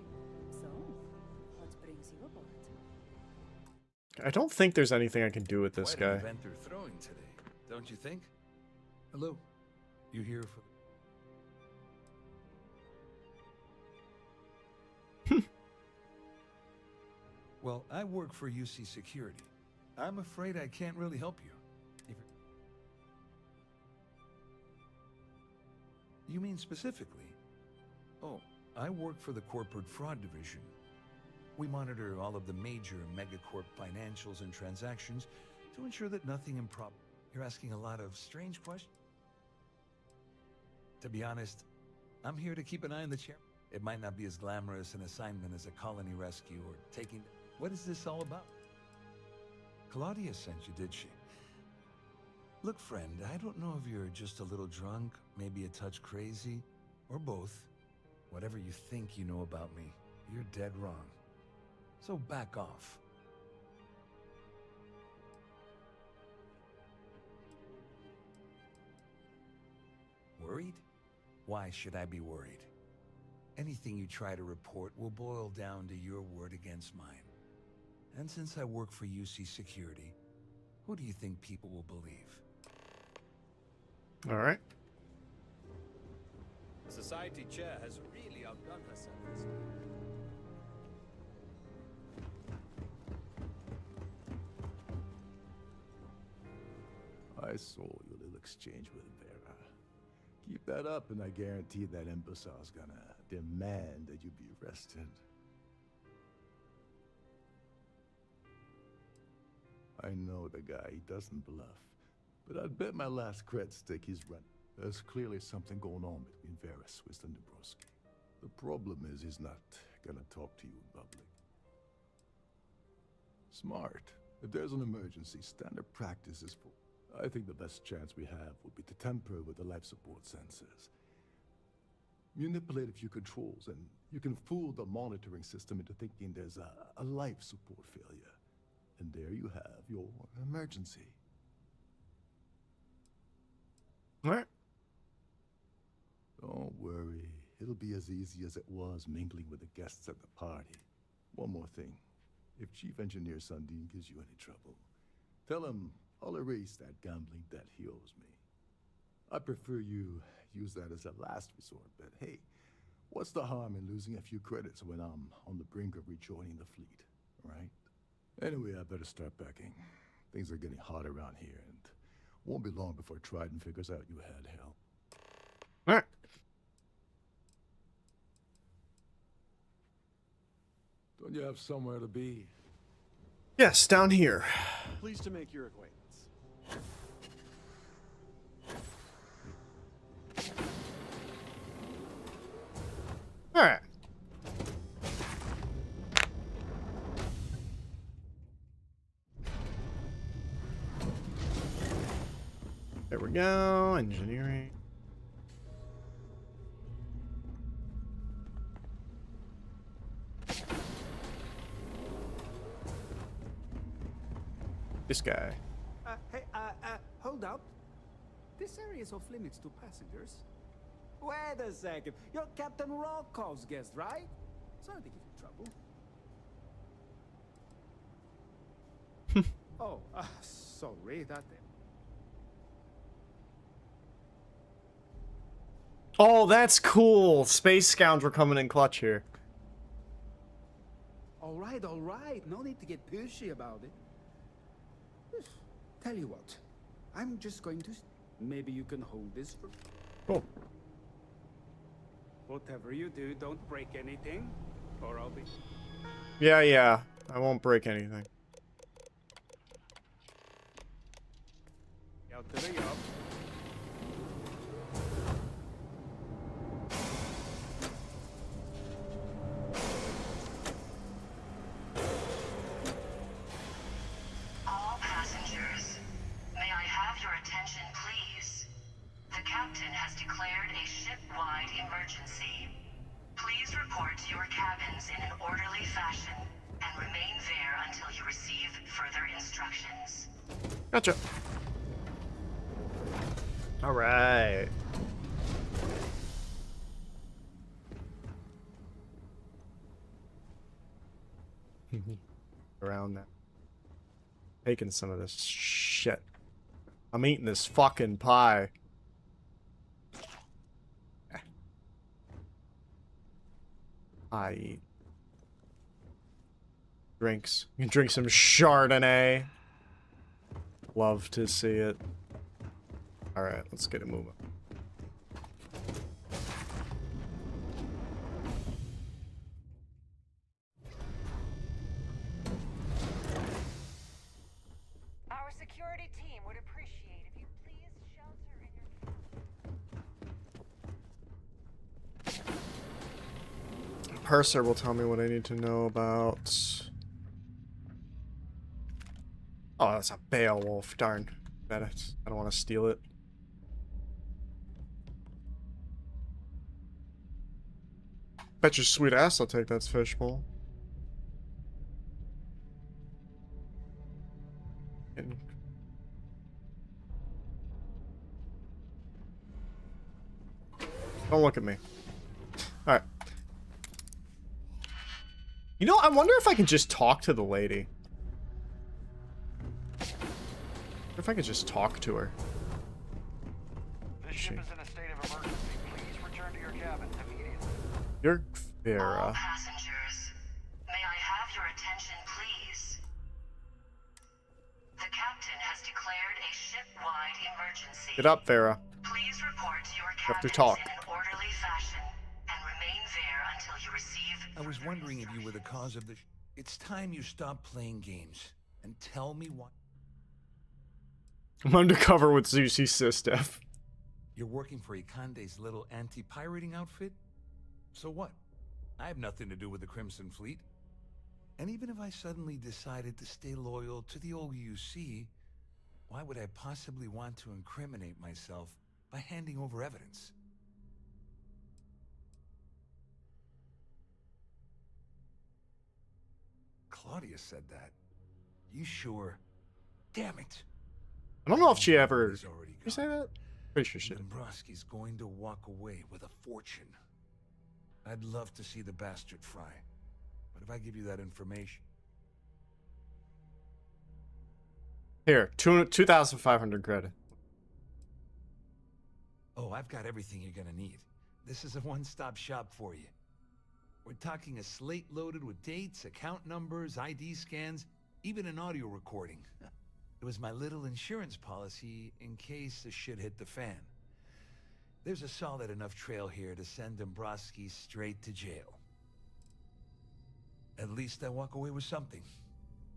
So, what brings you aboard? I don't think there's anything I can do with this Quite an guy. event they're throwing today, don't you think? Hello. You here for... Well, I work for UC Security. I'm afraid I can't really help you. You mean specifically? Oh, I work for the Corporate Fraud Division. We monitor all of the major megacorp financials and transactions to ensure that nothing improper. You're asking a lot of strange questions. To be honest, I'm here to keep an eye on the chair. It might not be as glamorous an assignment as a colony rescue or taking... What is this all about? Claudia sent you, did she? Look, friend, I don't know if you're just a little drunk, maybe a touch crazy, or both. Whatever you think you know about me, you're dead wrong. So back off. Worried? Why should I be worried? Anything you try to report will boil down to your word against mine. And since I work for UC Security, who do you think people will believe? All right. The society chair has really outdone herself this time. I saw your little exchange with Vera. Keep that up, and I guarantee that imbecile's gonna demand that you be arrested. I know the guy, he doesn't bluff. But I'd bet my last cred stick he's run. There's clearly something going on between Vera Swiss and Dabrowski. The problem is he's not gonna talk to you in public. Smart. If there's an emergency, standard practice is for... I think the best chance we have would be to tamper with the life support sensors. Manipulate a few controls, and you can fool the monitoring system into thinking there's a life support failure. And there you have your emergency. All right. Don't worry. It'll be as easy as it was mingling with the guests at the party. One more thing. If Chief Engineer Sundin gives you any trouble, tell him I'll erase that gambling debt he owes me. I prefer you use that as a last resort, but hey, what's the harm in losing a few credits when I'm on the brink of rejoining the fleet, right? Anyway, I better start packing. Things are getting hot around here, and won't be long before Trident figures out you had help. All right. Don't you have somewhere to be? Yes, down here. Pleased to make your acquaintance. All right. There we go. Engineering. This guy. Hey, hold up. This area is off limits to passengers. Wait a second. You're Captain Rocko's guest, right? Sorry to give you trouble. Oh, sorry, that then. Oh, that's cool. Space Scoundrel coming in clutch here. All right. No need to get pushy about it. Tell you what, I'm just going to... Maybe you can hold this for... Cool. Whatever you do, don't break anything, or I'll be... Yeah. I won't break anything. Out to the up. All passengers, may I have your attention, please? The captain has declared a ship-wide emergency. Please report to your cabins in an orderly fashion and remain there until you receive further instructions. Gotcha. All right. Around that. Taking some of this shit. I'm eating this fucking pie. I eat. Drinks. You can drink some Chardonnay. Love to see it. Alright, let's get it moving. Our security team would appreciate if you please shelter in your... Purser will tell me what I need to know about... Oh, that's a Beowulf, darn. Bet I don't want to steal it. Bet your sweet ass I'll take that fishbowl. Don't look at me. Alright. You know, I wonder if I can just talk to the lady. If I could just talk to her. This ship is in a state of emergency. Please return to your cabins immediately. You're All Vera. passengers, may I have your attention, please? The captain has declared a ship-wide emergency. Get up, Vera. Please report to your You have to cabins talk. in an orderly fashion and remain there until you receive. I was wondering if you were the cause of the. It's time you stop playing games and tell me what. I'm undercover with Zusi Sistef. You're working for Ikande's little anti-pirating outfit? So what? I have nothing to do with the Crimson Fleet. And even if I suddenly decided to stay loyal to the old UC, why would I possibly want to incriminate myself by handing over evidence? Claudia said that. You sure? Damn it. I don't know if she ever... Did you say that? Pretty sure she did. Dombrowski's going to walk away with a fortune. I'd love to see the bastard fry. But if I give you that information... Here, 2,500 credit. Oh, I've got everything you're gonna need. This is a one-stop shop for you. We're talking a slate loaded with dates, account numbers, ID scans, even an audio recording. It was my little insurance policy in case the shit hit the fan. There's a solid enough trail here to send Dombrowski straight to jail. At least I walk away with something.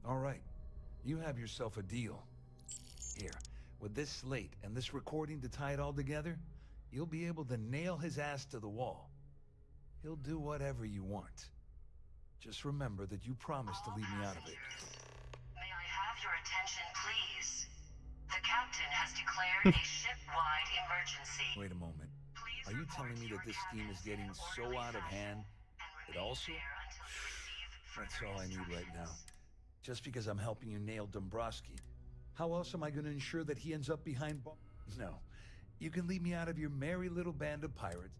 All right, you have yourself a deal. Here, with this slate and this recording to tie it all together, you'll be able to nail his ass to the wall. He'll do whatever you want. Just remember that you promised to leave me out of it. May I have your attention, please? The captain has declared a ship-wide emergency. Wait a moment. Are you telling me that this scheme is getting so out of hand that also... That's all I need right now. Just because I'm helping you nail Dombrowski. How else am I going to ensure that he ends up behind bars? No. You can leave me out of your merry little band of pirates.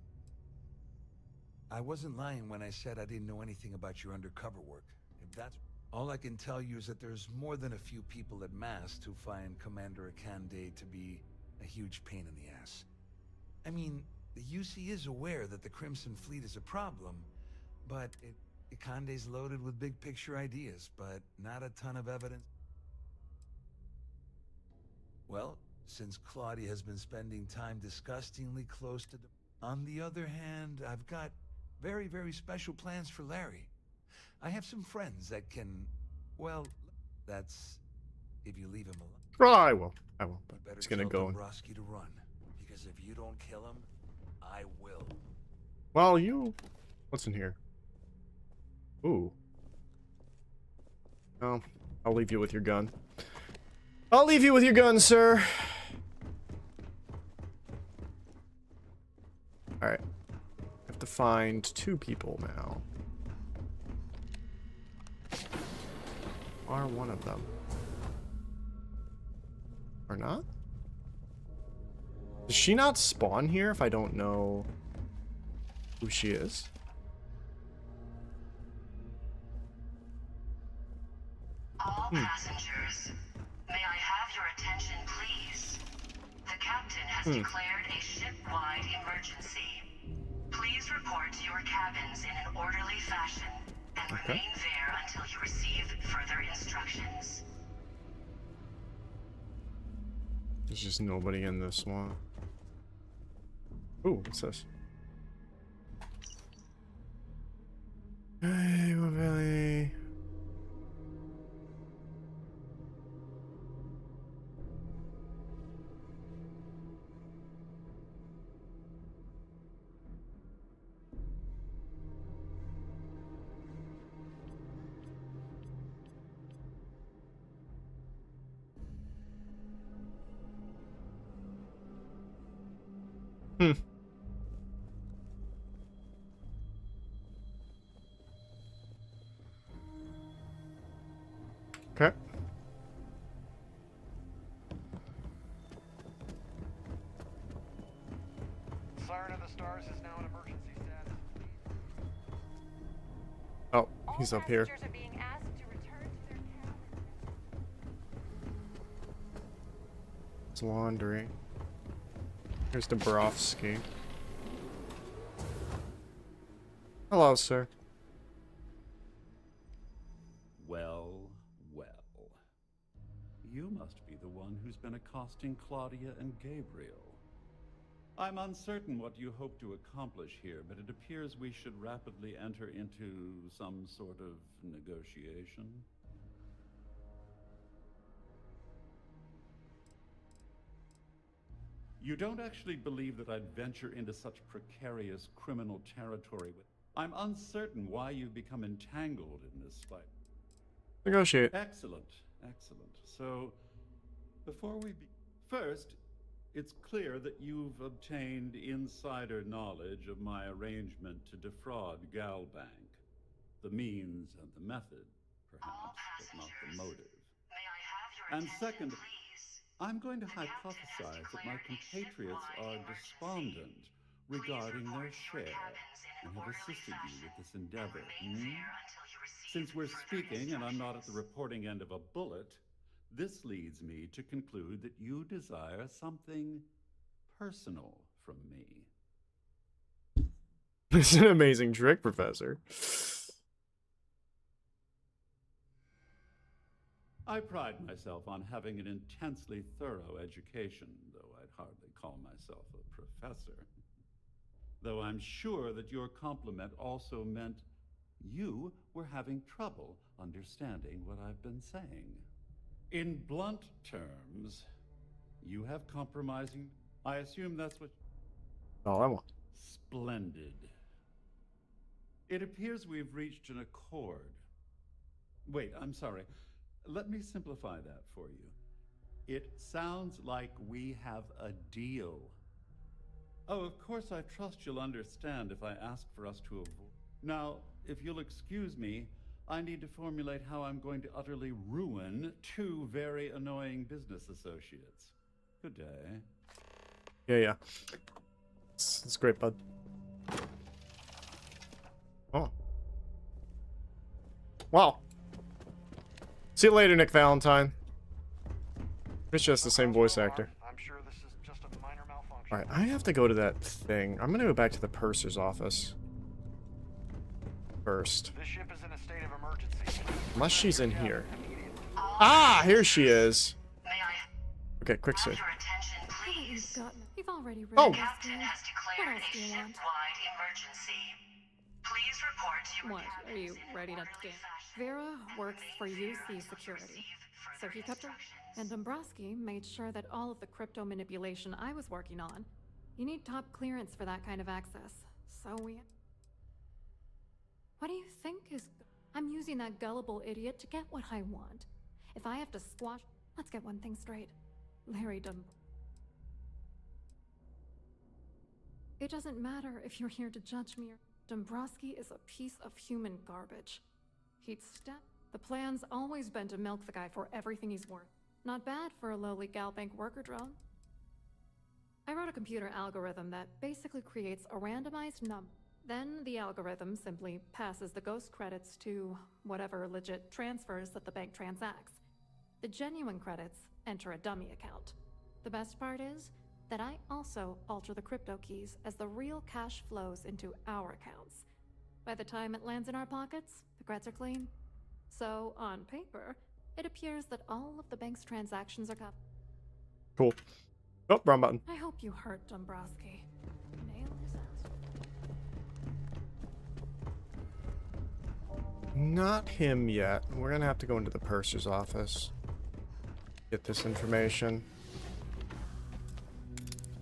I wasn't lying when I said I didn't know anything about your undercover work. If that's... All I can tell you is that there's more than a few people at Mast who find Commander Ikande to be a huge pain in the ass. I mean, the UC is aware that the Crimson Fleet is a problem, but Ikande's loaded with big picture ideas, but not a ton of evidence. Well, since Claudia has been spending time disgustingly close to... On the other hand, I've got very, very special plans for Larry. I have some friends that can... Well, that's... if you leave him alone. Oh, I will. But it's gonna go. Dombrowski to run, because if you don't kill him, I will. Well, you... What's in here? Ooh. Oh, I'll leave you with your gun. I'll leave you with your gun, sir. Alright. I have to find 2 people now. Are one of them? Or not? Does she not spawn here if I don't know who she is? All passengers, may I have your attention, please? The captain has declared a ship-wide emergency. Please report to your cabins in an orderly fashion and remain there until you receive further instructions. There's just nobody in this one. Ooh, what's this? Hey, Valley. Hmm. Okay. Siren of the Stars is now in emergency status. Oh, he's up here. Passengers are being asked to return to their cabins. It's laundry. Here's Dabrowski. Hello, sir. Well, well. You must be the one who's been accosting Claudia and Gabriel. I'm uncertain what you hope to accomplish here, but it appears we should rapidly enter into some sort of negotiation. You don't actually believe that I'd venture into such precarious criminal territory with... I'm uncertain why you've become entangled in this fight. Negotiate. Excellent, excellent. So, before we first, it's clear that you've obtained insider knowledge of my arrangement to defraud Galbank. The means and the method, perhaps, but not the motive. And second, I'm going to hypothesize that my compatriots are despondent regarding their share and have assisted you with this endeavor. Since we're speaking and I'm not at the reporting end of a bullet, this leads me to conclude that you desire something personal from me. It's an amazing trick, Professor. I pride myself on having an intensely thorough education, though I'd hardly call myself a professor. Though I'm sure that your compliment also meant you were having trouble understanding what I've been saying. In blunt terms, you have compromising... I assume that's what... Oh, I want. Splendid. It appears we've reached an accord. Wait, I'm sorry. Let me simplify that for you. It sounds like we have a deal. Oh, of course, I trust you'll understand if I ask for us to avoid... Now, if you'll excuse me, I need to formulate how I'm going to utterly ruin two very annoying business associates. Good day. Yeah. It's great, bud. Oh. Wow. See you later, Nick Valentine. It's just the same voice actor. I'm sure this is just a minor malfunction. Alright, I have to go to that thing. I'm gonna go back to the purser's office. First. This ship is in a state of emergency. Unless she's in here. Ah, here she is. Okay, quick save. You've already read Oh. this game. What else do you want? What, are you ready to dance? Vera works for UC Security, so he kept her. And Dombrowski made sure that all of the crypto manipulation I was working on, you need top clearance for that kind of access. So we... What do you think is... I'm using that gullible idiot to get what I want. If I have to squash... Let's get one thing straight. Larry It doesn't matter if you're here to judge me or... Dombrowski is a piece of human garbage. He'd step... The plan's always been to milk the guy for everything he's worth. Not bad for a lowly Galbank worker drone. I wrote a computer algorithm that basically creates a randomized number. Then the algorithm simply passes the ghost credits to whatever legit transfers that the bank transacts. The genuine credits enter a dummy account. The best part is that I also alter the crypto keys as the real cash flows into our accounts. By the time it lands in our pockets, the creds are clean. So, on paper, it appears that all of the bank's transactions are covered. Cool. Oh, wrong button. I hope you hurt Dombrowski. Nail his ass. Not him yet. We're gonna have to go into the purser's office. Get this information.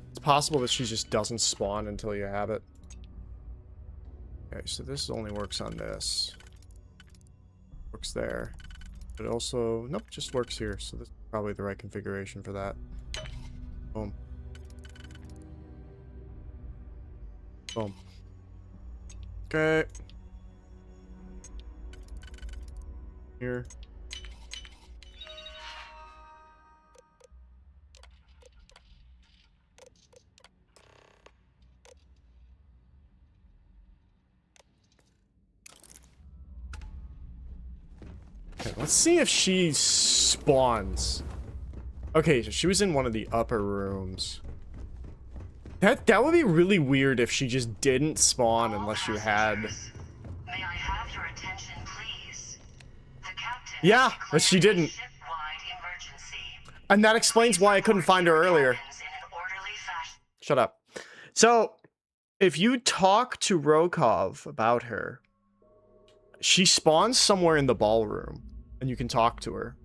It's possible that she just doesn't spawn until you have it. Okay, so this only works on this. Works there. But it also... Nope, just works here. So this is probably the right configuration for that. Boom. Boom. Okay. Here. Okay, let's see if she spawns. Okay, so she was in one of the upper rooms. That would be really weird if she just didn't spawn unless you had. May I have your attention, please? The captain Yeah, but she didn't. ship-wide emergency. And that explains why I couldn't find her earlier. Shut up. So, if you talk to Rokov about her, she spawns somewhere in the ballroom, and you can talk to her.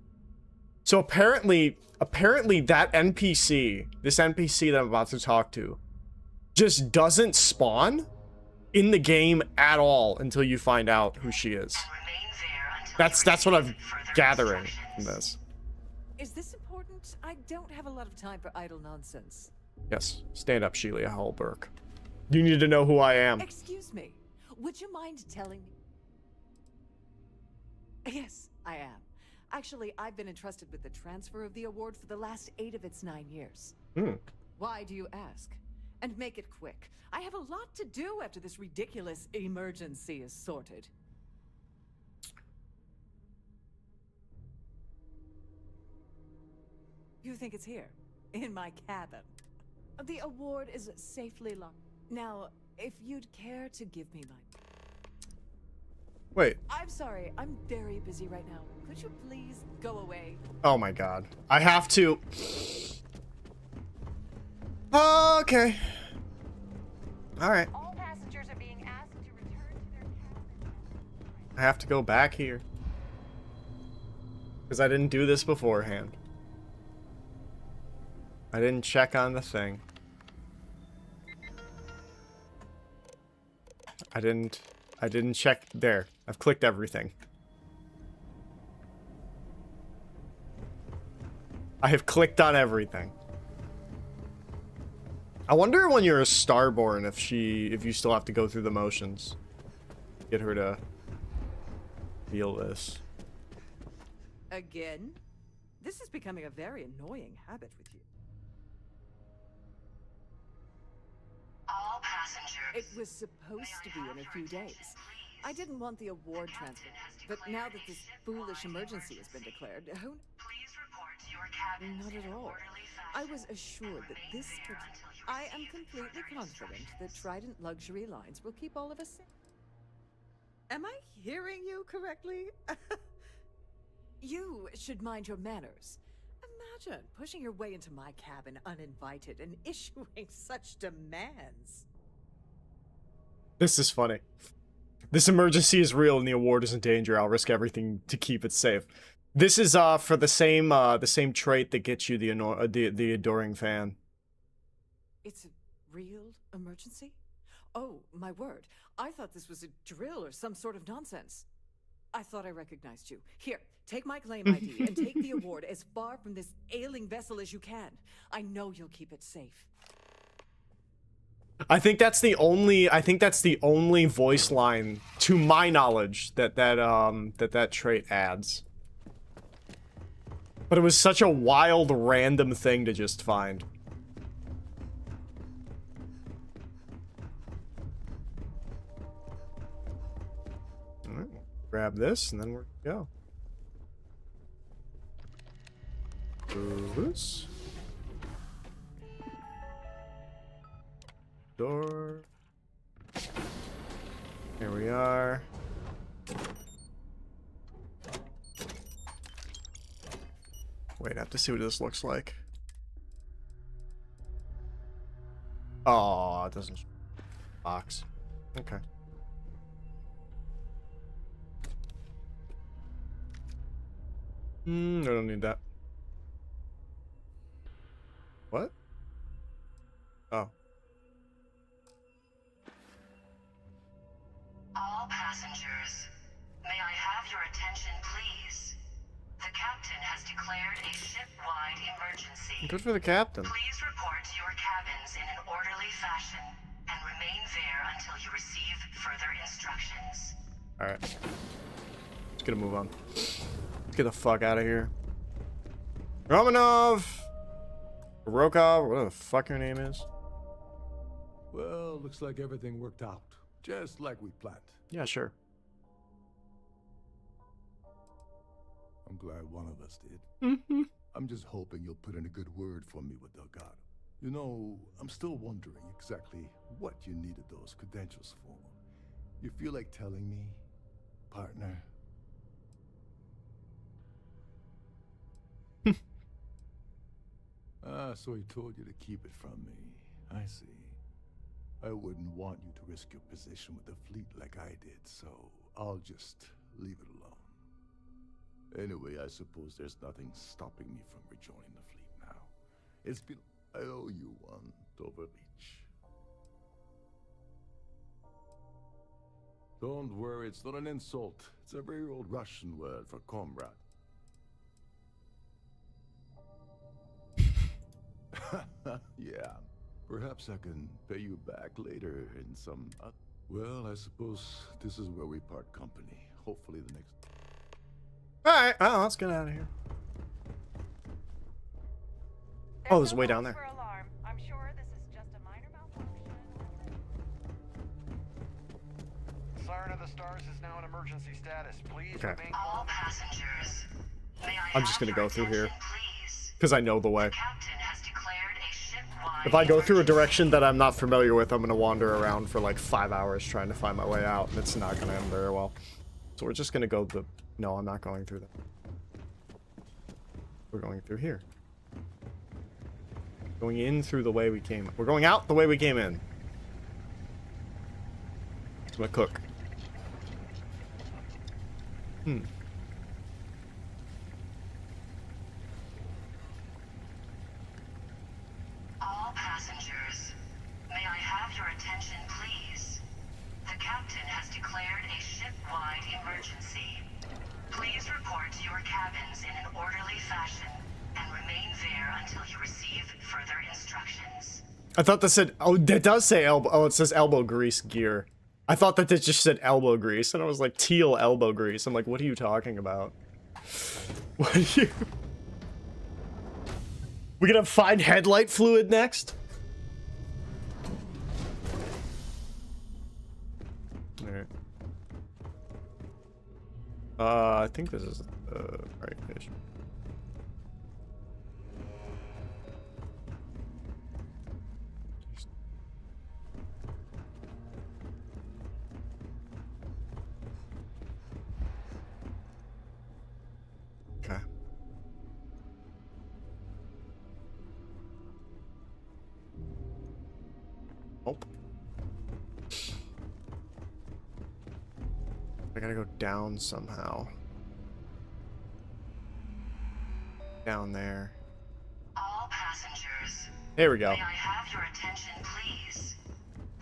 So apparently that NPC, this NPC that I'm about to talk to, just doesn't spawn in the game at all until you find out who she is. That's what I'm gathering from this. Is this important? I don't have a lot of time for idle nonsense. Yes, stand up, Shelia Hallberg. You need to know who I am. Excuse me. Would you mind telling me? Yes, I am. Actually, I've been entrusted with the transfer of the award for the last 8 of its 9 years. Why do you ask? And make it quick. I have a lot to do after this ridiculous emergency is sorted. You think it's here? In my cabin? The award is safely locked. Now, if you'd care to give me my... Wait. I'm sorry, I'm very busy right now. Could you please go away? Oh my god. I have to... Okay. Alright. All passengers are being asked to return to their cabin. I have to go back here. Because I didn't do this beforehand. I didn't check on the thing. I didn't check there. I've clicked everything. I have clicked on everything. I wonder when you're a Starborn if you still have to go through the motions. Get her to feel this. Again? This is becoming a very annoying habit with you. All passengers. It was supposed to be in a few days. I didn't want the award transfer, but now that this foolish emergency has been declared, who... Please report to your cabins Not at all. I was assured that this... I am completely confident that Trident Luxury Lines will keep all of us safe. Am I hearing you correctly? You should mind your manners. Imagine pushing your way into my cabin uninvited and issuing such demands. This is funny. This emergency is real and the award is in danger. I'll risk everything to keep it safe. This is for the same trait that gets you the adoring fan. It's a real emergency? Oh, my word. I thought this was a drill or some sort of nonsense. I thought I recognized you. Here, take my claim ID and take the award as far from this ailing vessel as you can. I know you'll keep it safe. I think that's the only voice line, to my knowledge, that trait adds. But it was such a wild, random thing to just find. Alright, grab this, and then we're go. This. Door. Here we are. Wait, I have to see what this looks like. Oh, it doesn't. Box. Okay. I don't need that. What? Oh. All passengers, may I have your attention, please? The captain has declared a ship-wide emergency. Good for the captain. Please report to your cabins in an orderly fashion. and remain there until you receive further instructions. Alright. Let's get a move on. Let's get the fuck out of here. Romanov! Rokov, whatever the fuck your name is. Well, looks like everything worked out. Just like we planned. Yeah, sure. I'm glad one of us did. Mm-hmm. I'm just hoping you'll put in a good word for me with Delgado. You know, I'm still wondering exactly what you needed those credentials for. You feel like telling me, partner? So he told you to keep it from me. I see. I wouldn't want you to risk your position with the fleet like I did, so I'll just leave it alone. Anyway, I suppose there's nothing stopping me from rejoining the fleet now. It's been... I owe you one, Doverbeach. Don't worry, it's not an insult. It's a very old Russian word for comrade. Yeah. Perhaps I can pay you back later in some... Well, I suppose this is where we part company. Hopefully the next... Alright, oh, let's get out of here. Oh, this is way down there. I'm sure this is just a minor malfunction. Siren of the Stars is now in emergency status. Please Okay. remain All calm. passengers, may I I'm just have gonna your go through here. attention, please? Because I know the way. Captain has declared a ship-wide If I go through a direction that I'm not familiar with, I'm gonna wander around for like 5 hours trying to find my way out, and it's not gonna end very well. So we're just gonna go the... No, I'm not going through that. We're going through here. Going in through the way we came. We're going out the way we came in. I'm gonna cook. All passengers, may I have your attention, please? The captain has declared a ship-wide emergency. Please report to your cabins in an orderly fashion and remain there until you receive further instructions. I thought that said... Oh, that does say elbow... Oh, it says elbow grease gear. I thought that it just said elbow grease, and I was like, teal elbow grease. I'm like, what are you talking about? What are you... We gonna find headlight fluid next? Alright. I think this is the right page. Okay. Nope. I gotta go down somehow. Down there. All passengers, There we go. may I have your attention, please?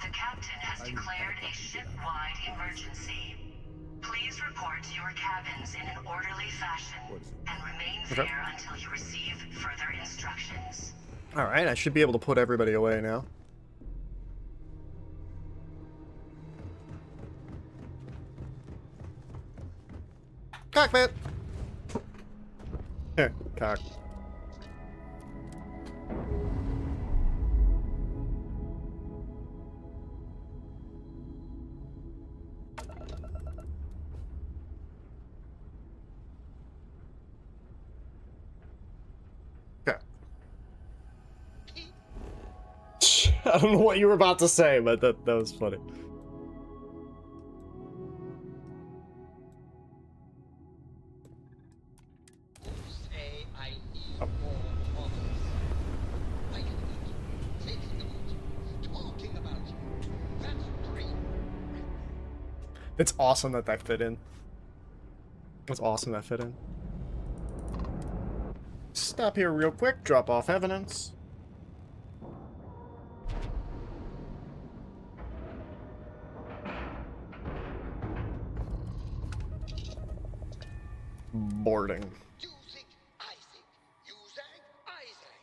The captain has declared a ship-wide emergency. Please report to your cabins in an orderly fashion and remain there until you receive further instructions. Alright, I should be able to put everybody away now. Cockpit! Here, cock. Okay. I don't know what you were about to say, but that was funny. Say I need more models. I can eat, thinking about you, talking about you. That's great. It's awesome that that fit in. It's awesome that fit in. Stop here real quick, drop off evidence. Boarding. You think, I think. You think, I think.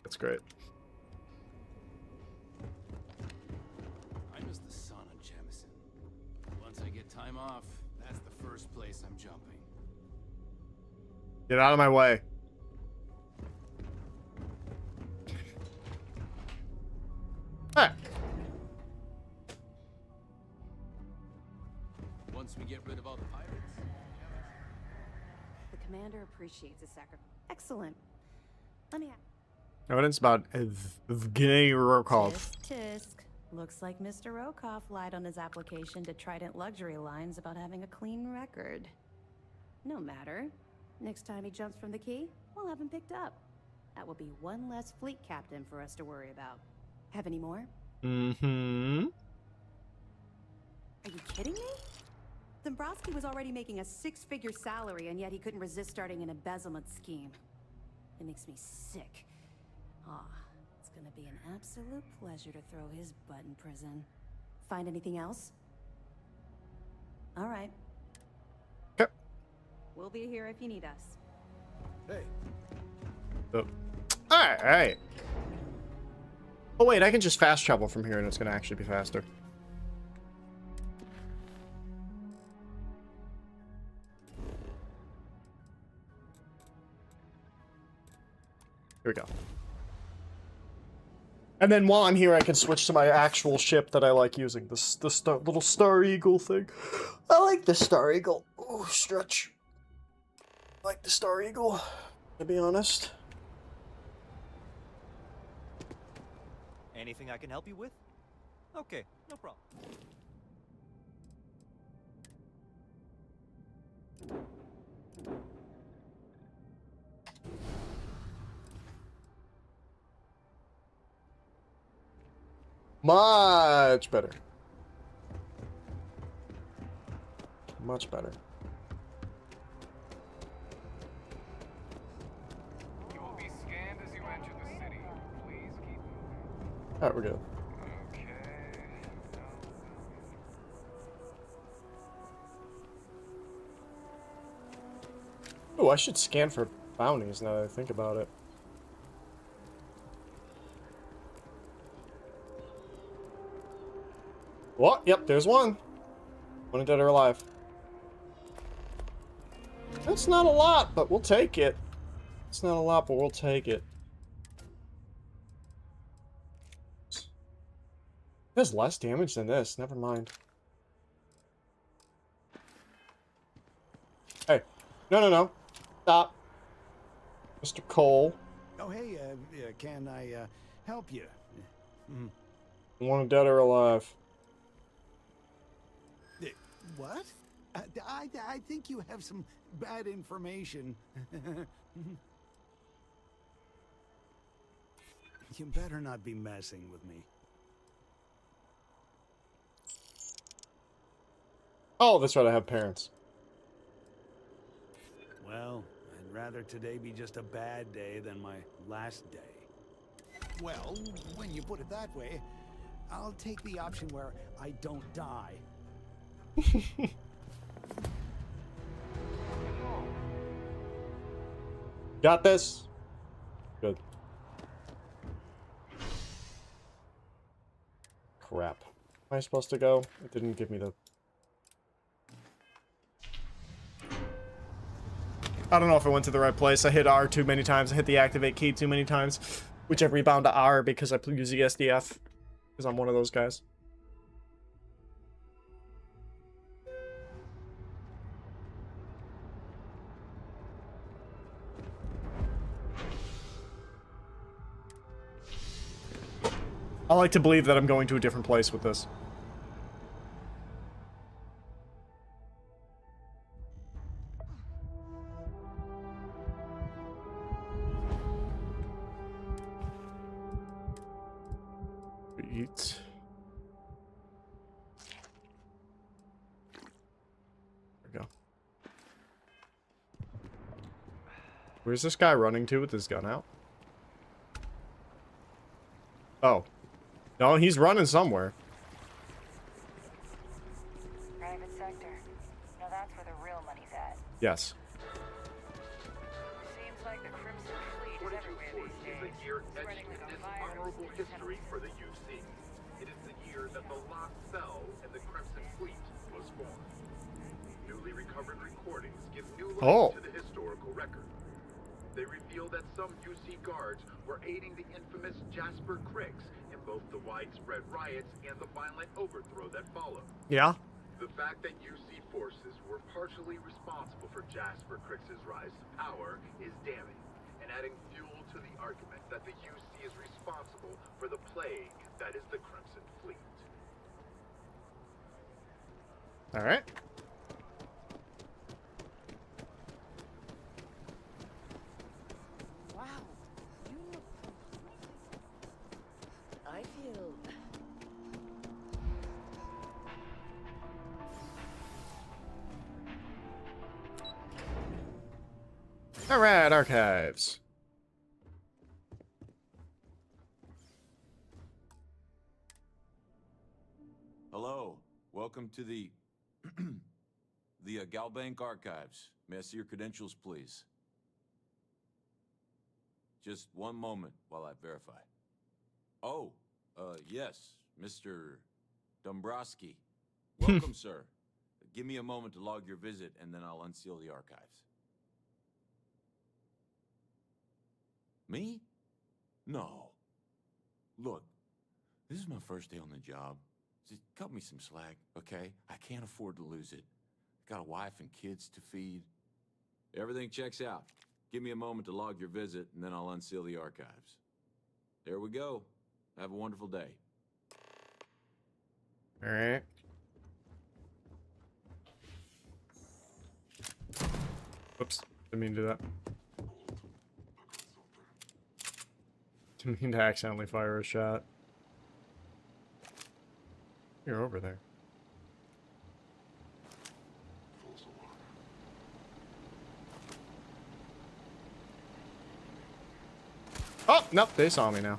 That's great. Time off. That's the first place I'm jumping. Get out of my way. Alright. Once we get rid of all the pirates. The commander appreciates his sacrifice. Excellent. Let me. Evidence about Evgeny Rokov. Tisk. Looks like Mr. Rokov lied on his application to Trident Luxury Lines about having a clean record. No matter. Next time he jumps from the key, we'll have him picked up. That will be one less fleet captain for us to worry about. Have any more? Mm-hmm. Are you kidding me? Dombrowski was already making a 6-figure salary, and yet he couldn't resist starting an embezzlement scheme. It makes me sick. Ah, it's gonna be an absolute pleasure to throw his butt in prison. Find anything else? All right. Okay. We'll be here if you need us. Hey. Oh. Alright. Oh wait, I can just fast travel from here and it's gonna actually be faster. Here we go. And then while I'm here, I can switch to my actual ship that I like using. The little Star Eagle thing. I like the Star Eagle. Oh, stretch. I like the Star Eagle, to be honest. Anything I can help you with? Okay, no problem. Much better. Much better. You will be scanned as you enter the city. Please keep moving. Alright, we're good. Okay. Oh, I should scan for bounties now that I think about it. What? Yep, there's one. One dead or alive. That's not a lot, but we'll take it. It's not a lot, but we'll take it. It does less damage than this. Never mind. Hey. No. Stop. Mr. Cole. Oh, hey, can I help you? One dead or alive. What? I think you have some bad information. You better not be messing with me. Oh, that's right, I have parents. Well, I'd rather today be just a bad day than my last day. Well, when you put it that way, I'll take the option where I don't die. Got this? Good. Crap. Am I supposed to go? It didn't give me the... I don't know if I went to the right place. I hit R too many times. I hit the activate key too many times. Which I rebound to R because I use the SDF. Because I'm one of those guys. I like to believe that I'm going to a different place with this. Eat. There we go. Where's this guy running to with his gun out? Oh. No, he's running somewhere. Private sector. Now that's where the real money's at. Yes. Seems like the Crimson Fleet is everywhere these days. Spreading like a virus. Honorable history for the UC. It is the year that the Lost Cell and the Crimson Fleet was formed. Newly recovered recordings give new life to the historical record. They reveal that some UC guards were aiding the infamous Jasper Cricks in both the widespread riots and the violent overthrow that followed. Yeah. The fact that UC forces were partially responsible for Jasper Cricks' rise to power is damning, and adding fuel to the argument that the UC is responsible for the plague that is the Crimson Fleet. All right. Wow, you look I feel... All right, archives. Hello, welcome to the Galbank Archives. May I see your credentials, please? Just one moment while I verify. Oh, yes, Mr. Dombrowski. Welcome, sir. Give me a moment to log your visit, and then I'll unseal the archives. Me? No. Look, this is my first day on the job. Just cut me some slack, okay? I can't afford to lose it. Got a wife and kids to feed. Everything checks out. Give me a moment to log your visit, and then I'll unseal the archives. There we go. Have a wonderful day. All right. Oops. Didn't mean to do that. Didn't mean to accidentally fire a shot. You're over there. Oh, nope, they saw me now.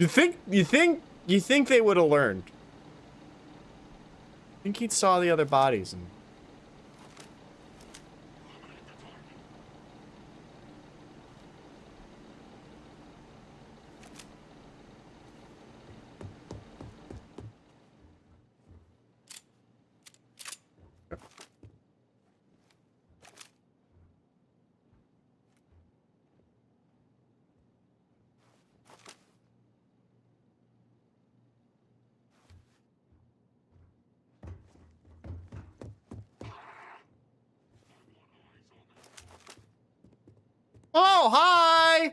You think they would have learned? I think he'd saw the other bodies and... Oh, hi! I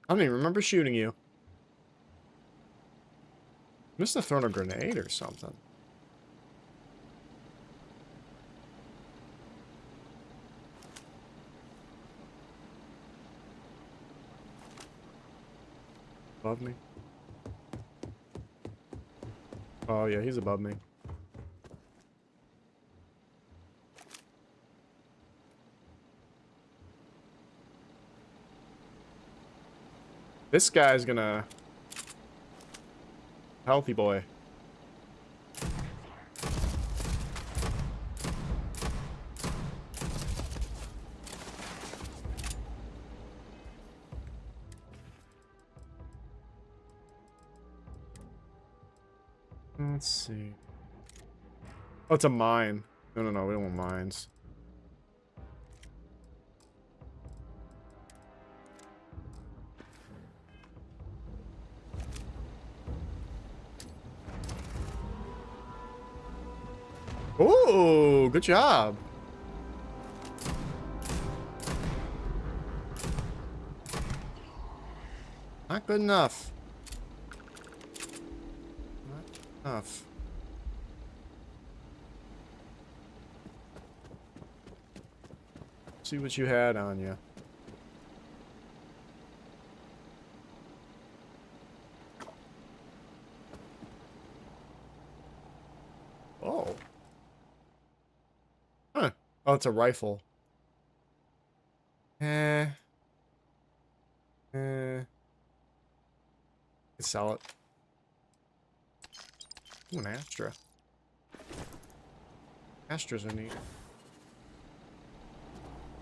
don't even remember shooting you. Must have thrown a grenade or something. Above me? Oh yeah, he's above me. This guy's gonna... Healthy boy. Let's see. Oh, it's a mine. No, no, no, we don't want mines. Ooh, good job. Not good enough. Not enough. See what you had on you. Oh. Huh. Oh, it's a rifle. Sell it. Ooh, an Astra. Astras are neat.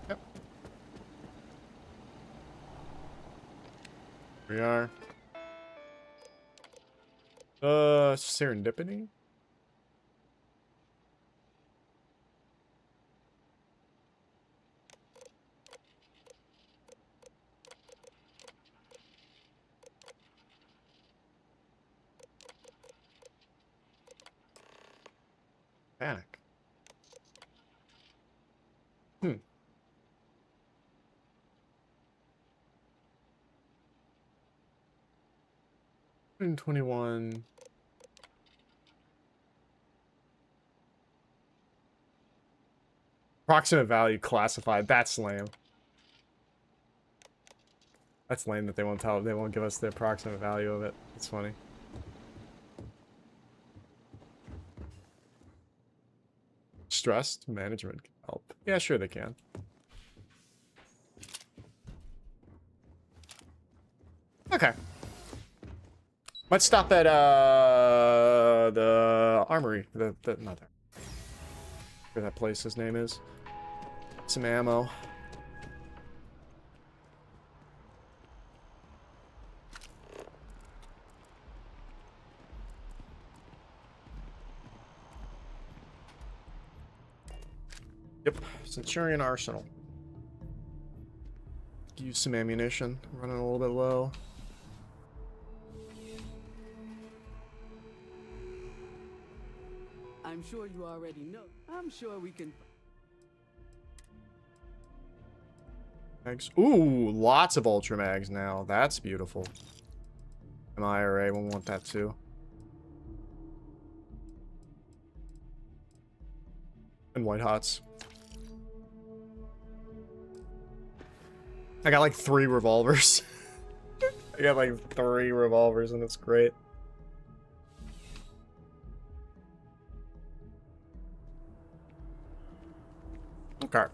Yep. We are. Serendipity? Panic. 121. Approximate value classified. That's lame. That's lame that they won't give us the approximate value of it. It's funny. Stressed management can help. Yeah, sure they can. Okay. Let's stop at the armory. The not there. Where that place's name is. Some ammo. Yep, Centurion Arsenal. Use some ammunition. Running a little bit low. I'm sure you already know. I'm sure we can. Mags. Ooh, lots of ultra mags now. That's beautiful. An IRA will want that too. And white hots. I got like 3 revolvers. I got like 3 revolvers and it's great. Okay.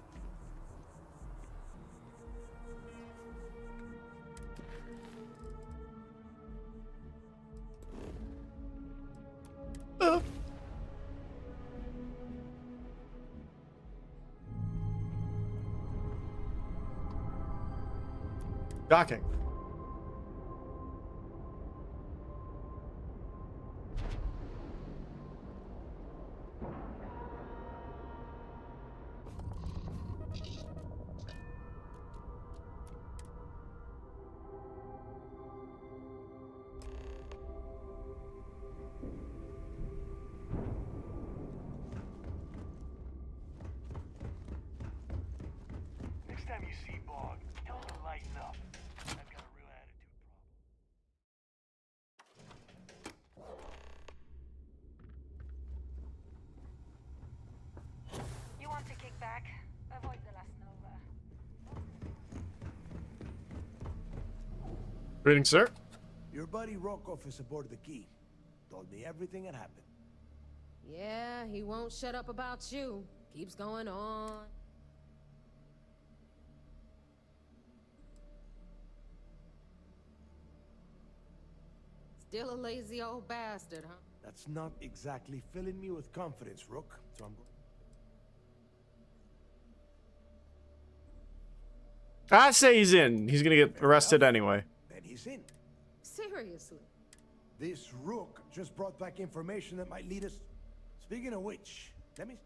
Docking. Next time you see Bog, tell him to lighten up. I've got a real attitude problem. You want to kick back? Avoid the last Nova. Greetings, sir. Your buddy Rokov is aboard the Key. Told me everything that happened. Yeah, he won't shut up about you. Keeps going on. Still a lazy old bastard, huh? That's not exactly filling me with confidence, Rook. So I'm going. I say he's in. He's gonna get arrested anyway. Then he's in. Seriously. This Rook just brought back information that might lead us. Speaking of which, let me.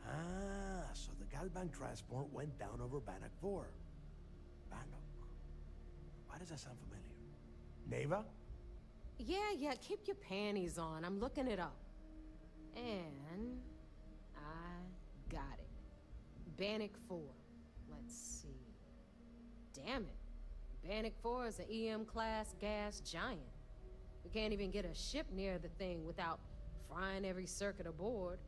Ah, so the Galbank transport went down over Bannock 4. Bannock. Why does that sound familiar? Neva? Yeah, keep your panties on. I'm looking it up. And I got it. Bannock 4. Let's see. Damn it. Bannock 4 is an EM-class gas giant. We can't even get a ship near the thing without frying every circuit aboard.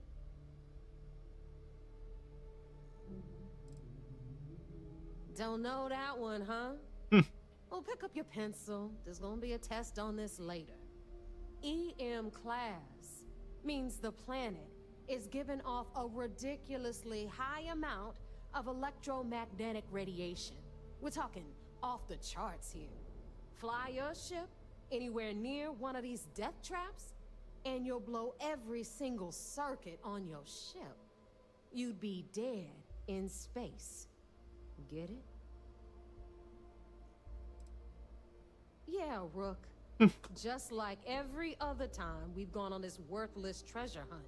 Don't know that one, huh? Well, pick up your pencil. There's gonna be a test on this later. EM class means the planet is giving off a ridiculously high amount of electromagnetic radiation. We're talking off the charts here. Fly your ship anywhere near one of these death traps, and you'll blow every single circuit on your ship. You'd be dead in space. Get it? Yeah, Rook. Just like every other time we've gone on this worthless treasure hunt.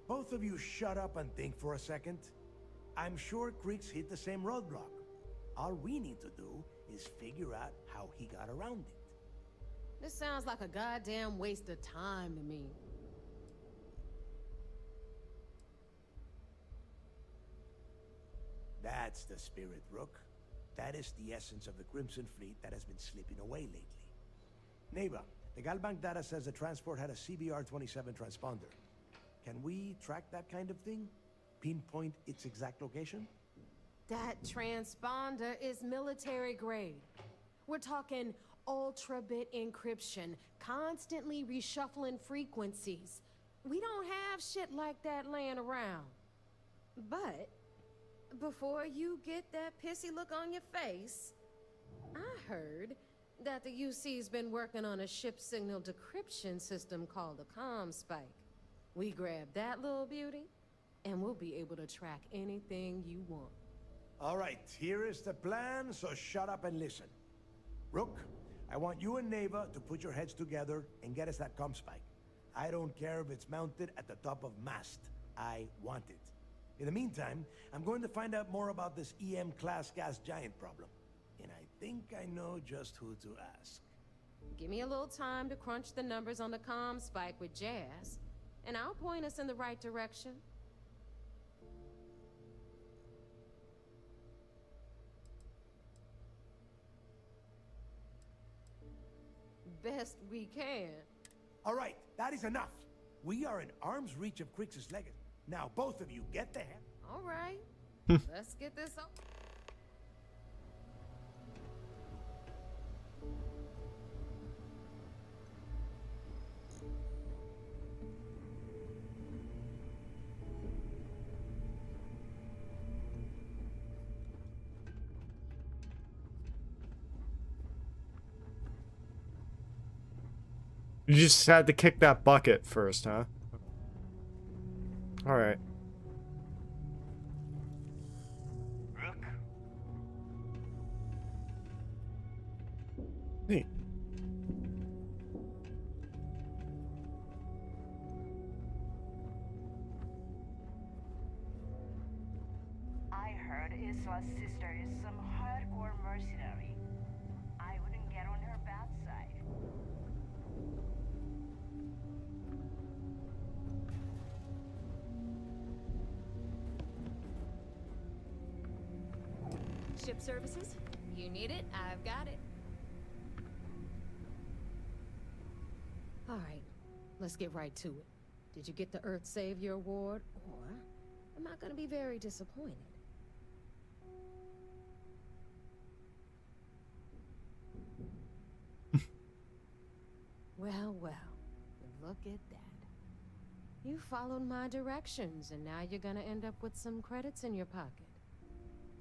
Both of you shut up and think for a second. I'm sure Creeks hit the same roadblock. All we need to do is figure out how he got around it. This sounds like a goddamn waste of time to me. That's the spirit, Rook. That is the essence of the Crimson Fleet that has been slipping away lately. Neighbor, the Galbank data says the transport had a CBR-27 transponder. Can we track that kind of thing? Pinpoint its exact location? That transponder is military grade. We're talking ultra-bit encryption, constantly reshuffling frequencies. We don't have shit like that laying around. But before you get that pissy look on your face, I heard that the UC's been working on a ship signal decryption system called a comm spike. We grab that little beauty, and we'll be able to track anything you want. All right, here is the plan, so shut up and listen. Rook, I want you and Neva to put your heads together and get us that comm spike. I don't care if it's mounted at the top of mast. I want it. In the meantime, I'm going to find out more about this EM-class gas giant problem. And I think I know just who to ask. Give me a little time to crunch the numbers on the comm spike with Jazz, and I'll point us in the right direction. Best we can. All right, that is enough. We are in arm's reach of Creeks' legacy. Now, both of you, get the hell. All right. Let's get this up. You just had to kick that bucket first, huh? Alright. Rook? Neat. I heard Iswa's sister is some hardcore mercenary. I wouldn't get on her bad side. Ship services? You need it, I've got it. All right, let's get right to it. Did you get the Earth Savior Award, or am I gonna be very disappointed? Well, look at that. You followed my directions, and now you're gonna end up with some credits in your pocket.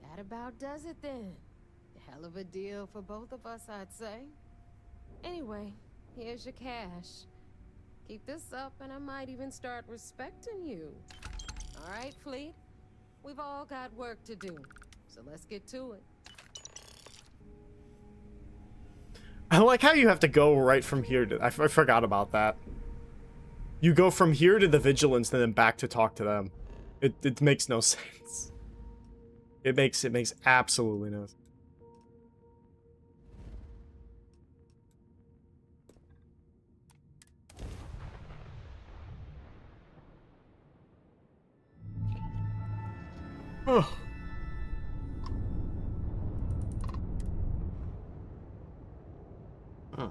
That about does it then. Hell of a deal for both of us, I'd say. Anyway, here's your cash. Keep this up and I might even start respecting you. All right, Fleet? We've all got work to do, so let's get to it. I like how you have to go right from here to... I forgot about that. You go from here to the Vigilance and then back to talk to them. It makes no sense. It makes absolutely no sense. Oh. Huh.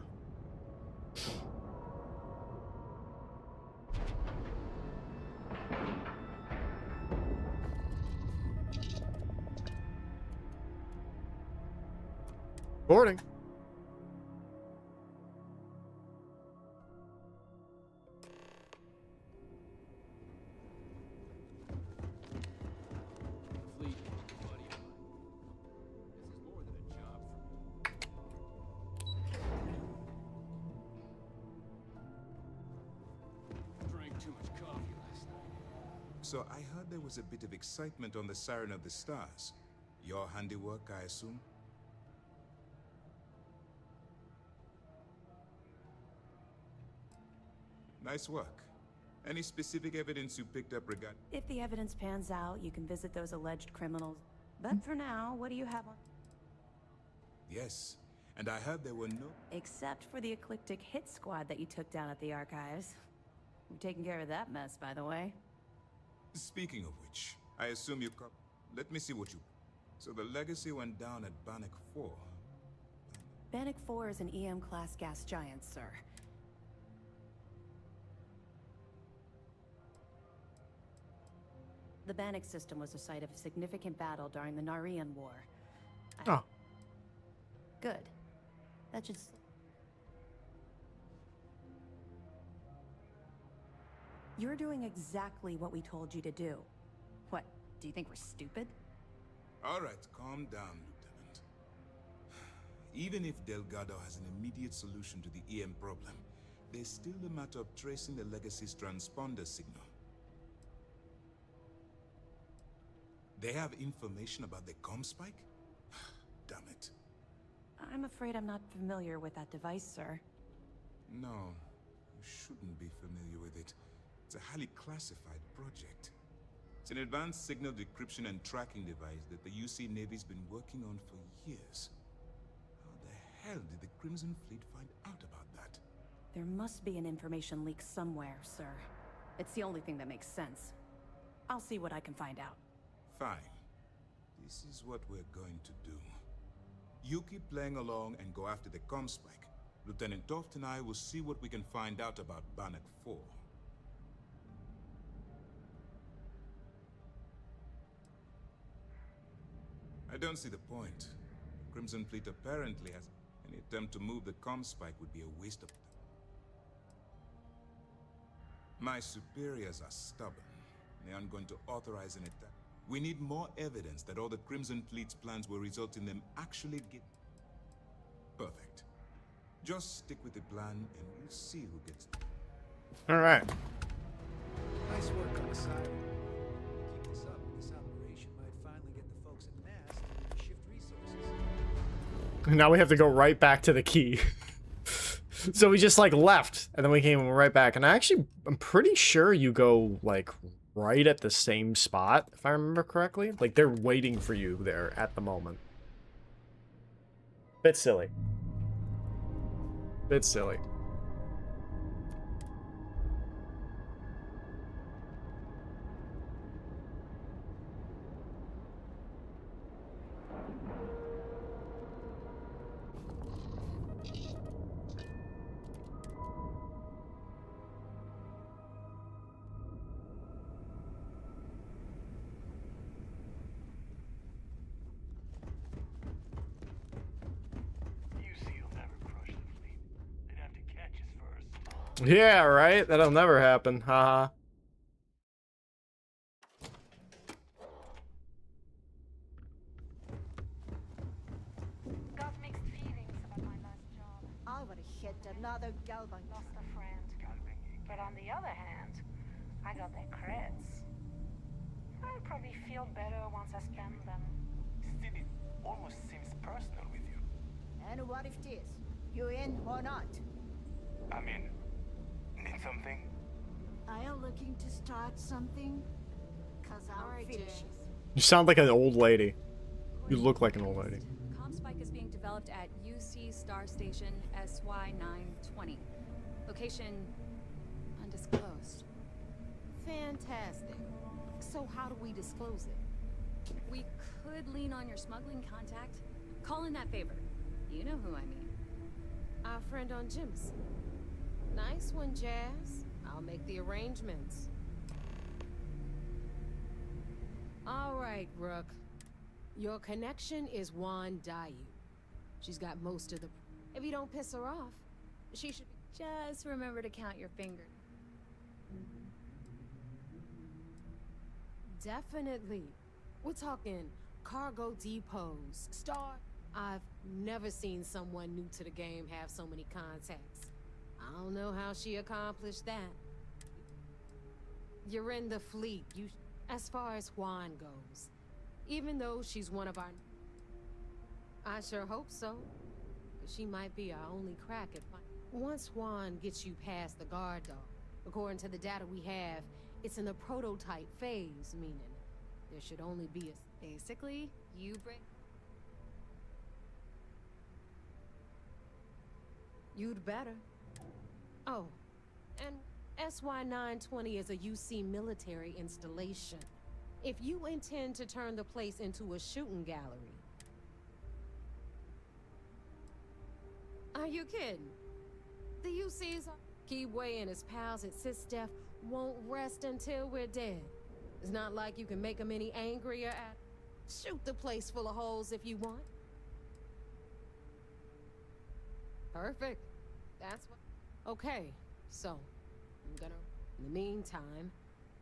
Boarding. Fleet, buddy of mine. This is more than a job for me. Drank too much coffee last night. So I heard there was a bit of excitement on the Siren of the Stars. Your handiwork, I assume? Nice work. Any specific evidence you picked up regarding... If the evidence pans out, you can visit those alleged criminals. But for now, what do you have on? Yes, and I heard there were no... Except for the eclectic hit squad that you took down at the archives. You've taken care of that mess, by the way. Speaking of which, I assume you... Let me see what you... So the Legacy went down at Bannock 4. Bannock 4 is an EM-class gas giant, sir. The Bannock system was the site of a significant battle during the Narian War. Oh. Good. That should... You're doing exactly what we told you to do. What, do you think we're stupid? All right, calm down, Lieutenant. Even if Delgado has an immediate solution to the EM problem, there's still the matter of tracing the Legacy's transponder signal. They have information about the comm spike? Damn it. I'm afraid I'm not familiar with that device, sir. No, you shouldn't be familiar with it. It's a highly classified project. It's an advanced signal decryption and tracking device that the UC Navy's been working on for years. How the hell did the Crimson Fleet find out about that? There must be an information leak somewhere, sir. It's the only thing that makes sense. I'll see what I can find out. Fine. This is what we're going to do. You keep playing along and go after the comm spike. Lieutenant Toft and I will see what we can find out about Bannock 4. I don't see the point. Crimson Fleet apparently has... Any attempt to move the comm spike would be a waste of time. My superiors are stubborn. They aren't going to authorize an attack. We need more evidence that all the Crimson Fleet's plans will result in them actually get... Perfect. Just stick with the plan and we'll see who gets... All right. Nice work on the side. Keep this up, this operation might finally get the folks at Mass to shift resources. Now we have to go right back to the key. So we just like left and then we came right back. And I'm pretty sure you go like right at the same spot, if I remember correctly. Like they're waiting for you there at the moment. Bit silly. Bit silly. Yeah, right? That'll never happen. Haha. Got mixed feelings about my last job. I would have hit another galvan. Lost a friend. But on the other hand, I got their creds. I'll probably feel better once I spend them. Still, it almost seems personal with you. And what if this? You in or not? I mean, need something? Are you looking to start something? Cause I'll finish it. You sound like an old lady. You look like an old lady. Comspike is being developed at UC Star Station SY-920. Location undisclosed. Fantastic. So how do we disclose it? We could lean on your smuggling contact. Call in that favor. You know who I mean. Our friend on Jim's. Nice one, Jazz. I'll make the arrangements. All right, Rook. Your connection is Juan Dayu. She's got most of the... If you don't piss her off, she should... Just remember to count your fingers. Definitely. We're talking cargo depots, I've never seen someone new to the game have so many contacts. I don't know how she accomplished that. You're in the fleet, as far as Juan goes. Even though she's one of our... I sure hope so. She might be our only crack at once Juan gets you past the guard dog, according to the data we have, it's in the prototype phase, meaning there should only be a... Basically, you bring... You'd better. Oh, and SY-920 is a UC military installation. If you intend to turn the place into a shooting gallery... Are you kidding? The UC's Keyway and his pals at SysDef won't rest until we're dead. It's not like you can make them any angrier at... Shoot the place full of holes if you want. Perfect. That's what... Okay, so, I'm gonna... In the meantime,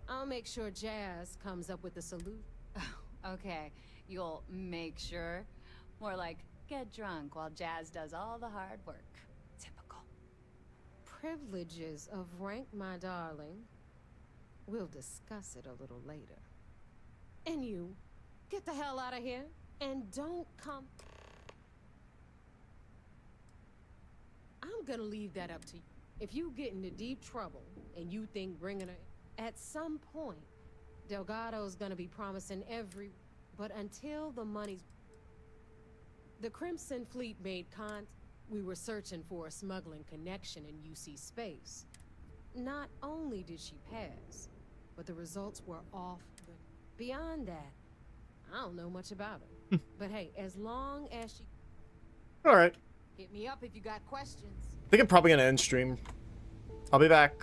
I'll make sure Jazz comes up with a solution. Okay, you'll make sure. More like, get drunk while Jazz does all the hard work. Typical. Privileges of rank, my darling. We'll discuss it a little later. And you, get the hell out of here, and don't come... I'm gonna leave that up to you. If you get into deep trouble, and you think bringing her... At some point, Delgado's gonna be promising every... But until the money's... The Crimson Fleet made we were searching for a smuggling connection in UC space. Not only did she pass, but the results were off the... Beyond that, I don't know much about her. But hey, as long as she... Alright. Hit me up if you got questions. I think I'm probably gonna end stream. I'll be back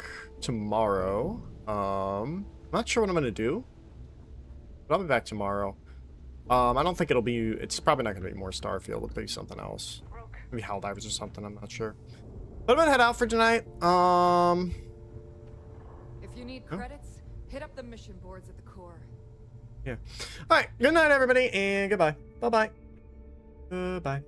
tomorrow. Not sure what I'm gonna do, but I'll be back tomorrow. I don't think it'll be... It's probably not gonna be more Starfield. It'll be something else. Maybe Helldivers or something. I'm not sure. But I'm gonna head out for tonight. If you need credits, hit up the mission boards at the core. Yeah. All right. Good night, everybody, and goodbye. Bye-bye. Goodbye.